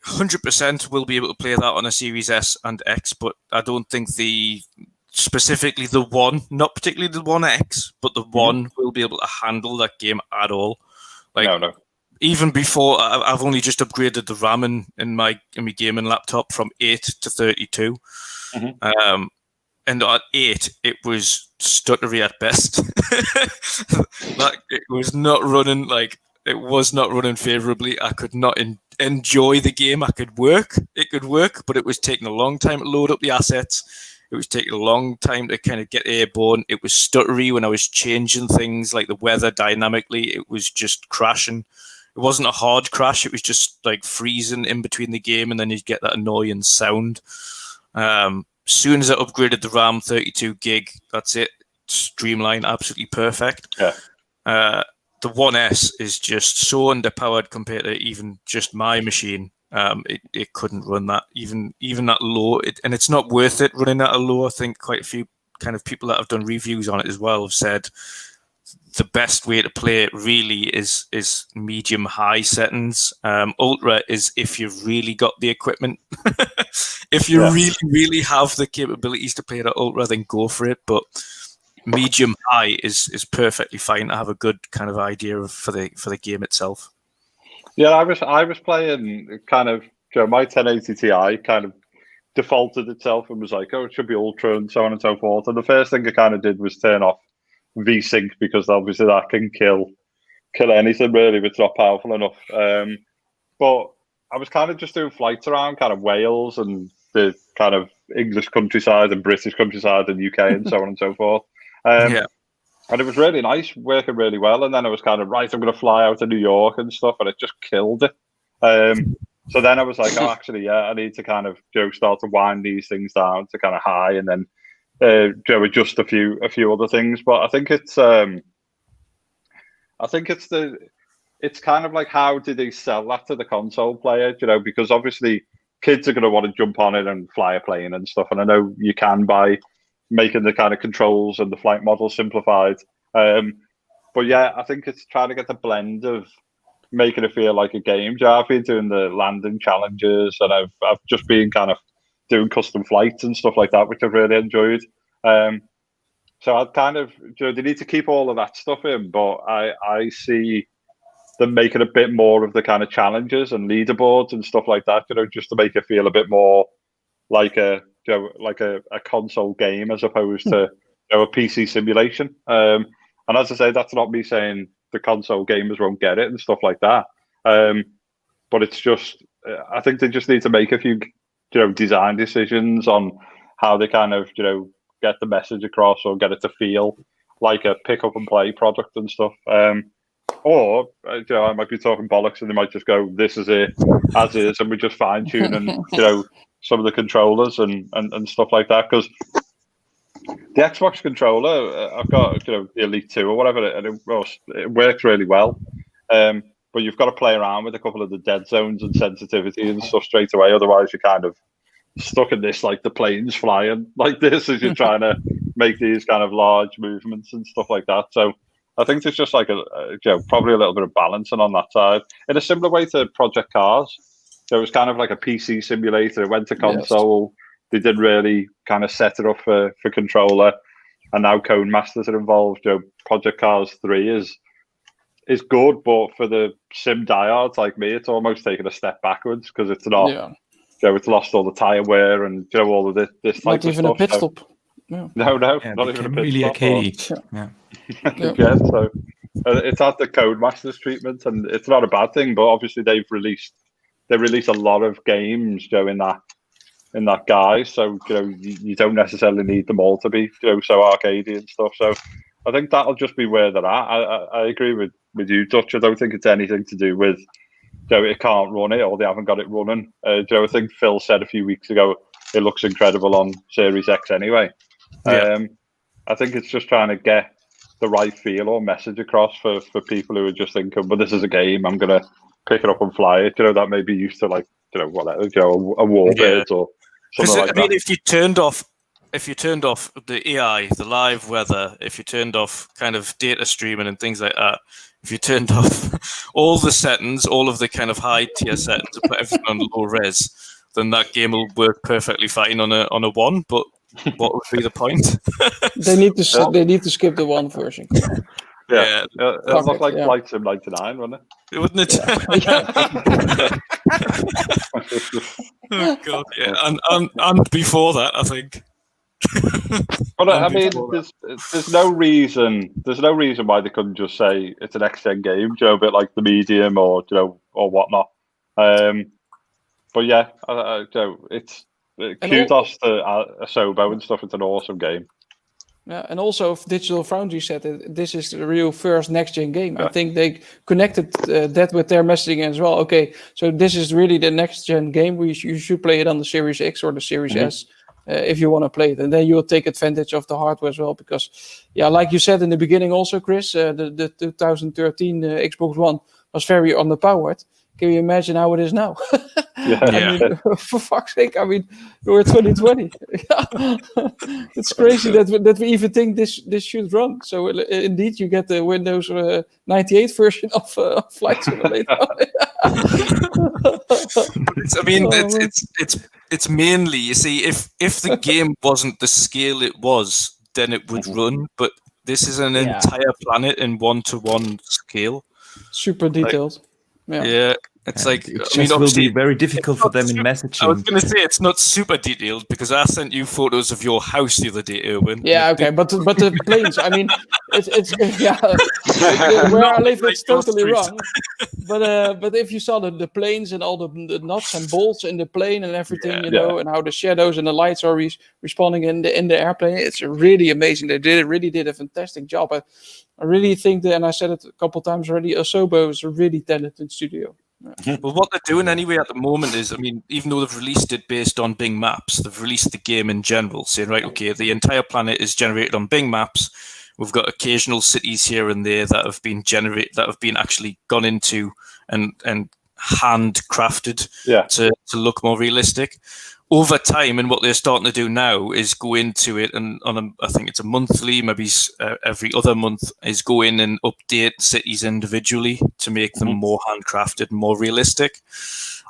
100% will be able to play that on a Series S and X, but I don't think specifically the One, not particularly the One X, but the One will be able to handle that game at all. No. Even before, I've only just upgraded the RAM in my gaming laptop from 8 to 32. And at 8, it was stuttery at best. It was not running it was not running favorably. I could not enjoy the game. It could work, but it was taking a long time to load up the assets. It was taking a long time to kind of get airborne. It was stuttery when I was changing things like the weather dynamically. It was just crashing. It wasn't a hard crash. It was just like freezing in between the game, and then you'd get that annoying sound. Soon as I upgraded the RAM, 32 gig, that's it. Streamline, absolutely perfect. Yeah. The One S is just so underpowered compared to even just my machine. It couldn't run that even that low, and it's not worth it running that low. I think quite a few kind of people that have done reviews on it as well have said the best way to play it really is medium high settings. Ultra is if you've really got the equipment. If you really have the capabilities to play it at ultra, then go for it. But medium high is perfectly fine to have a good kind of idea for the game itself. Yeah, I was playing kind of my 1080 Ti kind of defaulted itself and was like, it should be ultra and so on and so forth. And the first thing I kind of did was turn off VSync, because obviously that can kill anything really if it's not powerful enough. But I was kind of just doing flights around kind of Wales and the kind of English countryside and British countryside and UK and so on and so forth. And it was really nice, working really well. And then I was kind of, I'm going to fly out to New York and stuff, and it just killed it. So then I was like, I need to kind of start to wind these things down to kind of high, and then adjust a few other things. But I think it's kind of like, how do they sell that to the console player? Because obviously kids are going to want to jump on it and fly a plane and stuff. And I know you can by making the kind of controls and the flight model simplified. But yeah, I think it's trying to get the blend of making it feel like a game. I've been doing the landing challenges, and I've just been kind of doing custom flights and stuff like that, which I've really enjoyed. So I'd kind of, they need to keep all of that stuff in, but I see them making a bit more of the kind of challenges and leaderboards and stuff like that, just to make it feel a bit more like a console game as opposed to a PC simulation. And as I say, that's not me saying the console gamers won't get it and stuff like that. But it's just, I think they just need to make a few, design decisions on how they kind of, get the message across or get it to feel like a pick up and play product and stuff. Or, I might be talking bollocks and they might just go, this is it as is, and we just fine tune and, some of the controllers and stuff like that. Because the Xbox controller, I've got, the Elite 2 or whatever, and it works really well. But you've got to play around with a couple of the dead zones and sensitivity and stuff straight away. Otherwise, you're kind of stuck in this, like the planes flying like this as you're trying to make these kind of large movements and stuff like that. So I think there's just like probably a little bit of balancing on that side. In a similar way to Project Cars, it was kind of like a PC simulator. It went to console. Yes. They didn't really kind of set it up for controller. And now Codemasters are involved. Project Cars 3 is good, but for the sim diehards like me, it's almost taken a step backwards because it's not. Yeah. It's lost all the tire wear and all of this type not of even stuff. A pit stop. No, not even a pit really stop. Arcade. Yeah. So it's had the Codemasters treatment, and it's not a bad thing. But obviously, they released a lot of games, in that guise. So you don't necessarily need them all to be so arcadey and stuff. So I think that'll just be where they're at. I agree with you, Dutch. I don't think it's anything to do with it can't run it or they haven't got it running. I think Phil said a few weeks ago it looks incredible on Series X anyway. Yeah. I think it's just trying to get the right feel or message across for people who are just thinking, well, this is a game, I'm going to pick it up and fly it. That may be used to like, whatever, a Warbird or something like that. I mean, if you turned off the AI, the live weather, if you turned off kind of data streaming and things like that, if you turned off all the settings, all of the kind of high tier settings and put everything on low res, then that game will work perfectly fine on a 1. But what would be the point? They need to skip the 1 version. Yeah. It looked like Flight Sim 99, wouldn't it? Wouldn't it? Oh God, yeah, and before that, I think. But I mean, there's no reason why they couldn't just say it's an next-gen game, a bit like the Medium or whatnot. But yeah, it's kudos to Asobo and stuff. It's an awesome game. Yeah, and also Digital Foundry said that this is the real first next-gen game. Yeah. I think they connected that with their messaging as well. Okay, so this is really the next-gen game. You should play it on the Series X or the Series S. If you want to play it, and then you'll take advantage of the hardware as well, because like you said in the beginning also, Chris, the 2013 Xbox One was very underpowered. Can you imagine how it is now? I mean, for fuck's sake, I mean, we're 2020. It's crazy that we even think this should run. So indeed, you get the Windows 98 version of Flight Simulator. It's mainly, you see, if the game wasn't the scale it was, then it would run. But this is an entire planet in 1-to-1 scale. Super detailed. It's like, it will be very difficult for them in messaging. I was going to say it's not super detailed because I sent you photos of your house the other day, Irwin. Yeah, okay, but the planes. I mean, it's where I live, it's totally wrong. But if you saw the planes and all the nuts and bolts in the plane and everything, and how the shadows and the lights are responding in the airplane, it's really amazing. They really did a fantastic job. I really think that, and I said it a couple of times already, Asobo is a really talented studio. Well, what they're doing anyway at the moment is, I mean, even though they've released it based on Bing Maps, they've released the game in general, saying, right, okay, the entire planet is generated on Bing Maps. We've got occasional cities here and there that have been actually gone into and handcrafted to look more realistic. Over time, and what they're starting to do now is go into it, and I think it's a monthly, maybe every other month, is go in and update cities individually to make them more handcrafted and more realistic.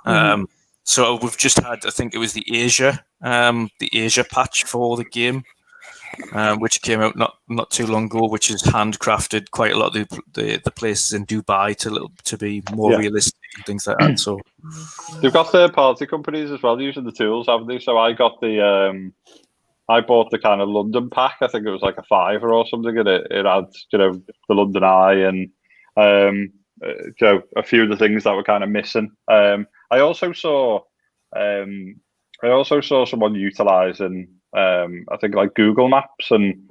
So we've just had, I think it was the Asia patch for the game, which came out not too long ago, which is handcrafted quite a lot of the places in Dubai to be more realistic and things like that. So they've got third-party companies as well using the tools, haven't they? So I got I bought the kind of London pack. I think it was like a £5 or something, and it had the London Eye and a few of the things that were kind of missing. I also saw someone utilizing I think like Google Maps and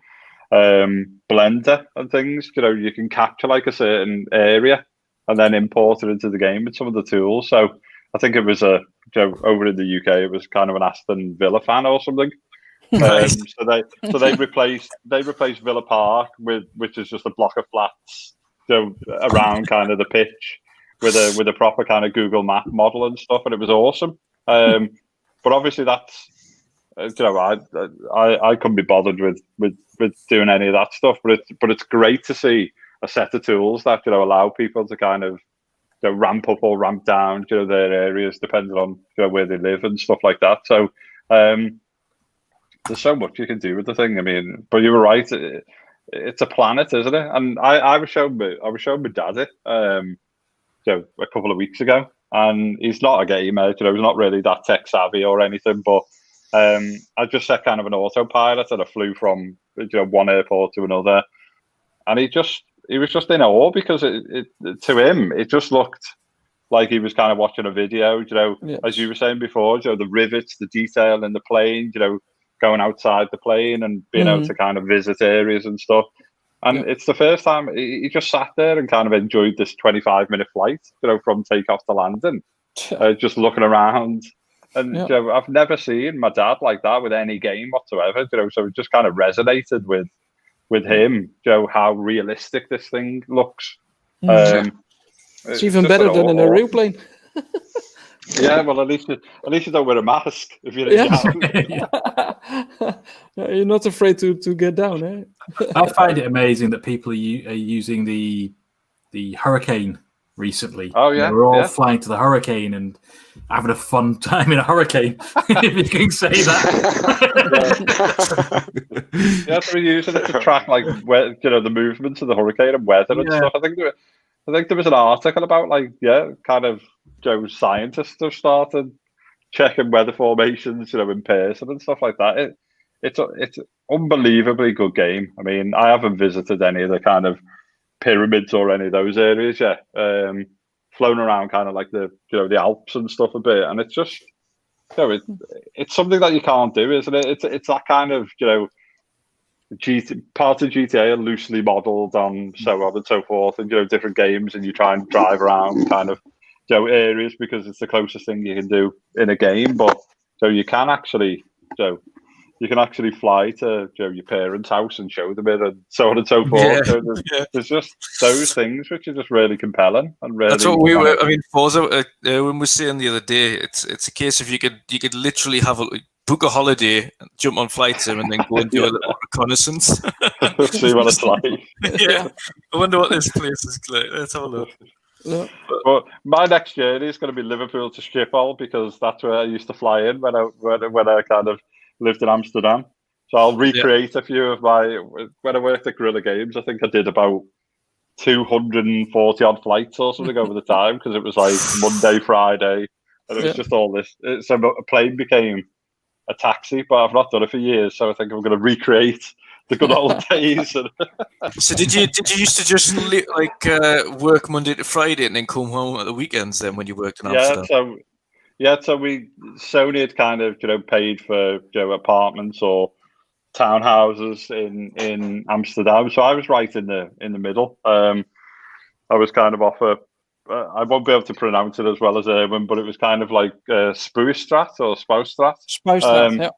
Blender and things. You can capture like a certain area and then import it into the game with some of the tools. So I think it was over in the UK, it was kind of an Aston Villa fan or something. Nice. So they replaced Villa Park which is just a block of flats around kind of the pitch with a proper kind of Google Map model and stuff, and it was awesome. But obviously that's I couldn't be bothered with doing any of that stuff. But it's great to see a set of tools that allow people to kind of ramp up or ramp down their areas depending on where they live and stuff like that. So there's so much you can do with the thing. I mean, but you were right. It's a planet, isn't it? And I was showing my dad it a couple of weeks ago, and he's not a gamer. He's not really that tech savvy or anything. But I just set kind of an autopilot, and I flew from one airport to another, and he was just in awe because to him it just looked like he was kind of watching a video. As you were saying before, the rivets, the detail in the plane. Going outside the plane and being able to kind of visit areas and stuff. And it's the first time he just sat there and kind of enjoyed this 25-minute flight, from takeoff to landing, just looking around. And I've never seen my dad like that with any game whatsoever. So it just kind of resonated with him, how realistic this thing looks. It's even better than in a real plane. Yeah, well, at least you don't wear a mask if you're down. You're not afraid to get down, eh? I find it amazing that people are using the hurricane recently. Oh yeah, we're all flying to the hurricane and having a fun time in a hurricane, if you can say that. Yeah, so we're using it to track like where the movements of the hurricane and weather and stuff. I think there was an article about kind of scientists have started checking weather formations, in person and stuff like that. It's an unbelievably good game. I mean, I haven't visited any of the kind of pyramids or any of those areas yet. Flown around kind of like the Alps and stuff a bit, and it's just it's something that you can't do, isn't it? It's that kind of parts of GTA are loosely modelled on so on and so forth, and different games, and you try and drive around kind of areas because it's the closest thing you can do in a game. But you can actually fly to your parents' house and show them it, and so on and so forth. There's just those things which are just really compelling and really. That's what we were. I mean, Forza Erwin was saying the other day. It's a case of you could literally book a holiday, jump on flight sim, and then go and do a little reconnaissance. See what it's like. Yeah, I wonder what this place is like. Let's have a look. Yeah. But my next journey is going to be Liverpool to Schiphol, because that's where I used to fly in when I kind of lived in Amsterdam. So I'll recreate a few of when I worked at Guerrilla Games. I think I did about 240 odd flights or something over the time, because it was like Monday, Friday, and it was just all this. So a plane became a taxi, but I've not done it for years. So I think I'm going to recreate the good old days. So did you used to just work Monday to Friday and then come home at the weekends then when you worked in Amsterdam? So Sony had kind of paid for apartments or townhouses in Amsterdam. So I was right in the middle. I was kind of off I won't be able to pronounce it as well as Irwin, but it was kind of like Spuistrat or Spoustrat. Spoustrat,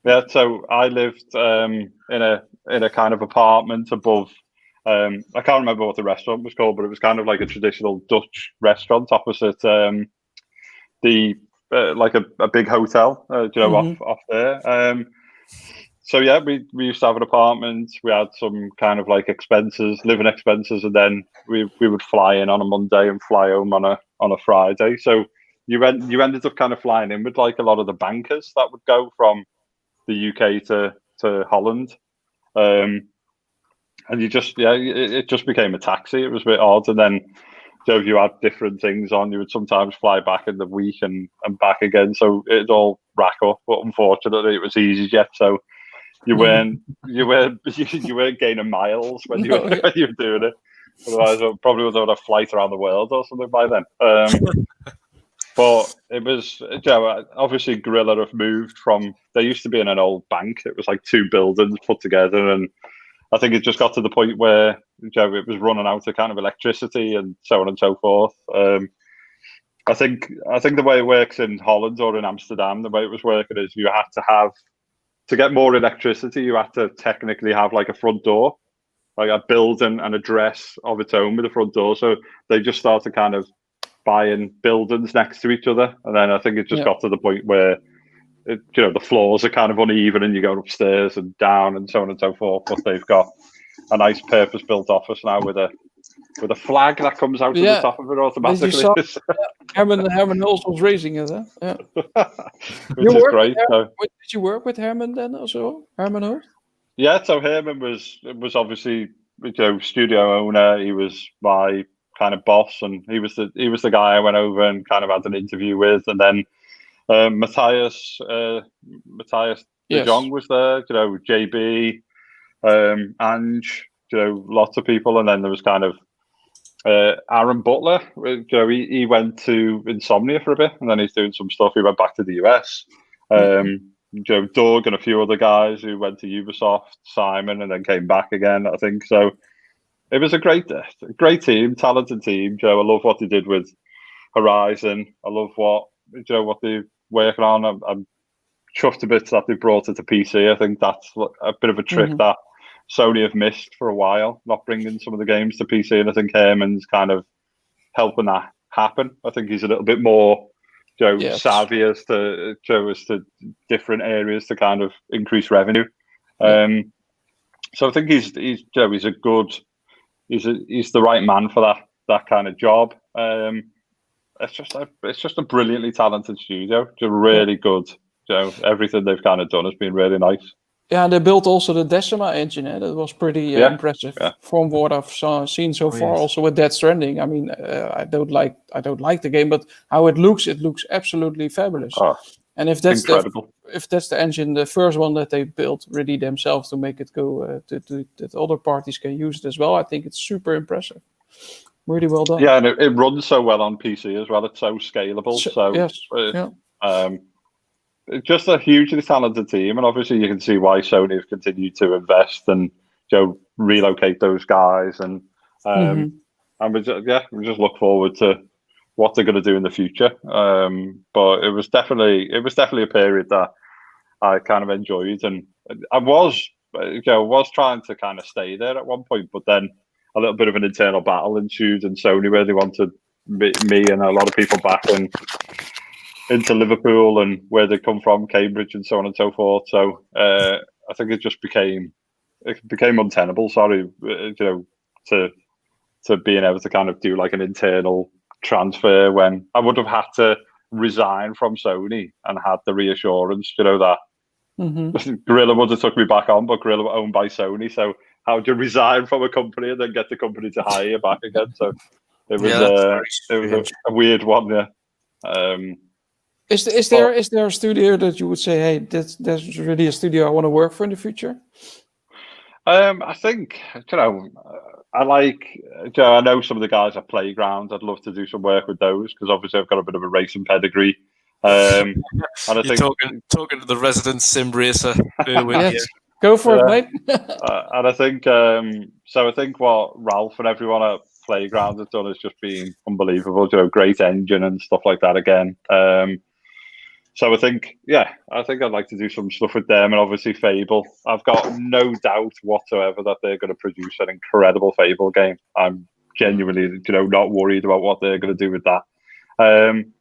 yeah. So I lived in a kind of apartment above. I can't remember what the restaurant was called, but it was kind of like a traditional Dutch restaurant opposite like a big hotel, off there. So yeah, we used to have an apartment. We had some kind of like living expenses, and then we would fly in on a Monday and fly home on a Friday. So you ended up kind of flying in with like a lot of the bankers that would go from the UK to Holland. And you just, it just became a taxi. It was a bit odd. And then, if you had different things on, you would sometimes fly back in the week and back again. So it'd all rack up. But unfortunately, it was EasyJet. So you weren't gaining miles when you were doing it. Otherwise, I probably would have had a flight around the world or something by then. But it was, obviously Gorilla have moved from, they used to be in an old bank. It was like 2 buildings put together, and I think it just got to the point where it was running out of kind of electricity and so on and so forth. I think the way it works in Holland or in Amsterdam, the way it was working is you had to have, to get more electricity, you had to technically have like a front door, like a building, an address of its own with a front door. So they just started kind of buying buildings next to each other, and then I think it just got to the point where the floors are kind of uneven and you go upstairs and down and so on and so forth. But they've got a nice purpose-built office now with a flag that comes out of the top of it automatically. Herman also was raising it, huh? Yeah. Which is great. Did you work with Herman then also? Herman Holt? Yeah, so Herman was obviously studio owner. He was my kind of boss, and he was the guy I went over and kind of had an interview with, and then Matthias De Jong was there, JB, Ange, lots of people, and then there was kind of Aaron Butler. He went to Insomnia for a bit, and then he's doing some stuff. He went back to the US. Doug and a few other guys who went to Ubisoft, Simon, and then came back again, I think. So it was a great team, talented team. I love what they did with Horizon. I love what they're working on. I'm chuffed a bit that they brought it to PC. I think that's a bit of a trick that Sony have missed for a while, not bringing some of the games to PC. And I think Herman's kind of helping that happen. I think he's a little bit more savvy as to different areas to kind of increase revenue. So I think he's the right man for that kind of job. It's just a brilliantly talented studio. Just really good. Everything they've kind of done has been really nice. Yeah, they built also the Decima engine. That was pretty impressive from what I've seen so far. Also with Death Stranding. I mean, I don't like the game, but how it looks absolutely fabulous. Oh, and if that's incredible. If that's the engine, the first one that they built really themselves to make it go that other parties can use it as well, I think it's super impressive. Really well done. Yeah, and it runs so well on PC as well. It's so scalable. It's just a hugely talented team, and obviously you can see why Sony have continued to invest and relocate those guys, and we just look forward to what they're going to do in the future. But it was definitely a period that I kind of enjoyed, and I was trying to kind of stay there at one point, but then a little bit of an internal battle ensued in Sony where they wanted me and a lot of people back into Liverpool and where they come from, Cambridge and so on and so forth. So I think it became untenable. Sorry, to being able to kind of do like an internal transfer when I would have had to resign from Sony and had the reassurance, that Gorilla would have took me back on, but Gorilla were owned by Sony. So how do you resign from a company and then get the company to hire you back again? So it was a weird one, yeah. Is there a studio that you would say, hey, that's really a studio I want to work for in the future? I think I like. I know some of the guys at Playground. I'd love to do some work with those because obviously I've got a bit of a racing pedigree. And I think talking to the resident sim racer. Irwin, go for it, mate. And I think so. I think what Ralph and everyone at Playground has done has just been unbelievable. Great engine and stuff like that again. So I think I'd like to do some stuff with them, and obviously Fable. I've got no doubt whatsoever that they're going to produce an incredible Fable game. I'm genuinely, not worried about what they're going to do with that. And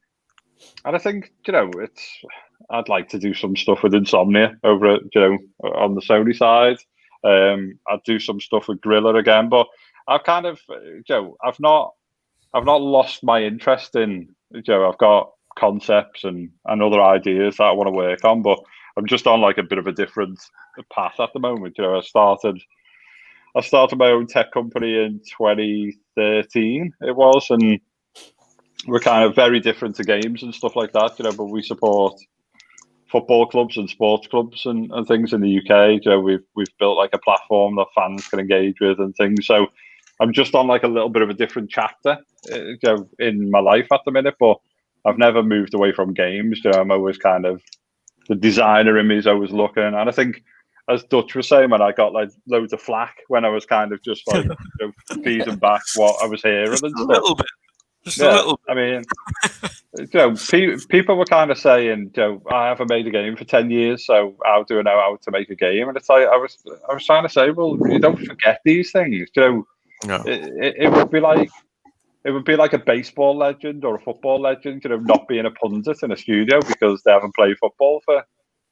I think, I'd like to do some stuff with Insomnia over at, on the Sony side. I'd do some stuff with Gorilla again, but I've kind of, I've not lost my interest in, I've got concepts and other ideas that I want to work on, but I'm just on like a bit of a different path at the moment. You know, I started my own tech company in 2013. It was, and we're kind of very different to games and stuff like that. You know, but we support football clubs and sports clubs and things in the UK. You know, we've built like a platform that fans can engage with and things. So I'm just on like a little bit of a different chapter, you know, in my life at the minute. But I've never moved away from games. You know, I'm always kind of, the designer in me is always looking. And I think, as Dutch was saying, when I got like loads of flack when I was kind of just like, you know, feeding back what I was hearing and stuff. A little bit. Just Yeah, a little. I mean, you know, people were kind of saying, you know, I haven't made a game for 10 years, so how do I know how to make a game? And it's like, I was trying to say, well, you don't forget these things. You know, No. it would be like a baseball legend or a football legend, you know, not being a pundit in a studio because they haven't played football for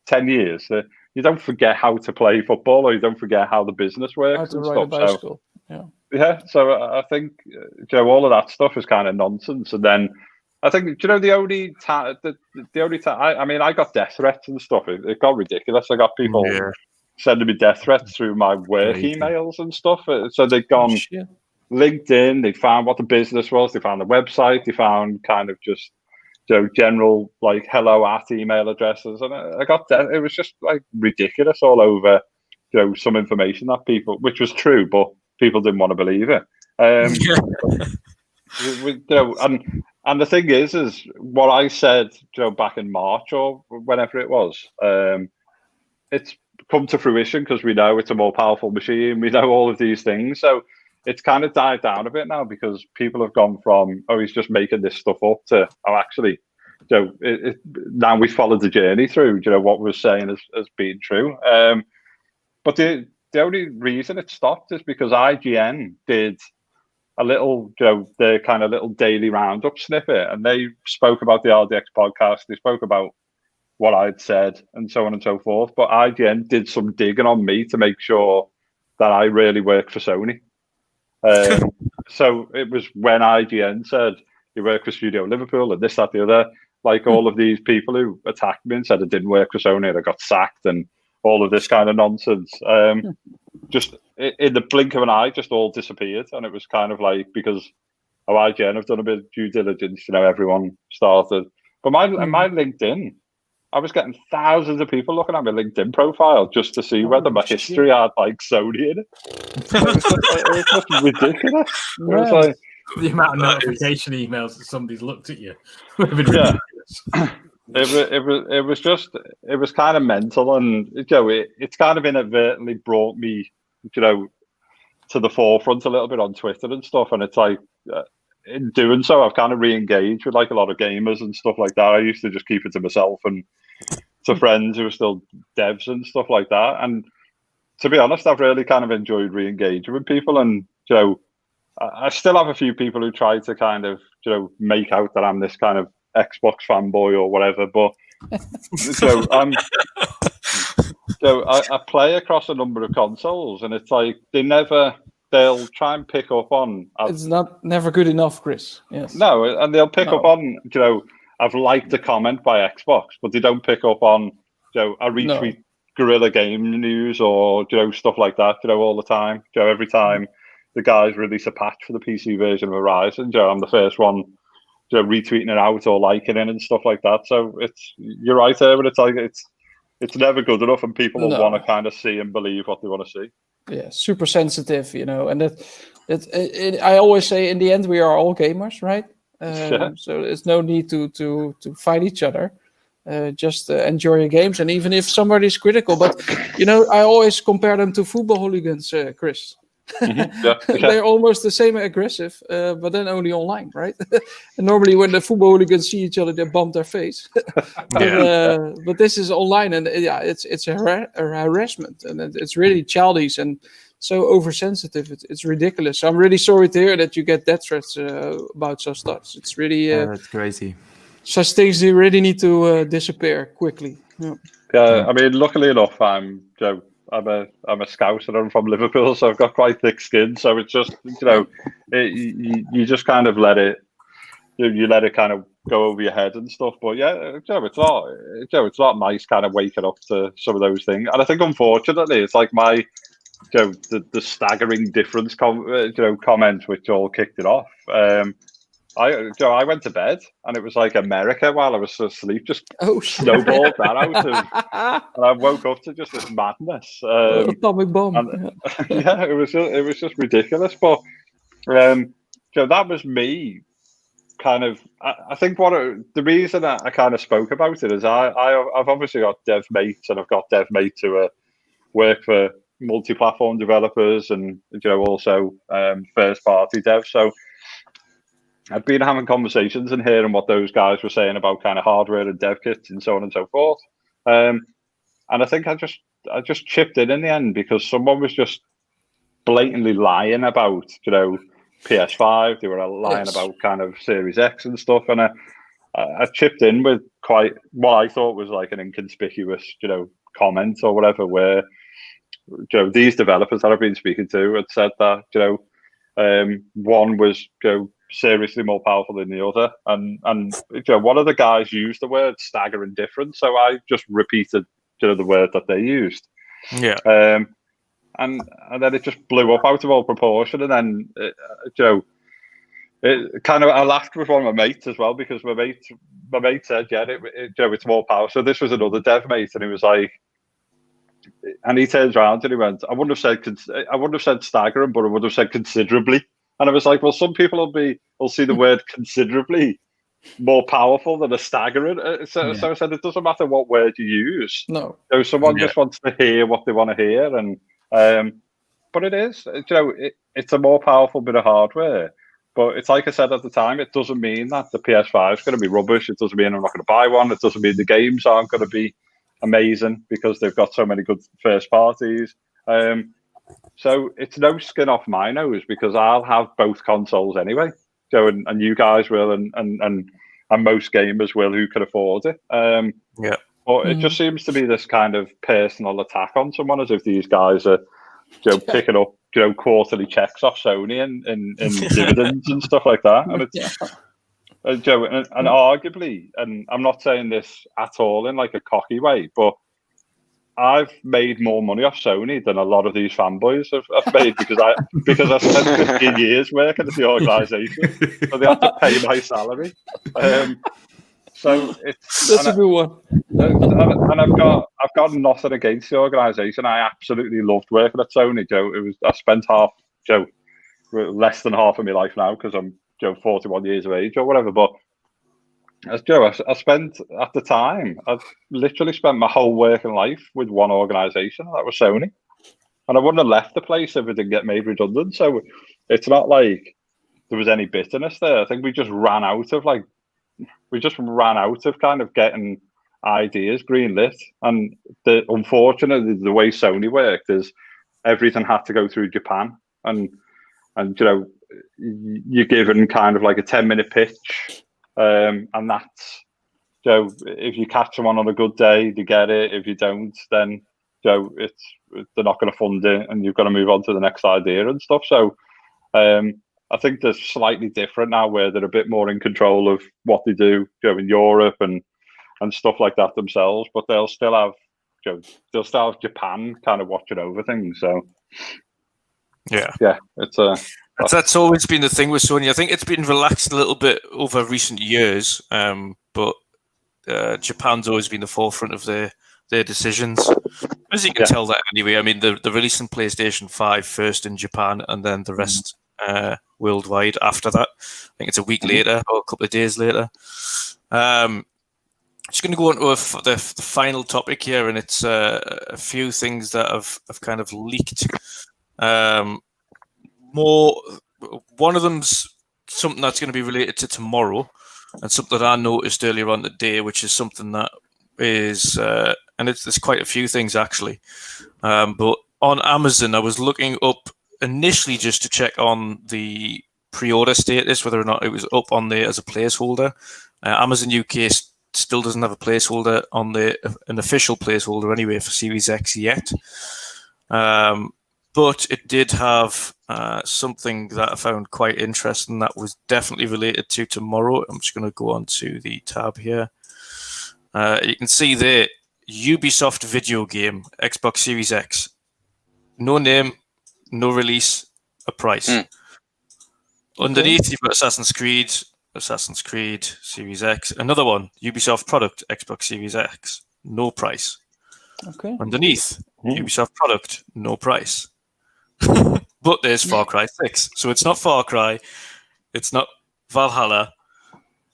10 years. You don't forget how to play football, or you don't forget how the business works. How to and ride a stuff. bicycle. Yeah, so I think, you know, all of that stuff is kind of nonsense. And then I think, you know, the only time, I mean, I got death threats and stuff. It got ridiculous. I got people sending me death threats through my work emails and stuff. So they'd gone LinkedIn, they found what the business was, they found the website, they found kind of just, you know, general like hello at email addresses. And I got that. It was just like ridiculous all over, you know, some information that people, which was true, but people didn't want to believe it. You know, and the thing is what I said, you know, back in March or whenever it was, it's come to fruition because we know it's a more powerful machine. We know all of these things. So it's kind of died down a bit now because people have gone from, oh, he's just making this stuff up to, oh, actually, you know, now we followed the journey through, you know, what we're saying as being true. But the only reason it stopped is because IGN did a little, you know, their kind of little daily roundup snippet, and they spoke about the RDX podcast. They spoke about what I'd said and so on and so forth. But IGN did some digging on me to make sure that I really work for Sony. So it was when IGN said, you work for Studio Liverpool and this, that, the other, like all of these people who attacked me and said it didn't work for Sony and I got sacked and all of this kind of nonsense. Just in the blink of an eye, just all disappeared. And it was kind of like, because of IGN have done a bit of due diligence, you know, everyone started. But my LinkedIn, I was getting thousands of people looking at my LinkedIn profile just to see whether my history had like Sony in it. It was just ridiculous. It was like, the amount of notification emails that somebody's looked at you. Yeah. It was kind of mental, and you know, it's kind of inadvertently brought me, you know, to the forefront a little bit on Twitter and stuff. And it's like, in doing so, I've kind of re-engaged with like a lot of gamers and stuff like that. I used to just keep it to myself and to friends who are still devs and stuff like that. And to be honest, I've really kind of enjoyed re-engaging with people. And you know, I still have a few people who try to kind of, you know, make out that I'm this kind of Xbox fanboy or whatever, but so I play across a number of consoles, and it's like they'll try and pick up on. It's never good enough, Chris. Yes. No, and they'll pick up on, you know, I've liked a comment by Xbox, but they don't pick up on, you know, I retweet Guerrilla Game News or, you know, stuff like that, you know, all the time. You know, every time the guys release a patch for the PC version of Horizon, you know, I'm the first one, you know, retweeting it out or liking it and stuff like that. So you're right there, but it's like it's never good enough, and people will want to kind of see and believe what they want to see. Yeah, super sensitive, you know, and I always say in the end we are all gamers, right? So there's no need to fight each other. Just enjoy your games, and even if somebody's critical, but you know, I always compare them to football hooligans, Chris. They're almost the same aggressive, but then only online, right? And normally when the football hooligans see each other, they bump their face. But this is online, and it's a harassment, and it's really childish and so oversensitive. It's ridiculous. So I'm really sorry to hear that you get death threats about such stuff. It's really that's crazy. Such things they really need to disappear quickly. Yeah, I mean, luckily enough, I'm a Scouse and I'm from Liverpool, so I've got quite thick skin. So it's just, you know, you just kind of let it you let it kind of go over your head and stuff. But yeah, it's not nice kind of waking up to some of those things. And I think unfortunately, it's like my the staggering difference comment which all kicked it off. I went to bed and it was like America while I was asleep, just snowballed that out, and I woke up to just this madness. Atomic bomb. Yeah, it was just ridiculous. But that was me. Kind of, I think the reason I kind of spoke about it is I've obviously got dev mates, and I've got dev mates who work for multi-platform developers and also first party devs. So I've been having conversations and hearing what those guys were saying about kind of hardware and dev kits and so on and so forth. And I think I just chipped in the end because someone was just blatantly lying about, PS5. They were lying about kind of Series X and stuff. And I chipped in with quite what I thought was like an inconspicuous, comment or whatever, where, these developers that I've been speaking to had said that, one was, seriously more powerful than the other, and one of the guys used the word staggering difference, so I just repeated the word that they used, and then it just blew up out of all proportion, and then it kind of, I laughed with one of my mates as well because my mate said it's more power. So this was another dev mate, and he was like, and he turns around and he went, I wouldn't have said staggering, but I would have said considerably. And I was like, well, some people will see the word considerably more powerful than a staggering. So I said, it doesn't matter what word you use. No. Someone just wants to hear what they want to hear. And but it is, it's a more powerful bit of hardware. But it's like I said at the time, it doesn't mean that the PS5 is going to be rubbish. It doesn't mean I'm not going to buy one. It doesn't mean the games aren't going to be amazing because they've got so many good first parties. So it's no skin off my nose because I'll have both consoles anyway. So and you guys will, and most gamers will who can afford it. But it just seems to be this kind of personal attack on someone, as if these guys are picking up quarterly checks off Sony and dividends and stuff like that. And it's and arguably, and I'm not saying this at all in like a cocky way, but I've made more money off Sony than a lot of these fanboys have made because I spent 15 years working at the organisation, so they have to pay my salary. So that's a good one. And I've got nothing against the organisation. I absolutely loved working at Sony. I spent less than half of my life now because I'm 41 years of age or whatever, but. As I spent at the time, I literally spent my whole working life with one organisation, and that was Sony. And I wouldn't have left the place if it didn't get made redundant. So it's not like there was any bitterness there. I think we just ran out of kind of getting ideas greenlit. And unfortunately, the way Sony worked is everything had to go through Japan, and you're given kind of like a 10-minute pitch. And that's if you catch someone on a good day, they get it. If you don't, then they're not going to fund it, and you've got to move on to the next idea and stuff. So I think they're slightly different now, where they're a bit more in control of what they do, in Europe and stuff like that themselves. But they'll still have Japan kind of watching over things. So it's That's always been the thing with Sony. I think it's been relaxed a little bit over recent years, but Japan's always been the forefront of their decisions. As you can tell that anyway. I mean, they're releasing PlayStation 5 first in Japan, and then the rest worldwide after that. I think it's a week later or a couple of days later. Just going to go on to the final topic here, and it's a few things that have kind of leaked. One of them's something that's going to be related to tomorrow, and something that I noticed earlier on today, which is something that is, and there's quite a few things actually. But on Amazon, I was looking up initially just to check on the pre-order status, whether or not it was up on there as a placeholder. Amazon UK still doesn't have a placeholder on an official placeholder anyway for Series X yet. but it did have something that I found quite interesting that was definitely related to tomorrow. I'm just going to go on to the tab here. You can see there, Ubisoft video game, Xbox Series X. No name, no release, a price. Underneath, you've got Assassin's Creed, Series X. Another one, Ubisoft product, Xbox Series X. No price. Okay. Underneath, Ubisoft product, no price. But there's Far Cry 6. So it's not Far Cry. It's not Valhalla.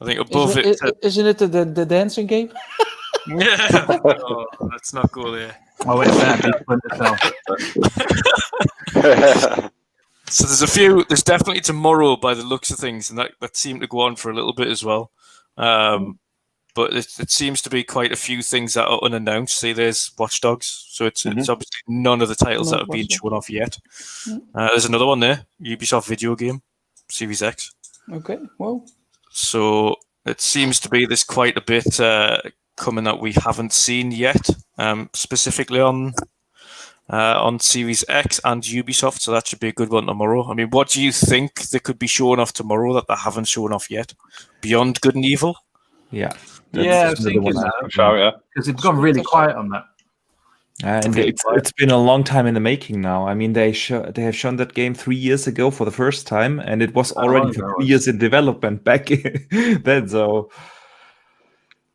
I think above Isn't it the dancing game? Yeah. Oh, let's not go there. Oh, it better be Splinter Cell. So there's definitely tomorrow by the looks of things, and that seemed to go on for a little bit as well. But it seems to be quite a few things that are unannounced. See, there's Watch Dogs, so it's obviously none of the titles that have been shown off yet. There's another one there, Ubisoft video game, Series X. Okay, well. So it seems to be there's quite a bit coming that we haven't seen yet, specifically on Series X and Ubisoft. So that should be a good one tomorrow. I mean, what do you think they could be showing off tomorrow that they haven't shown off yet? Beyond Good and Evil? Yeah. I was thinking that. Because it's gone really quiet on that. And it's been a long time in the making now. I mean, they have shown that game 3 years ago for the first time, and it was already for 2 years in development back then. So,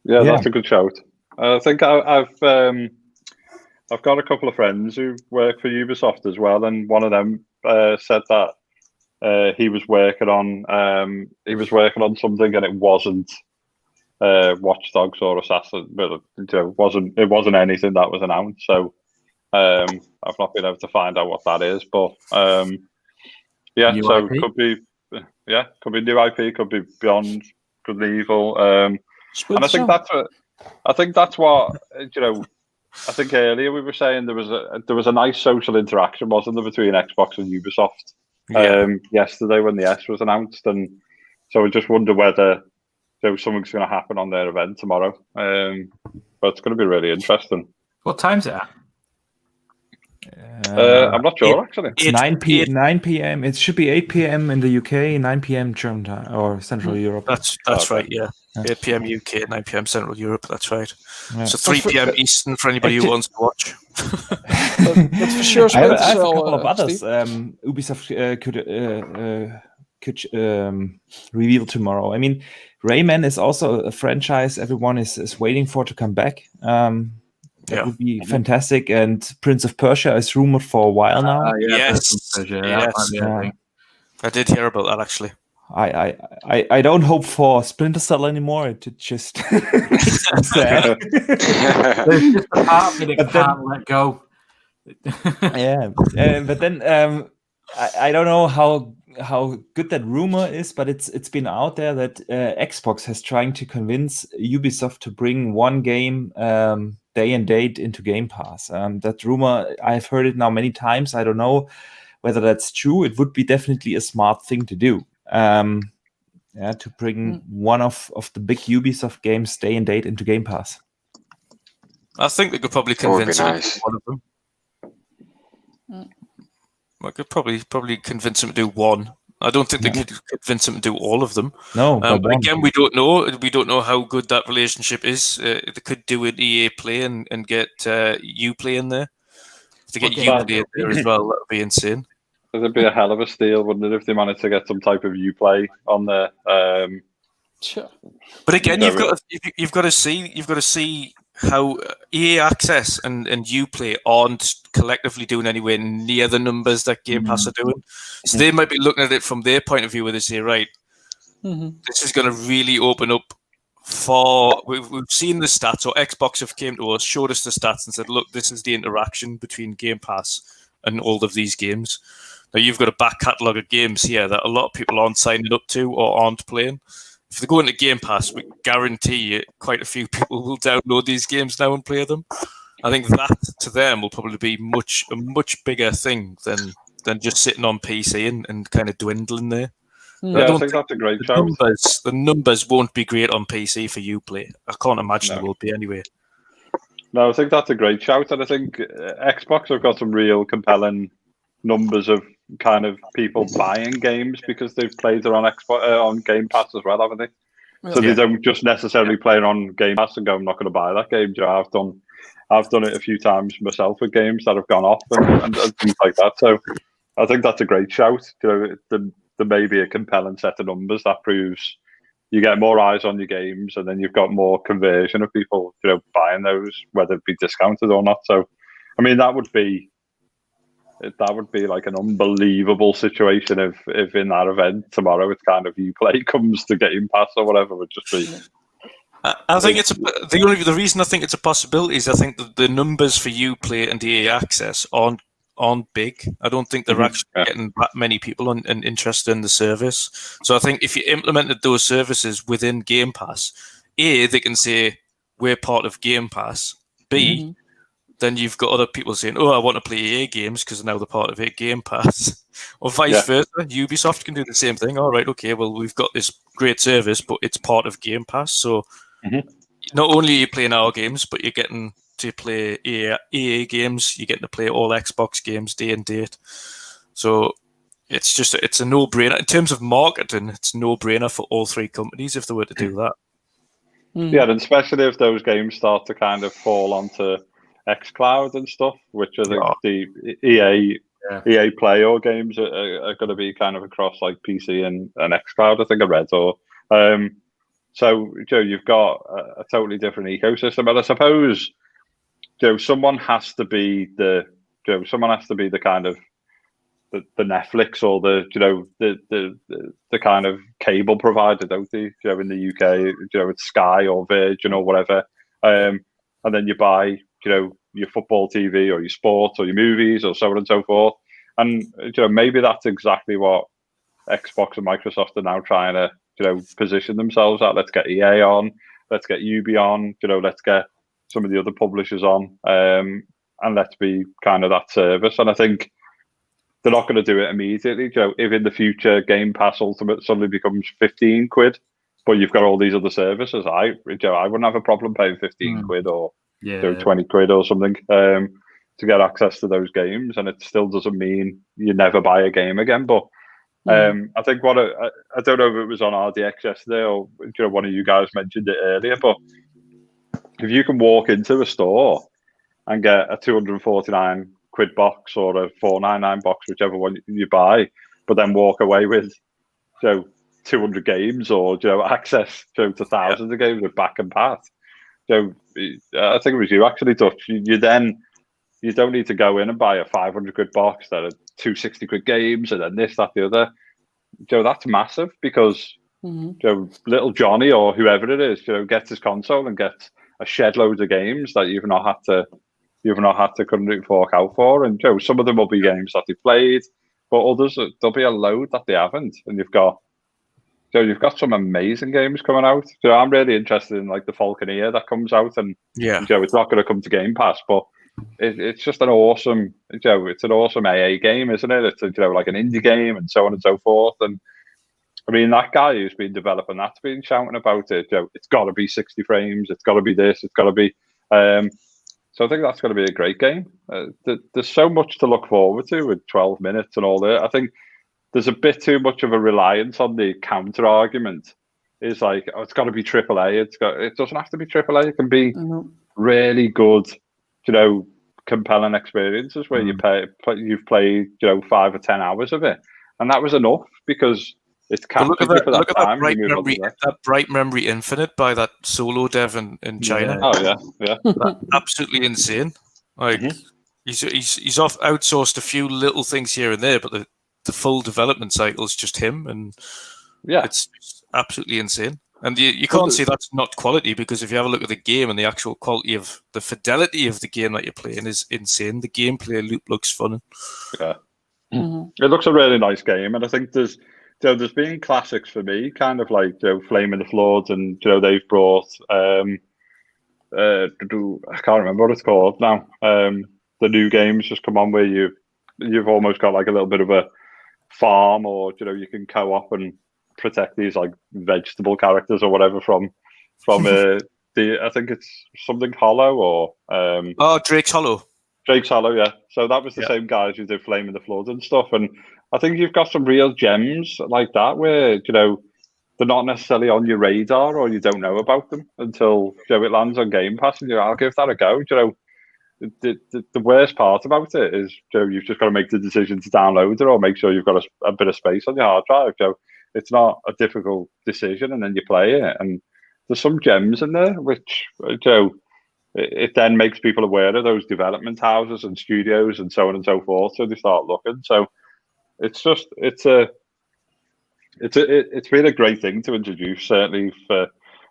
yeah, that's a good shout. I think I've got a couple of friends who work for Ubisoft as well, and one of them said that he was working on something, and it wasn't Watch Dogs or Assassin, but it wasn't anything that was announced. So I've not been able to find out what that is, but so could be new IP, could be Beyond Good and Evil, and I think that's what I think earlier we were saying there was a nice social interaction, wasn't there, between Xbox and Ubisoft yesterday when the S was announced, and so I just wonder whether something's going to happen on their event tomorrow. But it's going to be really interesting. What time's it at? I'm not sure, actually. It's 9 p.m. It should be 8 p.m. in the UK, 9 p.m. German time or Central Europe. That's right, yeah. 8 p.m. UK, 9 p.m. Central Europe, that's right. Yeah. So 3 p.m. Eastern for anybody who wants to watch. That's for sure. I have a couple of others. Ubisoft could reveal tomorrow. I mean, Rayman is also a franchise everyone is waiting for to come back. That would be fantastic. And Prince of Persia is rumored for a while now. Yes. I did hear about that, actually. I don't hope for Splinter Cell anymore. It just makes me sad. There's just a part of me that can't let go. But then I don't know how good that rumor is, but it's been out there that Xbox has trying to convince Ubisoft to bring one game day and date into Game Pass. That rumor, I've heard it now many times. I don't know whether that's true. It would be definitely a smart thing to do. To bring one of the big Ubisoft games day and date into Game Pass. I think they could probably convince one of them. I could probably convince them to do one. I don't think they could convince them to do all of them. No, but again, we don't know. We don't know how good that relationship is. They could do an EA Play and get Uplay in there. If they get Uplay in there as well, that would be insane. It'd be a hell of a steal, wouldn't it, if they managed to get some type of Uplay on there? Sure. But again, you've got to see how EA Access and Uplay aren't collectively doing anywhere near the numbers that Game Pass are doing. So they might be looking at it from their point of view, where they say, right, this is going to really open up for... We've seen the stats, or Xbox have came to us, showed us the stats and said, look, this is the interaction between Game Pass and all of these games. Now, you've got a back catalogue of games here that a lot of people aren't signing up to or aren't playing. If they go into Game Pass, we guarantee you quite a few people will download these games now and play them. I think that, to them, will probably be a much bigger thing than just sitting on PC and kind of dwindling there. Yeah, I think that's a great shout. The numbers won't be great on PC for Uplay. I can't imagine it will be anyway. No, I think that's a great shout, and I think Xbox have got some real compelling numbers of kind of people buying games because they've played it on on Game Pass as well, haven't they? So they don't just necessarily play it on Game Pass and go, "I'm not going to buy that game." You know, I've done it a few times myself with games that have gone off and things like that. So I think that's a great shout. You know, there may be a compelling set of numbers that proves you get more eyes on your games, and then you've got more conversion of people, you know, buying those, whether it be discounted or not. So, I mean, that would be like an unbelievable situation if in that event tomorrow it's kind of Uplay comes to Game Pass or whatever. Would just be. I think the reason I think it's a possibility is I think the numbers for Uplay and EA Access aren't big. I don't think they're actually getting that many people and interested in the service. So I think if you implemented those services within Game Pass, A, they can say we're part of Game Pass. B, then you've got other people saying, "Oh, I want to play EA games because now they're part of EA Game Pass," or vice versa. Ubisoft can do the same thing. All right, okay, well we've got this great service, but it's part of Game Pass, so. Not only are you playing our games, but you're getting to play EA games. You're getting to play all Xbox games day and date. So it's a no-brainer. In terms of marketing, it's a no-brainer for all three companies if they were to do that. Yeah, and especially if those games start to kind of fall onto xCloud and stuff, which I think the EA Play or games are going to be kind of across like PC and xCloud, I think I read. So, Joe, you've got a totally different ecosystem, but I suppose, Joe, someone has to be the kind of the Netflix or the kind of cable provider, don't they? You know, in the UK, it's Sky or Virgin or whatever, and then you buy, your football TV or your sports or your movies or so on and so forth, and maybe that's exactly what Xbox and Microsoft are now trying to. Position themselves at. Let's get EA on, let's get Ubi on, let's get some of the other publishers on, and let's be kind of that service. And I think they're not going to do it immediately. If in the future Game Pass Ultimate suddenly becomes 15 quid, but you've got all these other services, I wouldn't have a problem paying 15 quid or 20 quid or something to get access to those games. And it still doesn't mean you never buy a game again, but I think I don't know if it was on RDX yesterday or one of you guys mentioned it earlier, but if you can walk into a store and get a 249 quid box or a 499 box, whichever one you buy, but then walk away with 200 games or access to thousands of games with back and path. I think it was you actually, Dutch. You don't need to go in and buy a 500 quid box that are 260 quid games and then this, that, the other. That's massive because little Johnny or whoever it is, gets his console and gets a shed load of games that you've not had to currently fork out for. And some of them will be games that they played, but others there'll be a load that they haven't. And you've got some amazing games coming out. I'm really interested in like the Falconeer that comes out, and it's not going to come to Game Pass, but it's just an awesome, it's an awesome AA game, isn't it? It's like an indie game and so on and so forth. And I mean, that guy who's been developing that's been shouting about it. It's got to be 60 frames. It's got to be this. It's got to be. So I think that's going to be a great game. There's so much to look forward to with 12 minutes and all that. I think there's a bit too much of a reliance on the counter argument. It's like, oh, it's got to be AAA. It doesn't have to be AAA. It can be really good. Compelling experiences where you've played 5 or 10 hours of it, and that was enough because it's captured for that time. That Bright Memory Infinite by that solo dev in China. Absolutely insane. Like he's outsourced a few little things here and there, but the full development cycle is just him, and it's absolutely insane. And you can't say that's not quality, because if you have a look at the game and the actual quality of the fidelity of the game that you're playing is insane. The gameplay loop looks fun. Yeah, it looks a really nice game, and I think there's been classics for me, kind of like Flame in the Flood, and they've brought I can't remember what it's called now. The new games just come on where you've almost got like a little bit of a farm, or you can co-op and protect these like vegetable characters or whatever from I think it's something Hollow or Drake's Hollow. Drake's Hollow, yeah. So that was the Yeah. same guys who did Flame in the Flood and stuff. And I think you've got some real gems like that where, they're not necessarily on your radar or you don't know about them until it lands on Game Pass and I'll give that a go. The worst part about it is you've just got to make the decision to download it or make sure you've got a bit of space on your hard drive. It's not a difficult decision, and then you play it, and there's some gems in there which it then makes people aware of those development houses and studios and so on and so forth. So they start looking. So it's been a great thing to introduce, certainly for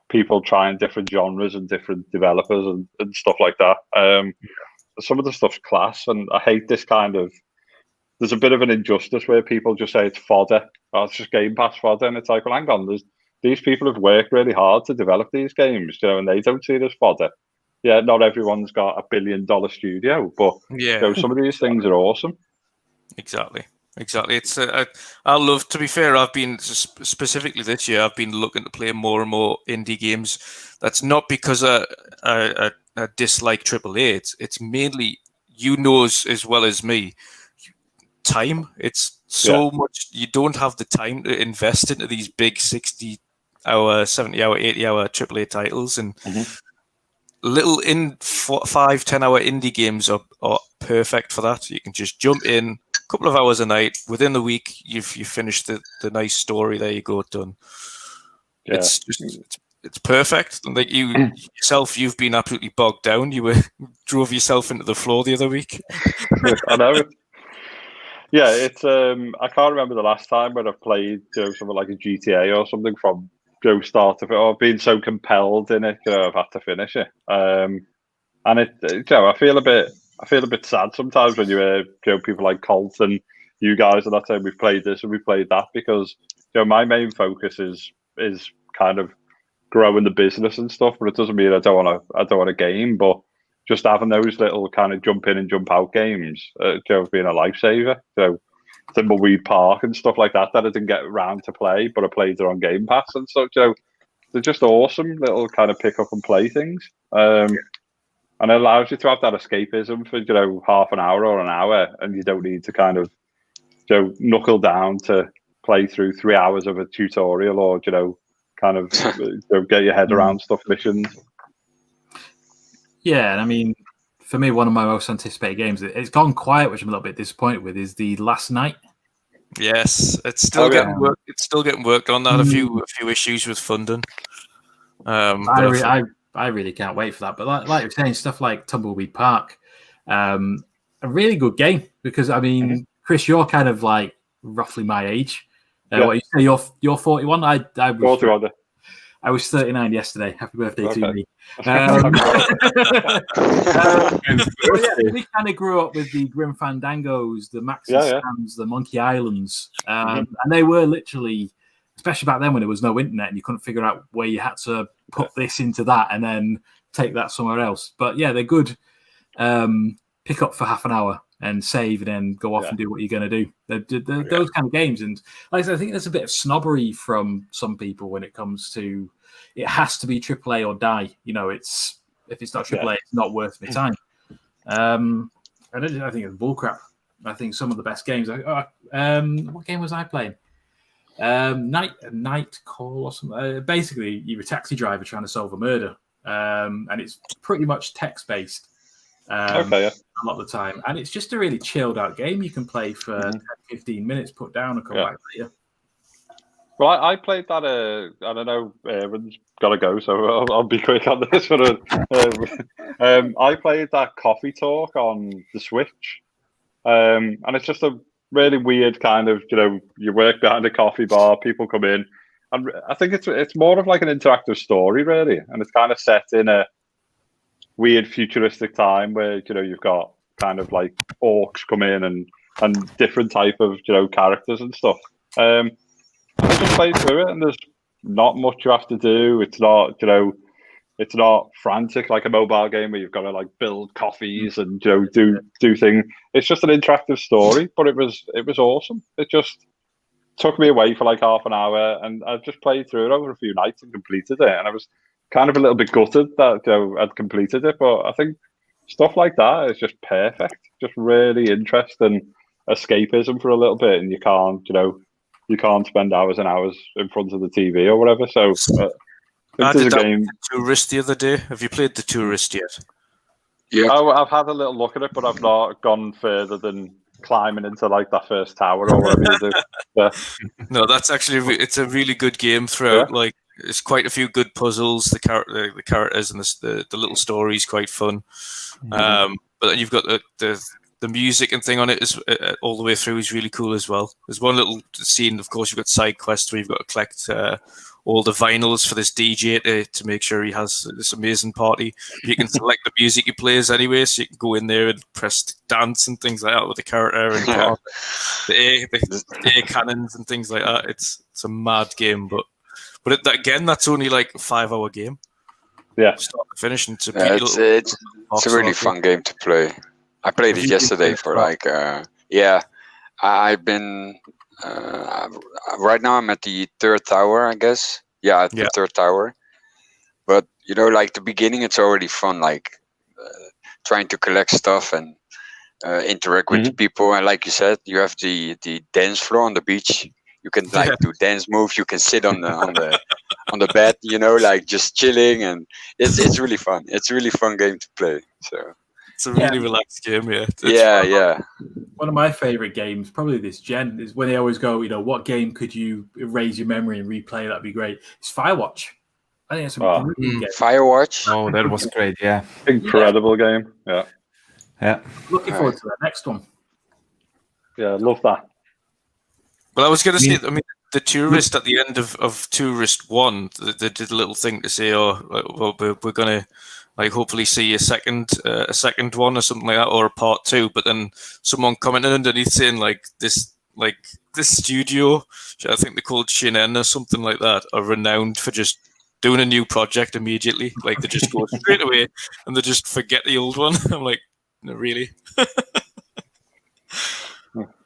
people trying different genres and different developers and stuff like that. Some of the stuff's class, and I hate this kind of. There's a bit of an injustice where people just say it's fodder. Oh, it's just Game Pass fodder, and it's like, well, hang on. These people have worked really hard to develop these games, and they don't see it as fodder. Yeah, not everyone's got $1 billion studio, but some of these things are awesome. Exactly. It's I love. To be fair, I've been specifically this year. I've been looking to play more and more indie games. That's not because I dislike AAA. It's mainly as well as me. Time. It's so much. You don't have the time to invest into these big 60-hour, 70-hour, 80-hour AAA titles, and little 5-10 hour indie games are perfect for that. You can just jump in. Couple of hours a night, within the week you've finished the nice story. There you go, done. Yeah. It's perfect. And like you've been absolutely bogged down. You drove yourself into the floor the other week. I know. Yeah, it's I can't remember the last time when I've played something like a GTA or something from start to I've been so compelled in it, I've had to finish it. And I feel a bit sad sometimes when you hear people like Colt and you guys and that saying we've played this and we've played that, because my main focus is kind of growing the business and stuff, but it doesn't mean I don't want a game, but just having those little kind of jump in and jump out games have been a lifesaver. Thimbleweed Park and stuff like that I didn't get around to play, but I played it on Game Pass and stuff. They're just awesome little kind of pick up and play things. And it allows you to have that escapism for half an hour or an hour, and you don't need to kind of knuckle down to play through 3 hours of a tutorial or kind of get your head around stuff missions. Yeah, and I mean, for me, one of my most anticipated games, it's gone quiet, which I'm a little bit disappointed with, is the Last Night. Yes, it's still getting work. It's still getting worked on. That a few issues with funding. I really can't wait for that. But like you're saying, stuff like Tumbleweed Park, a really good game, because I mean, Chris, you're kind of like roughly my age. What you say? You're 41. I was 39 yesterday. Happy birthday to me. We kind of grew up with the Grim Fandangos, the Maxi Scams, the Monkey Islands, and they were literally, especially back then when there was no internet and you couldn't figure out where you had to put this into that and then take that somewhere else. But yeah, they're good. Pick up for half an hour and save and then go off and do what you're going to do. Those kind of games. And like I said, I think there's a bit of snobbery from some people when it comes to it has to be AAA or die. If it's not AAA, it's not worth my time. I think it's bullcrap. I think some of the best games. What game was I playing? Night Call or something. Basically, you're a taxi driver trying to solve a murder, and it's pretty much text-based. A lot of the time, and it's just a really chilled out game you can play for 10-15 minutes, put down and come back later. Well, I played that I don't know, Erwin's got to go, so I'll be quick on this one. I played that Coffee Talk on the Switch, and it's just a really weird kind of, you work behind a coffee bar, people come in, and I think it's more of like an interactive story, really, and it's kind of set in a weird futuristic time where you've got kind of like orcs come in and different type of characters and stuff. I just played through it, and there's not much you have to do. It's not it's not frantic like a mobile game where you've got to like build coffees and do things. It's just an interactive story, but it was awesome. It just took me away for like half an hour, and I just played through it over a few nights and completed it, and I was kind of a little bit gutted that I'd completed it, but I think stuff like that is just perfect. Just really interesting escapism for a little bit, and you can't spend hours and hours in front of the TV or whatever. So I this is did a that game. with the Tourist the other day. Have you played the Tourist yet? Yeah. I've had a little look at it, but I've not gone further than climbing into like that first tower or whatever you do. Yeah. No, that's actually it's a really good game throughout. Yeah. Like, it's quite a few good puzzles. The characters and the little story is quite fun. But then you've got the music and thing on it is all the way through is really cool as well. There's one little scene, of course, you've got side quests where you've got to collect all the vinyls for this DJ to make sure he has this amazing party. You can select the music he plays anyway, so you can go in there and press dance and things like that with the character and the air cannons and things like that. It's a mad game, but that's only like a 5-hour game. Yeah, start to finish, and it's a really fun game to play. I played it yesterday for like I've been right now I'm at the 3rd tower, I guess. Yeah, the 3rd tower. But like the beginning, it's already fun, like trying to collect stuff and interact with people. And like you said, you have the dance floor on the beach. You can do dance moves. You can sit on the bed, like just chilling, and it's really fun. It's a really fun game to play. So it's a really relaxed game, yeah. Yeah. One of my favorite games, probably this gen, is when they always go, what game could you erase your memory and replay? That'd be great. It's Firewatch. I think it's a brilliant game. Firewatch. Oh, that was great. Yeah, incredible game. Yeah. Looking forward to the next one. Yeah, love that. Well, I was going to say, the Tourist at the end of Tourist 1, they did a little thing to say, well, we're going to hopefully see a second one or something like that, or a part 2. But then someone commented underneath saying this studio, I think they're called Shinen or something like that, are renowned for just doing a new project immediately. Like, they just go straight away and they just forget the old one. I'm like, no, really?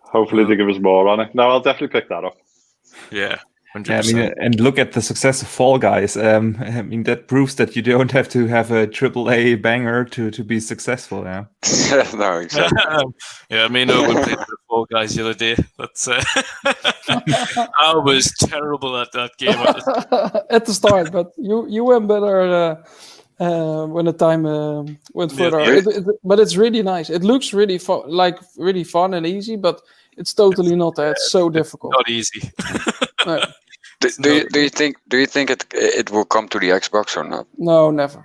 Hopefully they give us more on it. No, I'll definitely pick that up. Yeah. 100%. Yeah, and look at the success of Fall Guys. That proves that you don't have to have a AAA banger to be successful. Yeah. No, exactly. Yeah, we played the Fall Guys the other day. That's I was terrible at that game at the start, but you went better when the time went further. But it's really nice. It looks really really fun and easy, but it's totally not that. It's so difficult. Not easy. Do you think it will come to the Xbox or not? No, never.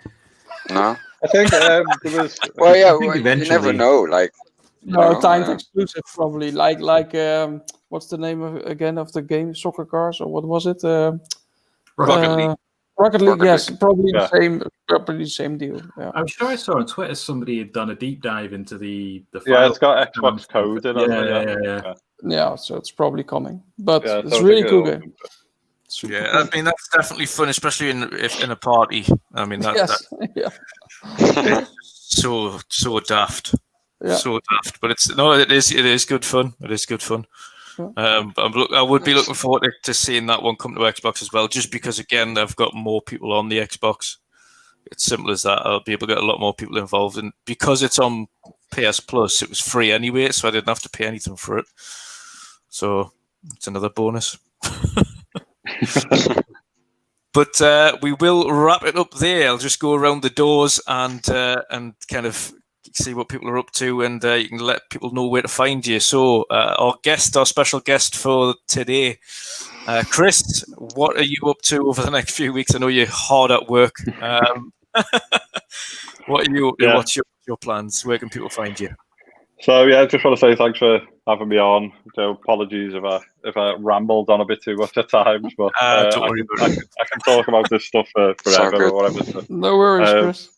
No. I think there was. Well, yeah. You never know. Like. Timed exclusive probably. Like what's the name of the game? Soccer Cars, or what was it? Rocket League. Rocket League, yes, probably the same. Probably the same deal. Yeah. I'm sure I saw on Twitter somebody had done a deep dive into the Yeah, it's got Xbox code in it. Yeah, so it's probably coming, but it's a really cool game. Yeah, I mean, that's definitely fun, especially in a party. I mean, that's so daft. Yeah. So daft, but it is good fun. It is good fun. But I would be looking forward to seeing that one come to Xbox as well, just because, again, they've got more people on the Xbox. It's simple as that. I'll be able to get a lot more people involved, and because it's on PS Plus, it was free anyway, so I didn't have to pay anything for it. So it's another bonus. But we will wrap it up there. I'll just go around the doors and kind of see what people are up to, and you can let people know where to find you. So our special guest for today, Chris, what are you up to over the next few weeks? I know you're hard at work. What are you? Yeah. What's your plans? Where can people find you? So I just want to say thanks for having me on. So apologies if I rambled on a bit too much at times, but I can talk about this stuff forever or whatever. So. No worries, Chris.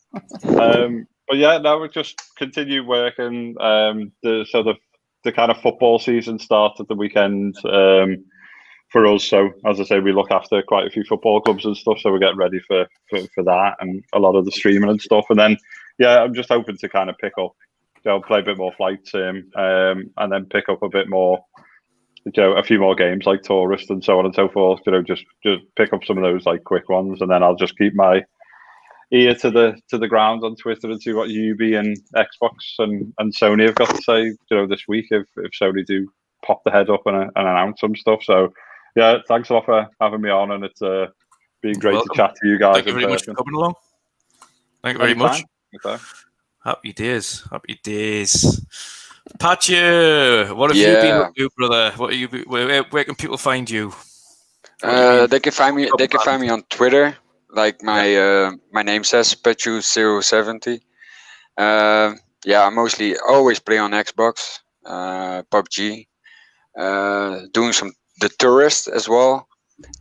But now we just continue working. The kind of football season starts at the weekend for us. So as I say, we look after quite a few football clubs and stuff. So we get ready for that and a lot of the streaming and stuff. And then I'm just hoping to kind of pick up. Play a bit more flight sim, and then pick up a bit more, a few more games like Tourist and so on and so forth. Just pick up some of those like quick ones, and then I'll just keep my ear to the ground on Twitter and see what Ubi and Xbox and Sony have got to say, this week if Sony do pop the head up and announce some stuff. So yeah, thanks a lot for having me on, and it's been great to chat to you guys. Thank you very much for coming along. Thank you very much. Okay. Happy days. Patcha, what have you been up to, brother? Where can people find you? They can find me. They can find me on Twitter, like my name says, Petchu070. I mostly always play on Xbox, PUBG, doing the Tourist as well.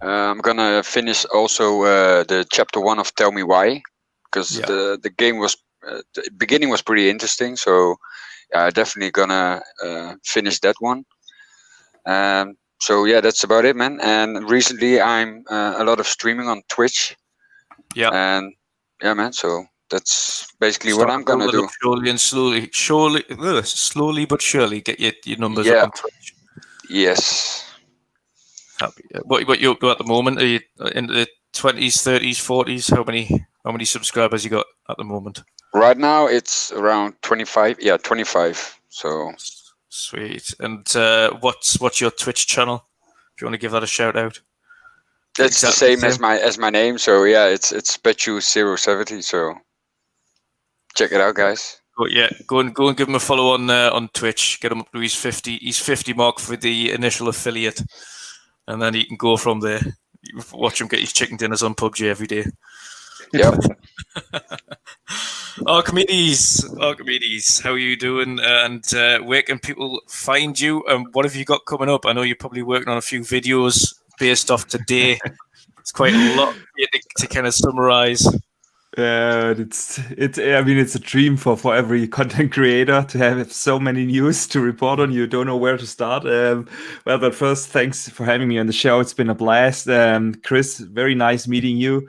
I'm gonna finish also the chapter 1 of Tell Me Why, because the game was the beginning was pretty interesting. So definitely gonna finish that one. So yeah, that's about it, man. And recently I'm a lot of streaming on Twitch. Yeah. And yeah, man. So that's basically what I'm gonna do. Slowly but surely get your numbers Yeah. up on Twitch. Yes. Happy. What you up to at the moment? Are you in the 20s, 30s, 40s? How many subscribers you got at the moment? Right now it's around 25. Yeah, 25. So sweet. And what's your Twitch channel? If you want to give that a shout out. It's the same as my name. So yeah, it's Petchu070. So check it out, guys. Go and give him a follow on Twitch. Get him up to his 50 mark for the initial affiliate, and then he can go from there. Watch him get his chicken dinners on PUBG every day. Yep. Archimedes, how are you doing? And where can people find you? And what have you got coming up? I know you're probably working on a few videos based off today. It's quite a lot to kind of summarize. It's a dream for every content creator to have so many news to report on. You don't know where to start. But first, thanks for having me on the show. It's been a blast. Chris, very nice meeting you.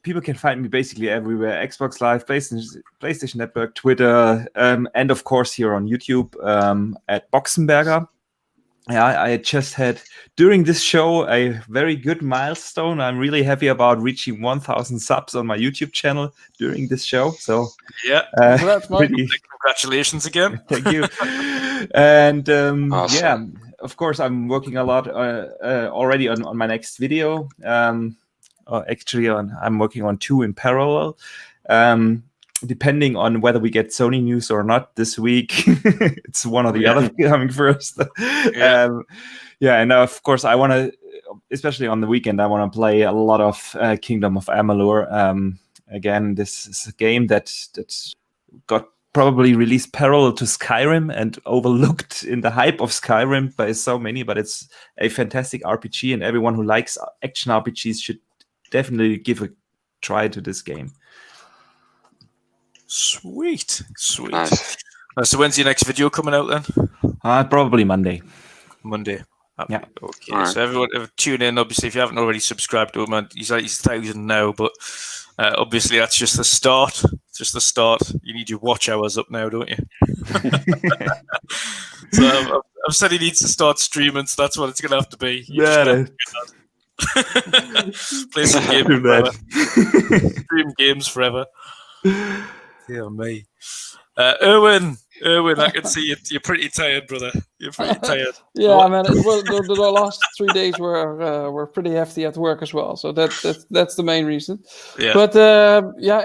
People can find me basically everywhere: Xbox Live, PlayStation Network, Twitter, and of course here on YouTube at Boxenberger. Yeah, I just had during this show a very good milestone. I'm really happy about reaching 1,000 subs on my YouTube channel during this show. So congratulations again. Thank you. And awesome. of course, I'm working a lot already on my next video. I'm working on 2 in parallel. Depending on whether we get Sony news or not this week, it's one or the other coming first. And of course, I want to, especially on the weekend, I want to play a lot of Kingdom of Amalur. Again, this is a game that got probably released parallel to Skyrim and overlooked in the hype of Skyrim by so many, but it's a fantastic RPG, and everyone who likes action RPGs should definitely give a try to this game. Sweet. Nice. So when's your next video coming out then? Probably Monday. Yeah. Okay. Right. So everyone tune in. Obviously, if you haven't already subscribed to him, he's at his 1,000 now. But obviously, that's just the start. It's just the start. You need your watch hours up now, don't you? So I've said he needs to start streaming. So that's what it's going to have to be. Play some games forever. Stream games forever. Dear me. Irwin, I can see you're pretty tired, brother. You're pretty tired. Yeah, man. The last 3 days were pretty hefty at work as well. So that's the main reason. Yeah. But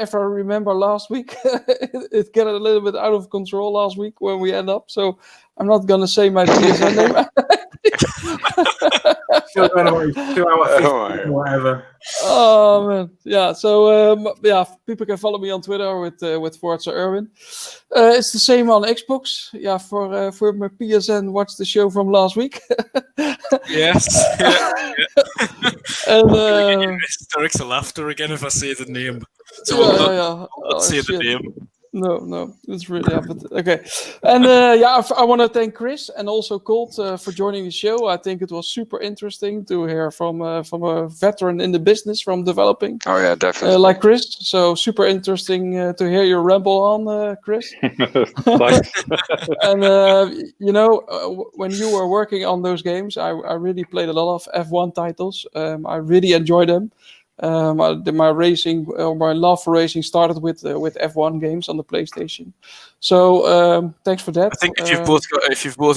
if I remember last week, it got a little bit out of control last week when we end up. So I'm not gonna say my PSN name. Still going away 2 hours, whatever. Oh man, yeah. So people can follow me on Twitter with Forza Erwin. It's the same on Xbox. Yeah, for my PSN, watch the show from last week. Yes. Yeah. And hysterics of laughter again if I say the name. So I'll say the name. No, it's really but okay. And I want to thank Chris and also Colt for joining the show. I think it was super interesting to hear from a veteran in the business from developing. Oh yeah, definitely. Like Chris, so super interesting to hear your ramble on, Chris. Thanks. And when you were working on those games, I really played a lot of F1 titles. I really enjoyed them. My racing, my love for racing started with F1 games on the PlayStation. So thanks for that. I think if you've both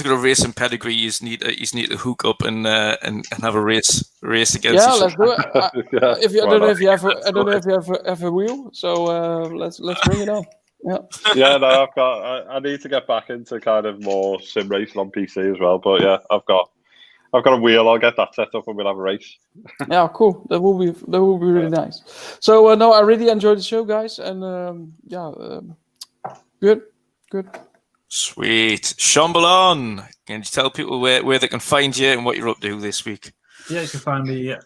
got a racing pedigree, you need to hook up and have a race against each Yeah, other. let's do it. Yeah, I why don't know not? if you have have a wheel. So let's bring it on. Yeah. Yeah, no, I need to get back into kind of more sim racing on PC as well. But yeah, I've got a wheel. I'll get that set up and we'll have a race. Yeah, cool. That will be really nice. So no, I really enjoyed the show, guys, and good. Sweet. Shaumbolon, can you tell people where they can find you and what you're up to this week? Yeah, you can find me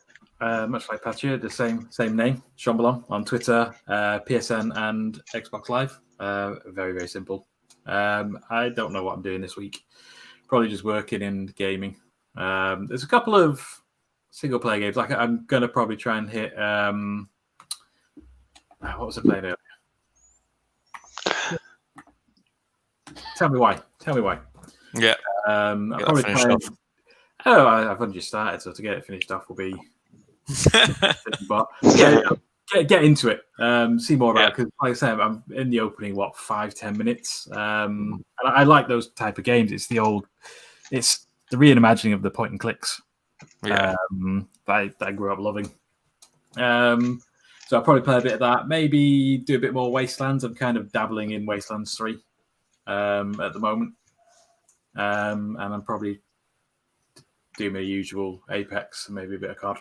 much like Patria, the same name, Shomberlon, on Twitter, PSN, and Xbox Live. Very, very simple. I don't know what I'm doing this week. Probably just working and gaming. There's a couple of single player games. Like I'm gonna probably try and hit. What was I playing earlier? Tell me why. Yeah. I'm probably playing. Oh, I've only just started, so to get it finished off will be. But yeah, get into it. See more about it, because, like I said, I'm in the opening 5-10 minutes. And I like those type of games. It's the reimagining of the point and clicks. Yeah. That I grew up loving. So I'll probably play a bit of that. Maybe do a bit more Wastelands. I'm kind of dabbling in Wastelands 3 at the moment. And I'm probably do my usual Apex and maybe a bit of COD.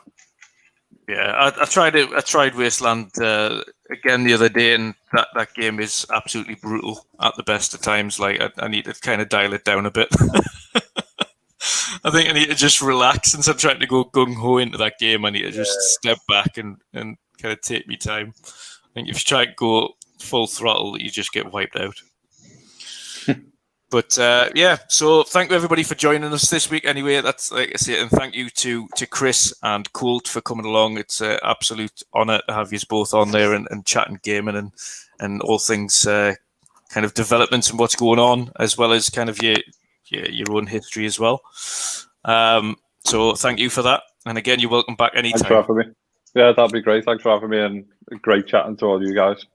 Yeah, I tried it. I tried Wasteland again the other day, and that game is absolutely brutal at the best of times. Like I need to kind of dial it down a bit. I think I need to just relax since I'm trying to go gung ho into that game. I need to just step back and kind of take me time. I think if you try to go full throttle, you just get wiped out. But so thank you everybody for joining us this week. Anyway, that's like I say, and thank you to Chris and Colt for coming along. It's an absolute honour to have you both on there and chatting gaming and all things kind of developments and what's going on, as well as kind of your own history as well. So thank you for that. And again, you're welcome back anytime. Thanks for having me. Yeah, that'd be great. Thanks for having me, and great chatting to all you guys.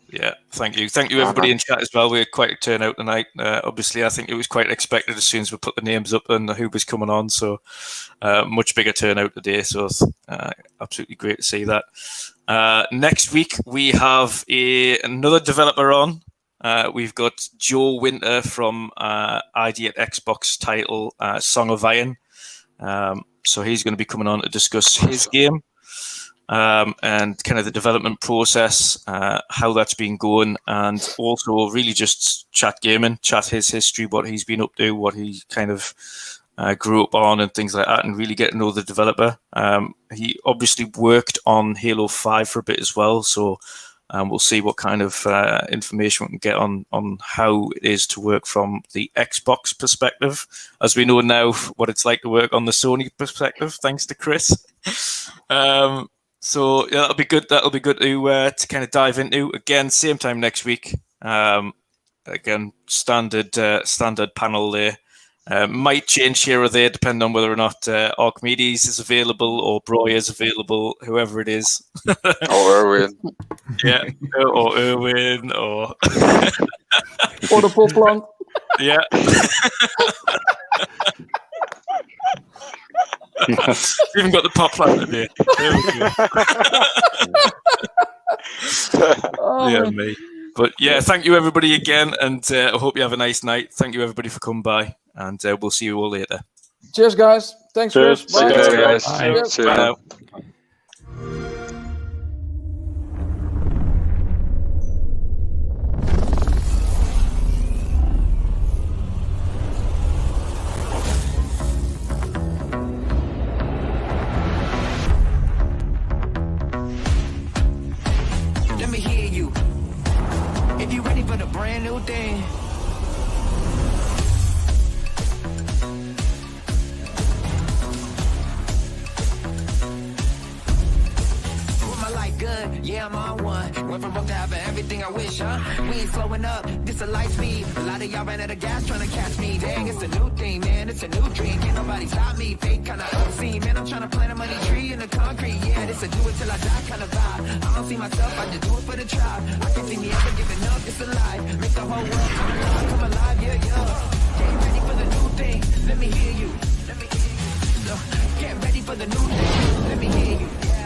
Yeah, thank you. Thank you, everybody in chat as well. We had quite a turnout tonight. Obviously, I think it was quite expected as soon as we put the names up and who was coming on. So much bigger turnout today. So absolutely great to see that. Next week, we have another developer on. We've got Joe Winter from ID at Xbox title Song of Iron. So he's going to be coming on to discuss his game. And kind of the development process, how that's been going, and also really just chat gaming, chat his history, what he's been up to, what he kind of grew up on and things like that, and really get to know the developer. He obviously worked on Halo 5 for a bit as well, so we'll see what kind of information we can get on how it is to work from the Xbox perspective, as we know now what it's like to work on the Sony perspective, thanks to Chris. So yeah, that'll be good. That'll be good to kind of dive into. Again, same time next week. Again, standard panel there. Might change here or there depending on whether or not Archimedes is available or Broy is available, whoever it is. Or Erwin. Yeah, or Irwin, or Or the pop plant. Yeah. Even got the pop plant today. There we go. Yeah, mate. But yeah, thank you everybody again, and I hope you have a nice night. Thank you everybody for coming by, and we'll see you all later. Cheers, guys. Thanks, Cheers. Chris. Bye. Cheers, guys. Bye. See you Bye now. now. Let me hear you. If you're ready for the brand new thing. With my light good. good, yeah, I'm on one. Went from broke to having everything I wish, huh? We ain't slowing up, this a light speed. A lot of y'all ran out of gas trying to catch me. Dang, it's a new thing, man, it's a new dream. Can't nobody stop me, fake kinda obscene. Man, I'm trying to plant a money tree in the concrete. Yeah, this a do it till I die kind of vibe. I don't see myself, I just do it for the tribe. I can see me ever giving up, it's a lie. Make the whole world come alive, yeah, yeah. Get ready for the new thing, let me hear you. Let me hear you. Get ready for the new thing, let me hear you. Yeah.